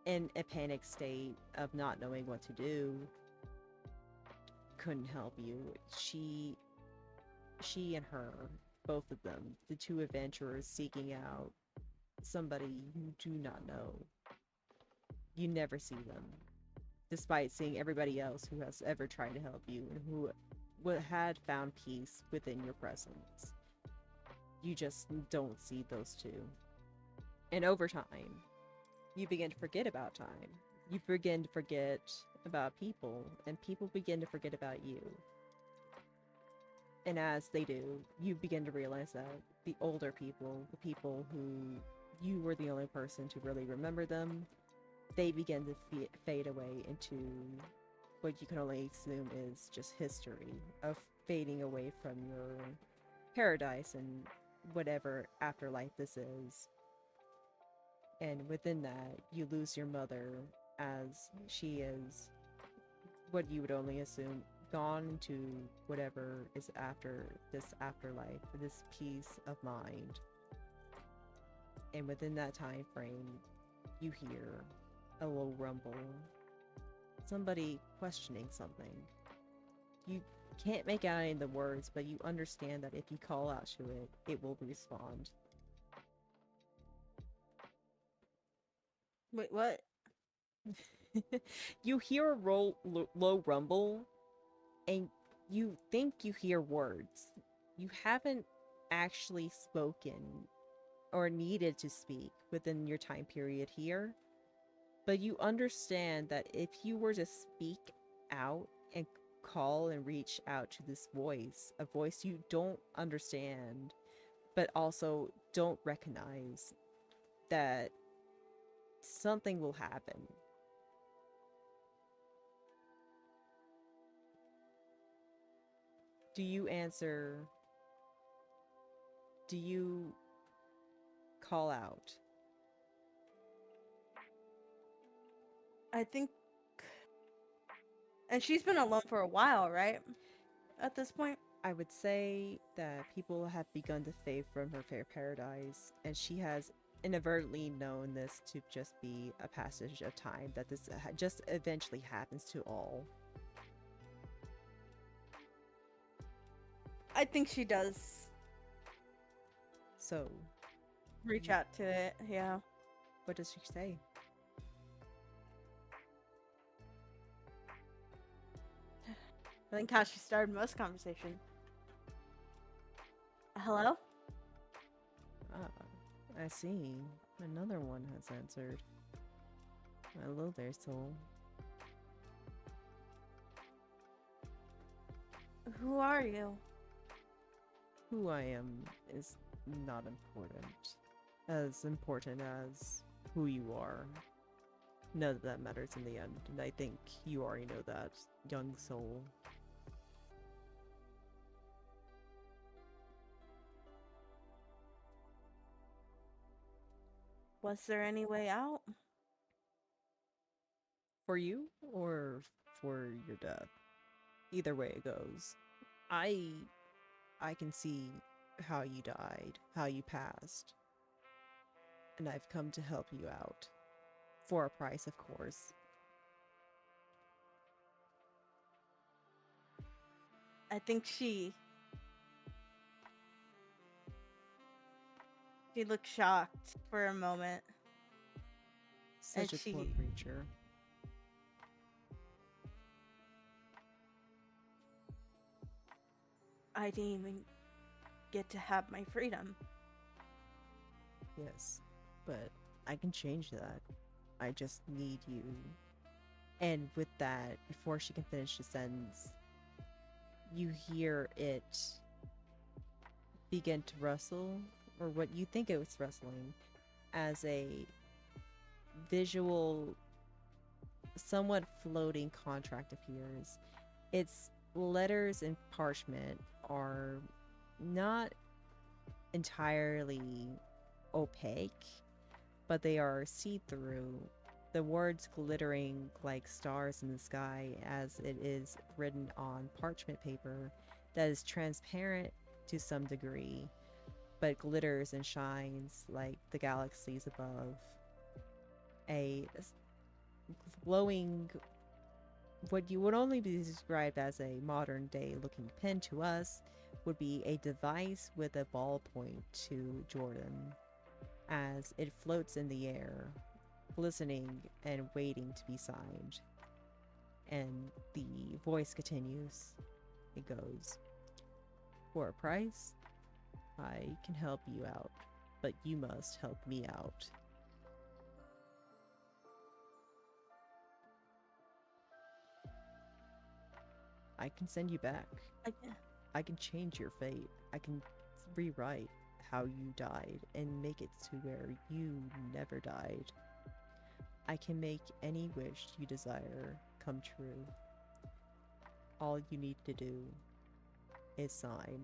in a panic state of not knowing what to do. Couldn't help you. She and her, both of them, the two adventurers seeking out somebody you do not know. You never see them, despite seeing everybody else who has ever tried to help you and who had found peace within your presence. You just don't see those two. And over time, you begin to forget about time. You begin to forget about people, and people begin to forget about you. And as they do, you begin to realize that the older people, the people who you were the only person to really remember them, they begin to fade away into what you can only assume is just history of fading away from your paradise and whatever afterlife this is. And within that, you lose your mother as she is what you would only assume gone into whatever is after this afterlife, this peace of mind. And within that time frame, you hear a low rumble, somebody questioning something. You can't make out any of the words, but you understand that if you call out to it, it will respond. Wait, what? You hear a low rumble, and you think you hear words. You haven't actually spoken or needed to speak within your time period here, but you understand that if you were to speak out and call and reach out to this voice, a voice you don't understand, but also don't recognize, that something will happen. Do you answer? Do you call out? I think. And she's been alone for a while, right? At this point? I would say that people have begun to fade from her fair paradise, and she has inadvertently known this to just be a passage of time, that this just eventually happens to all. I think she does So, reach out to it, yeah. What does she say? I think how she started most conversation. Hello? I see. Another one has answered. Hello there, soul. Who are you? Who I am is not important. As important as who you are. None of that matters in the end, and I think you already know that, young soul. Was there any way out? For you, or for your death? Either way it goes. I can see how you died, how you passed. And I've come to help you out. For a price, of course. I think she looked shocked for a moment. Such And a poor creature. I didn't even get to have my freedom. Yes, but I can change that. I just need you. And with that, before she can finish the sentence, you hear it begin to rustle, or what you think it was rustling, as a visual, somewhat floating contract appears. Its letters and parchment are not entirely opaque, but they are see-through, the words glittering like stars in the sky as it is written on parchment paper that is transparent to some degree, but glitters and shines like the galaxies above. A glowing, what you would only be described as a modern day looking pen to us would be a device with a ballpoint to Jordan, as it floats in the air, glistening and waiting to be signed. And the voice continues. It goes, "For a price, I can help you out, but you must help me out." I can send you back. I can change your fate. I can rewrite how you died and make it to where you never died. I can make any wish you desire come true. All you need to do is sign.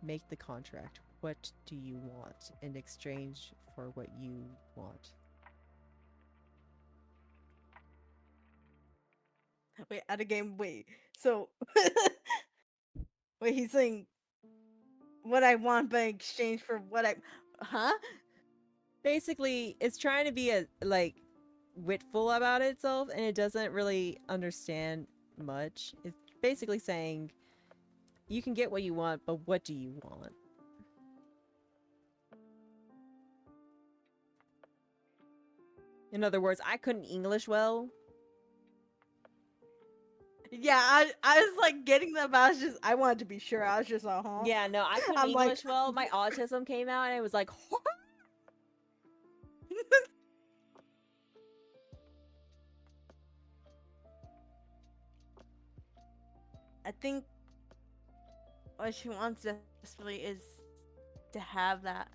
Make the contract. What do you want in exchange for what you want? Wait, at a game, wait. So, wait, he's saying what I want by exchange for what I. Huh? Basically, it's trying to be a witful about itself, and it doesn't really understand much. It's basically saying, you can get what you want, but what do you want? In other words, I couldn't English well. Yeah, I was like getting them, but I wanted to be sure. I was just like, huh? Yeah, no, I couldn't I'm like- English well. My autism came out, and it was like, I think what she wants desperately is to have that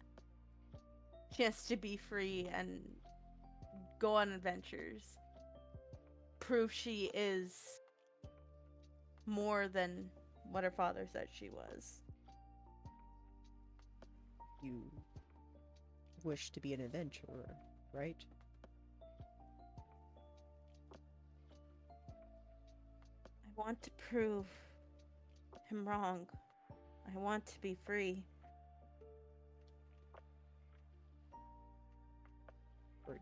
chance to be free and go on adventures. Prove she is more than what her father said she was. you wish to be an adventurer, right? I want to prove him wrong. I want to be free. Free.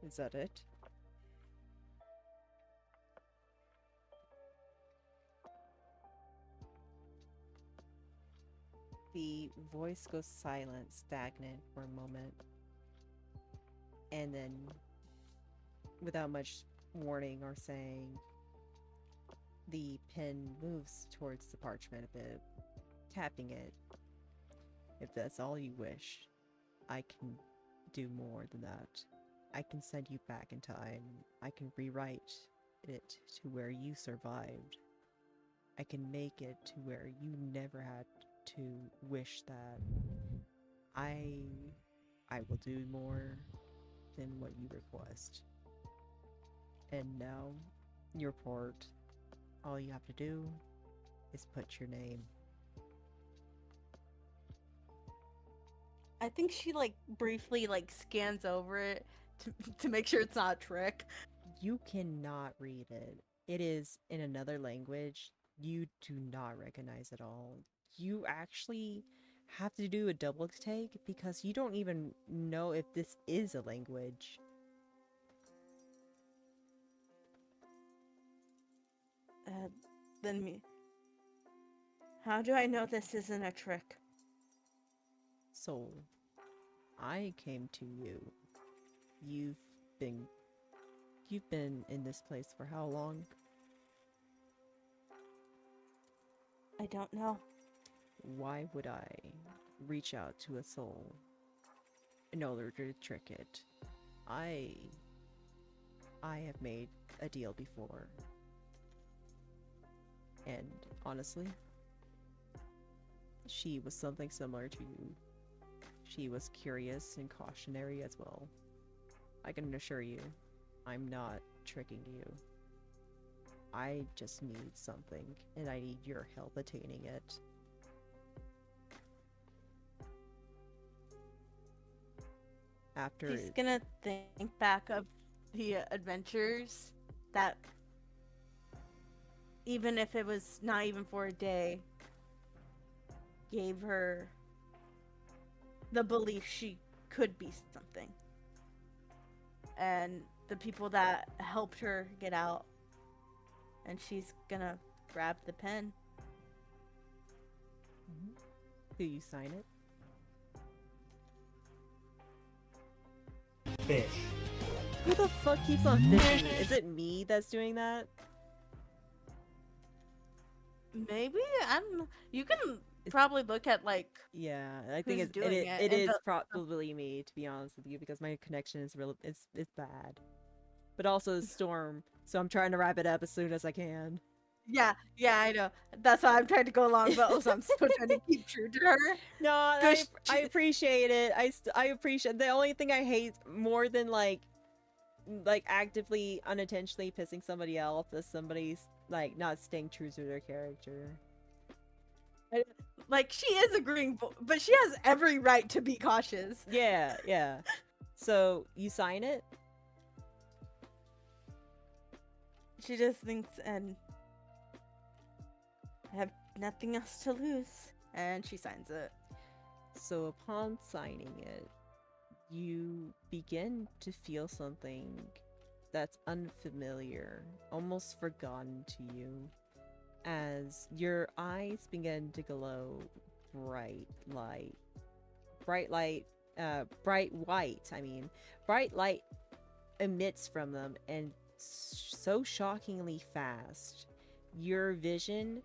Is that it? The voice goes silent, stagnant for a moment, and then, without much warning or saying, the pen moves towards the parchment a bit, tapping it. If that's all you wish, I can do more than that. I can send you back in time. I can rewrite it to where you survived. I can make it to where you never had to wish that. I will do more than what you request. And now, your port. All you have to do is put your name. I think she like briefly like scans over it to make sure it's not a trick. You cannot read it. It is in another language. You do not recognize it all. You actually have to do a double take because you don't even know if this is a language. Then me. How do I know this isn't a trick? Soul, I came to you. You've been in this place for how long? I don't know. Why would I reach out to a soul in order to trick it? I have made a deal before. And honestly, she was something similar to you. She was curious and cautionary as well. I can assure you, I'm not tricking you. I just need something, and I need your help attaining it. After She's gonna think back of the adventures that, even if it was not even for a day, gave her the belief she could be something. And the people that helped her get out. And she's gonna grab the pen. Do you sign it? Fish. Who the fuck keeps on fishing? Is it me that's doing that? Maybe? I don't know. You can probably look at like Yeah, I think who's it doing it, it and is the- probably me, to be honest with you, because my connection is real it's bad. But also it's Storm, so I'm trying to wrap it up as soon as I can. Yeah, I know. That's why I'm trying to go along, but also I'm still trying to keep true to her. No, I Cause appreciate it. I appreciate. The only thing I hate more than like actively unintentionally pissing somebody off is somebody's like not staying true to their character. Like she is agreeing, but she has every right to be cautious. Yeah, yeah. So you sign it? She just thinks, and I have nothing else to lose, and she signs it. So upon signing it, you begin to feel something that's unfamiliar, almost forgotten to you, as your eyes begin to glow bright white. Bright light emits from them, and so shockingly fast. Your vision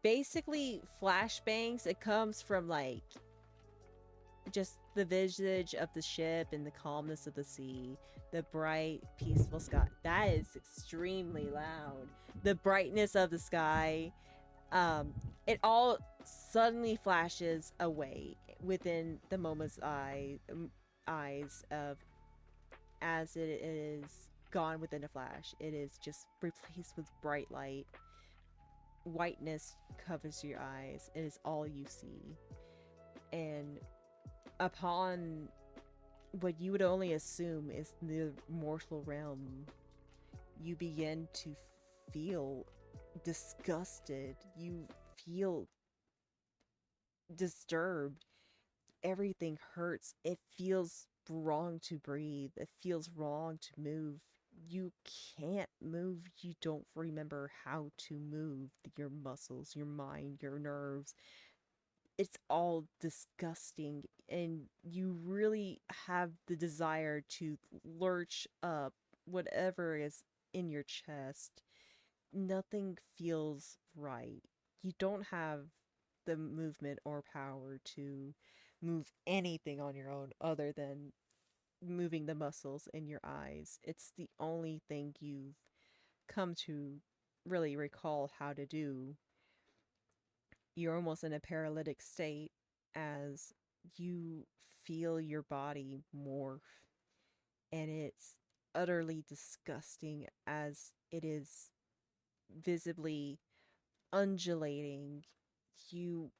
basically flashbangs. It comes from like just the visage of the ship and the calmness of the sea, the bright peaceful sky. That is extremely loud. The brightness of the sky, it all suddenly flashes away within the moment's eyes of, as it is gone within a flash. It is just replaced with bright light. Whiteness covers your eyes. It is all you see. And upon what you would only assume is the mortal realm, you begin to feel disgusted. You feel disturbed. Everything hurts. It feels wrong to breathe. It feels wrong to move. You can't move. You don't remember how to move your muscles, your mind, your nerves. it's all disgusting, and you really have the desire to lurch up whatever is in your chest. Nothing feels right. You don't have the movement or power to move anything on your own other than moving the muscles in your eyes. It's the only thing you've come to really recall how to do. You're almost in a paralytic state as you feel your body morph, and it's utterly disgusting as it is visibly undulating. You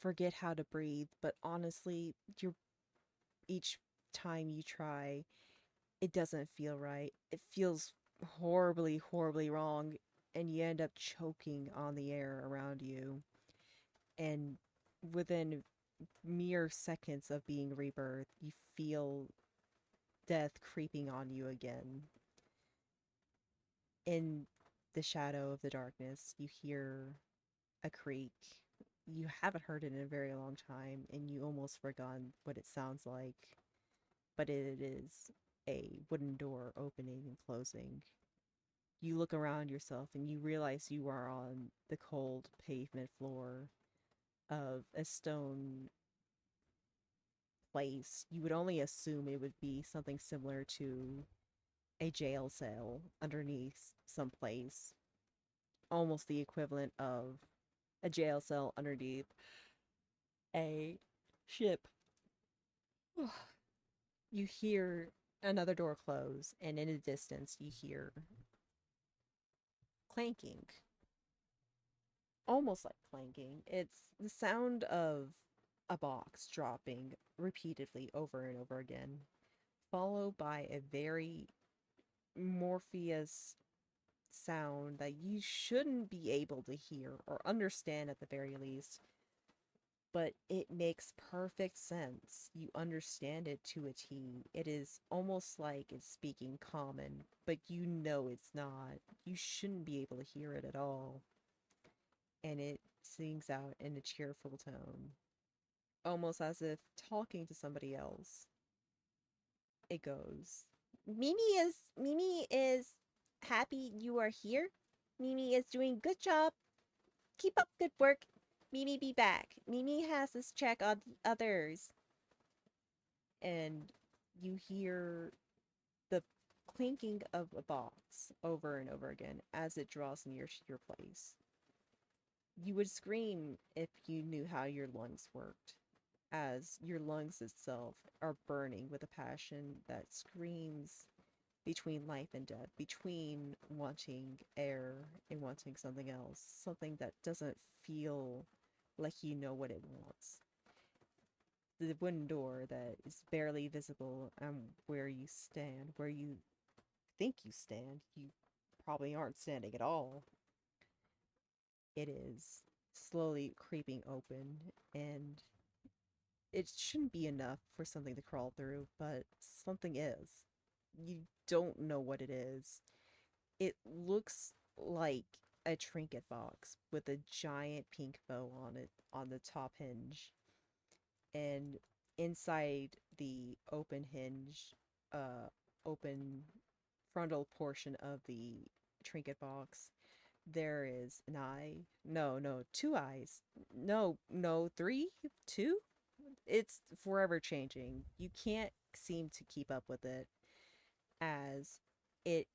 forget how to breathe, but honestly, you're each time you try, it doesn't feel right. It feels horribly, horribly wrong, and you end up choking on the air around you. And within mere seconds of being rebirthed, you feel death creeping on you again. In the shadow of the darkness, you hear a creak. You haven't heard it in a very long time, and you almost forgotten what it sounds like. But it is a wooden door opening and closing. You look around yourself and you realize you are on the cold pavement floor of a stone place. You would only assume it would be something similar to a jail cell underneath some place, almost the equivalent of a jail cell underneath a ship. You hear another door close, and in the distance, you hear clanking. Almost like clanking. It's the sound of a box dropping repeatedly over and over again, followed by a very Morpheus sound that you shouldn't be able to hear or understand at the very least, but it makes perfect sense. You understand it to a T. It is almost like it's speaking common, but you know it's not. You shouldn't be able to hear it at all. And it sings out in a cheerful tone, almost as if talking to somebody else. It goes, Mimi is happy you are here. Mimi is doing good job. Keep up good work. Mimi be back. Mimi has this check on the others. And you hear the clinking of a box over and over again as it draws near to your place. You would scream if you knew how your lungs worked, as your lungs itself are burning with a passion that screams between life and death, between wanting air and wanting something else, something that doesn't feel like you know what it wants. The wooden door that is barely visible where you stand, where you think you stand, you probably aren't standing at all. It is slowly creeping open, and it shouldn't be enough for something to crawl through, but something is. You don't know what it is. It looks like a trinket box with a giant pink bow on it on the top hinge. And inside the open hinge, open frontal portion of the trinket box, there is an eye. No, no, two eyes. No, no, three? Two? It's forever changing. You can't seem to keep up with it as it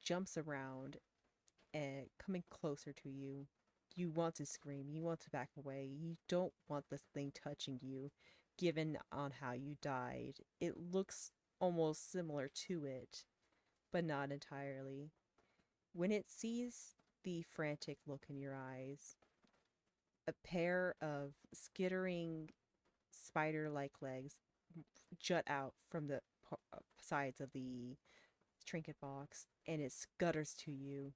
jumps around and coming closer to you. You want to scream, you want to back away, you don't want this thing touching you, given on how you died. It looks almost similar to it, but not entirely. When it sees the frantic look in your eyes, a pair of skittering spider-like legs jut out from the sides of the trinket box, and it scutters to you.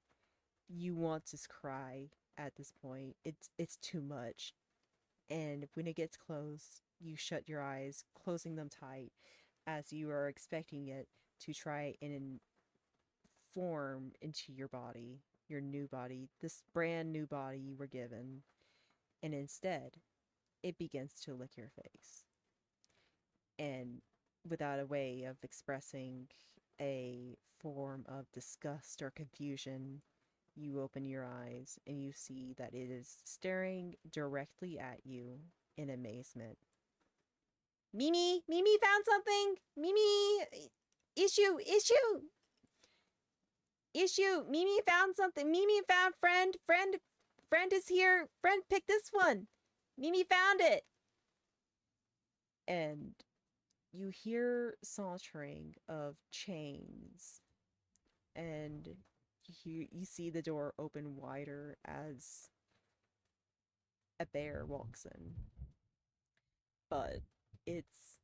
You want to cry at this point. It's too much. And when it gets close, you shut your eyes, closing them tight, as you are expecting it to try and form into your body, your new body, this brand new body you were given. And instead, it begins to lick your face. And without a way of expressing a form of disgust or confusion, you open your eyes and you see that it is staring directly at you in amazement. Mimi! Mimi found something! Mimi! Issue! Issue! Issue! Mimi found something! Mimi found friend! Friend is here! Friend, pick this one! Mimi found it! And you hear sauntering of chains, and you see the door open wider as a bear walks in. But it's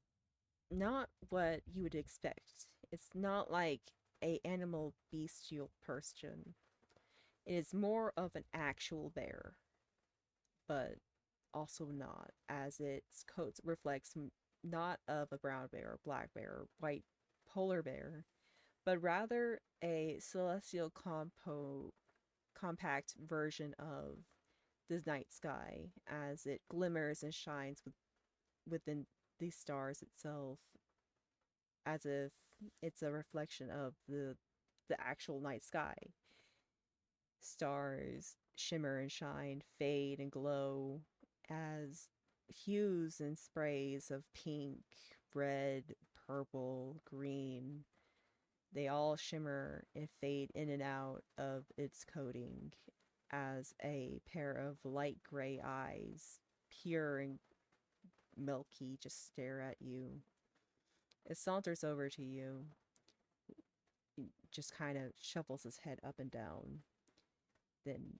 not what you would expect. It's not like a animal bestial person. It is more of an actual bear, but also not, as its coat reflects not of a brown bear, black bear, white polar bear, but rather a celestial compact version of the night sky, as it glimmers and shines within the stars itself, as if it's a reflection of the actual night sky. Stars shimmer and shine, fade and glow, as hues and sprays of pink, red, purple, green, they all shimmer and fade in and out of its coating as a pair of light gray eyes, pure and milky, just stare at you. It saunters over to you, just kind of shuffles its head up and down, then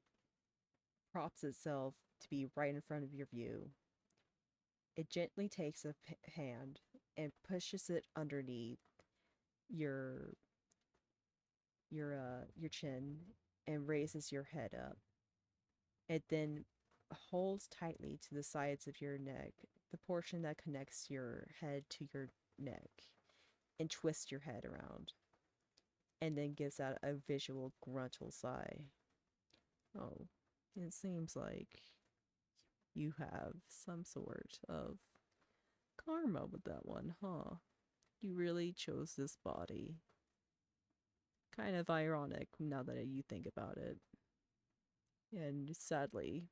props itself to be right in front of your view. It gently takes a hand and pushes it underneath your chin and raises your head up. It then holds tightly to the sides of your neck, the portion that connects your head to your neck, and twists your head around, and then gives out a visual gruntle sigh. Oh, it seems like you have some sort of karma with that one, huh? You really chose this body. Kind of ironic now that you think about it. And sadly,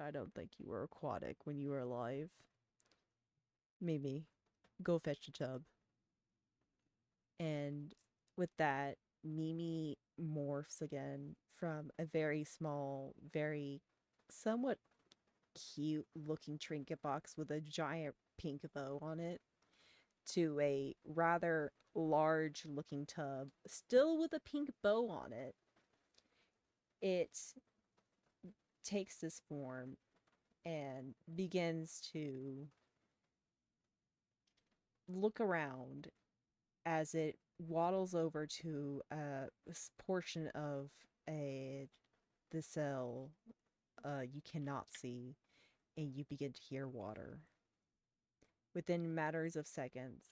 I don't think you were aquatic when you were alive. Maybe. Go fetch a tub. And with that, Mimi morphs again from a very small, very somewhat cute looking trinket box with a giant pink bow on it to a rather large looking tub, still with a pink bow on it. It takes this form and begins to look around as it waddles over to a portion of the cell you cannot see, and you begin to hear water. Within matters of seconds,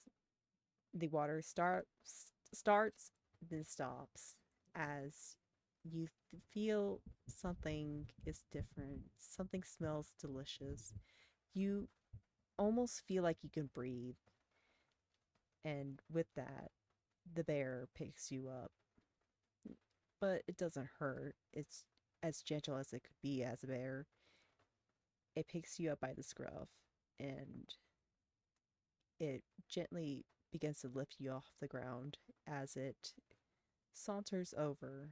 the water starts, then stops, as you feel something is different. Something smells delicious. You almost feel like you can breathe. And with that, the bear picks you up. But it doesn't hurt. It's as gentle as it could be as a bear. It picks you up by the scruff, and it gently begins to lift you off the ground as it saunters over.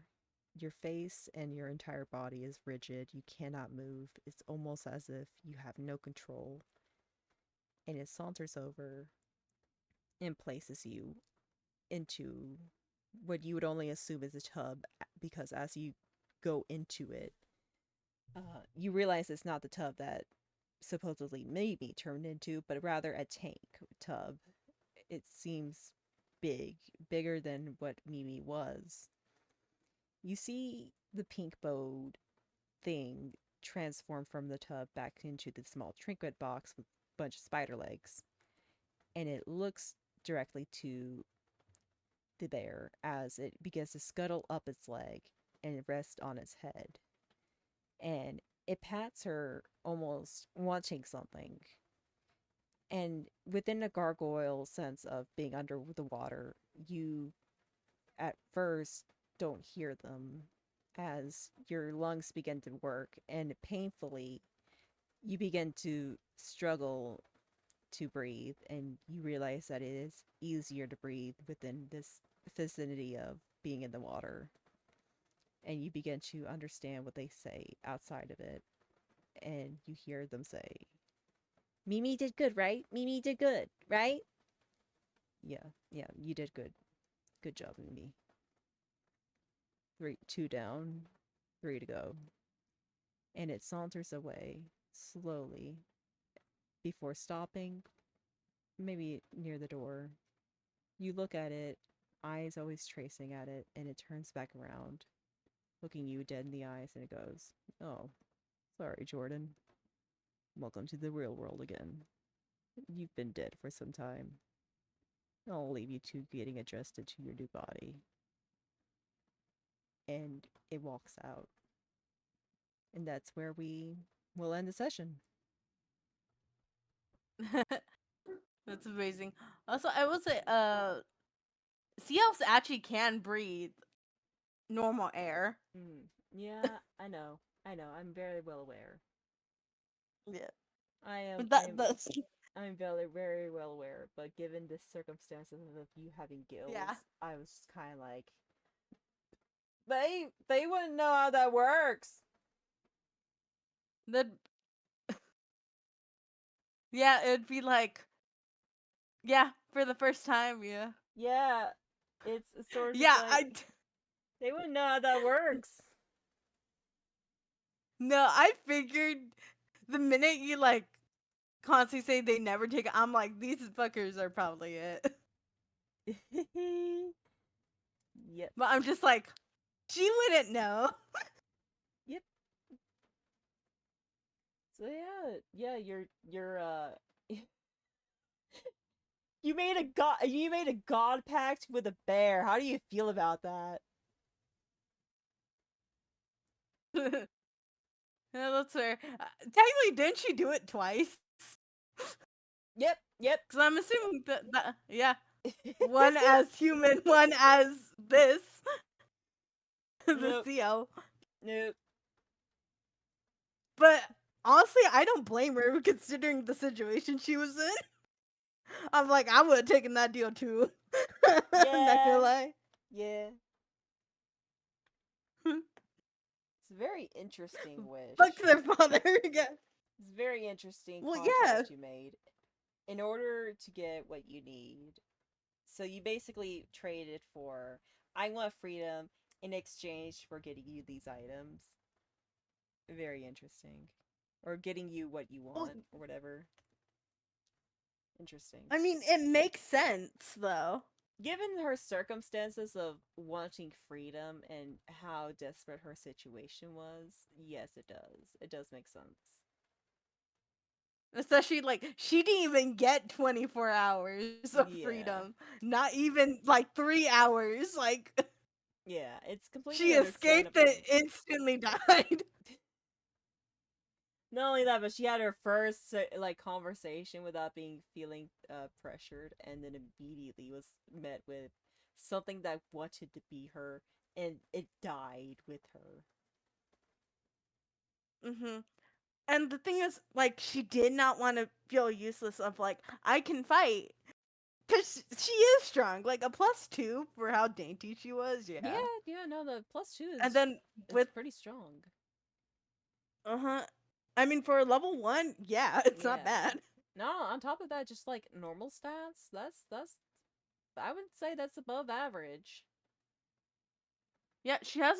Your face and your entire body is rigid. You cannot move. It's almost as if you have no control. And it saunters over and places you into what you would only assume is a tub, because as you go into it, you realize it's not the tub that supposedly Mimi turned into, but rather a tank tub. It seems bigger than what Mimi was. You see the pink bowed thing transform from the tub back into the small trinket box with a bunch of spider legs, and it looks directly to the bear as it begins to scuttle up its leg and rest on its head. And it pats her, almost wanting something. And within the gargoyle sense of being under the water, you at first don't hear them as your lungs begin to work, and painfully you begin to struggle to breathe, and you realize that it is easier to breathe within this vicinity of being in the water. And you begin to understand what they say outside of it, and you hear them say, Mimi did good, right? Mimi did good, right? Yeah, you did good. Good job, Mimi. 2 down, 3 to go. And it saunters away slowly before stopping, maybe near the door. You look at it, eyes always tracing at it, and it turns back around, looking you dead in the eyes, and it goes, "Oh, sorry, Jordan. Welcome to the real world again. You've been dead for some time. I'll leave you two getting adjusted to your new body." And it walks out. And that's where we will end the session. That's amazing. Also, I will say, sea elves actually can breathe normal air. Yeah, I know. I'm very well aware. Yeah. I am. That's I'm very, very well aware. But given the circumstances of you having gills, Yeah. I was just kind of like, they wouldn't know how that works. the yeah, it'd be like, yeah, for the first time, yeah. Yeah, it's sort of Yeah, like they wouldn't know how that works. I figured the minute you like constantly say they never take it, I'm like, these fuckers are probably it. Yep. But I'm just like, she wouldn't know. Yep. So yeah, you're you made a god pact with a bear. How do you feel about that? Yeah, that's fair. Technically, didn't she do it twice? Yep. Because I'm assuming that yeah, one as human, one as this, the Nope. CO. Nope. But honestly, I don't blame her considering the situation she was in. I'm like, I would have taken that deal too. I'm not gonna lie. Yeah. It's a very interesting wish. Fuck their father. Yeah. It's a very interesting Well, contract you made in order to get what you need. So you basically traded for, I want freedom in exchange for getting you these items. Very interesting. Or getting you what you want, or whatever. Interesting. I mean, it makes sense, though. Given her circumstances of wanting freedom and how desperate her situation was, yes, it does. It does make sense. Especially, like, she didn't even get 24 hours of freedom. Not even, like, 3 hours. Like, yeah, it's completely she escaped and instantly died. Not only that, but she had her first like conversation without feeling pressured, and then immediately was met with something that wanted to be her, and it died with her. And the thing is, like, she did not want to feel useless of, like, I can fight. Because she is strong. Like, a +2 for how dainty she was, Yeah, no, the +2 is, and then with pretty strong. I mean, for a level 1, yeah, it's not bad. No, on top of that, just, like, normal stats, that's, I would say that's above average. Yeah, she has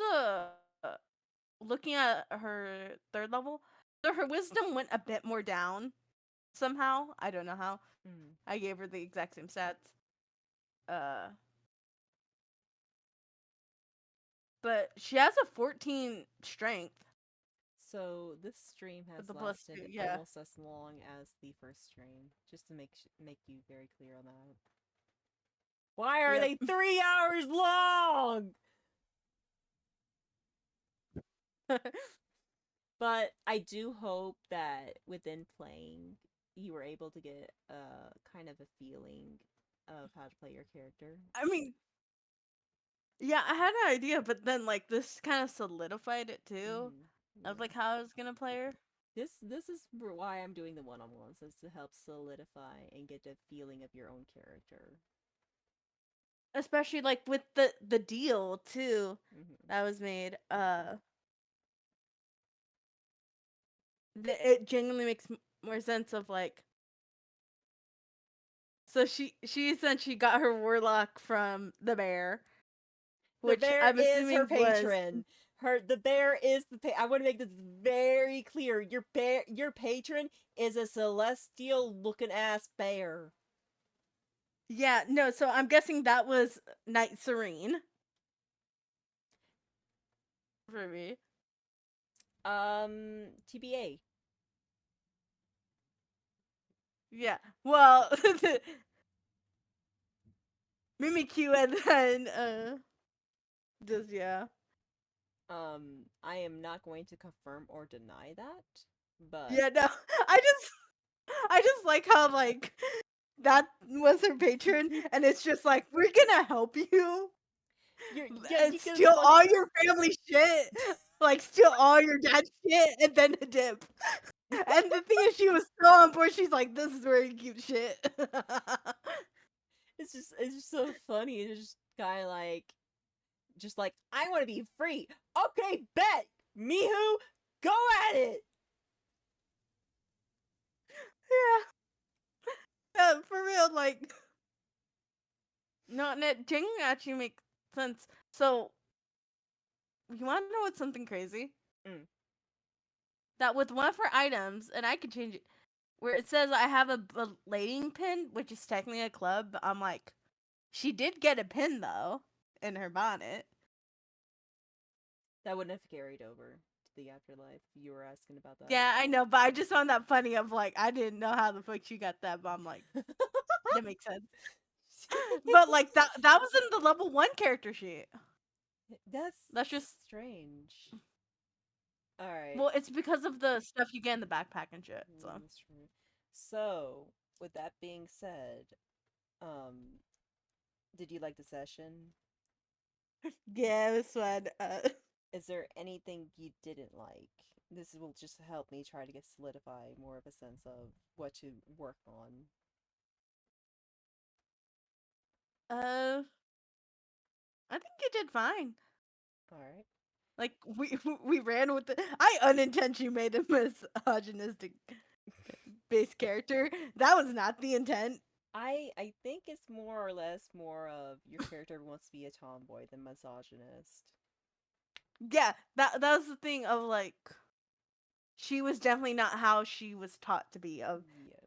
looking at her 3rd level, so her wisdom went a bit more down somehow. I don't know how. I gave her the exact same stats. But she has a 14 strength. So this stream has lasted almost as long as the first stream, just to make you very clear on that. Why are they 3 hours long? But I do hope that within playing, you were able to get kind of a feeling of how to play your character. I mean, yeah, I had an idea, but then like this kind of solidified it too, Yeah. of like how I was gonna play her. This is why I'm doing the one-on-ones, is to help solidify and get a feeling of your own character. Especially like with the deal too that was made. It genuinely makes more sense of like. So she essentially got her warlock from the bear, The which bear I'm is her assuming was. patron. The bear is I want to make this very clear. Your patron is a celestial looking ass bear. Yeah, no, so I'm guessing that was Night Serene. For me. TBA. Yeah. Well, Mimikyu and then just yeah. I am not going to confirm or deny that, but Yeah, no. I just like how like that was her patron and it's just like we're gonna help you and you can steal all your family shit. Like steal all your dad's shit and then a dip. And the thing is she was so on board, she's like, this is very cute shit. it's just so funny. It's just kind of like, I want to be free. Okay, bet Mihu, go at it. Yeah, for real, like no, genuinely actually makes sense. So you want to know what's something crazy? That with one of her items, and I can change it, where it says I have a blading pin, which is technically a club, but I'm like, she did get a pin though in her bonnet. That wouldn't have carried over to the afterlife. You were asking about that. Yeah, I know, but I just found that funny. Of like, I didn't know how the fuck she got that, but I'm like, that makes sense. But like that was in the level 1 character sheet. That's just strange. All right. Well, it's because of the stuff you get in the backpack and shit. So that's true. So, with that being said, did you like the session? yeah, it was fun. Is there anything you didn't like? This will just help me try to solidify more of a sense of what to work on. I think you did fine. All right. Like we ran with the. I unintentionally made a misogynistic base character. That was not the intent. I think it's more or less more of your character wants to be a tomboy than misogynist. Yeah, that was the thing of like, she was definitely not how she was taught to be. Of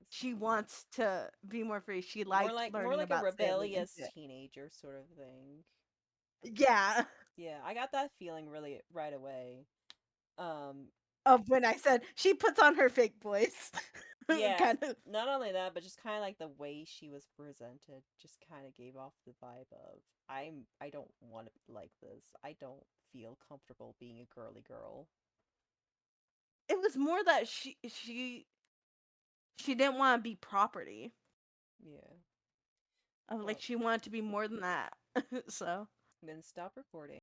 she wants to be more free. She liked more like a about rebellious teenager sort of thing. Yeah. Yeah, I got that feeling really right away. Of when I said she puts on her fake voice. Yeah, kind of. not only that, but just kind of like the way she was presented just kind of gave off the vibe of I don't want to be like this. I don't feel comfortable being a girly girl. It was more that she didn't want to be property. Yeah. Like she wanted to be more than that. So then stop recording.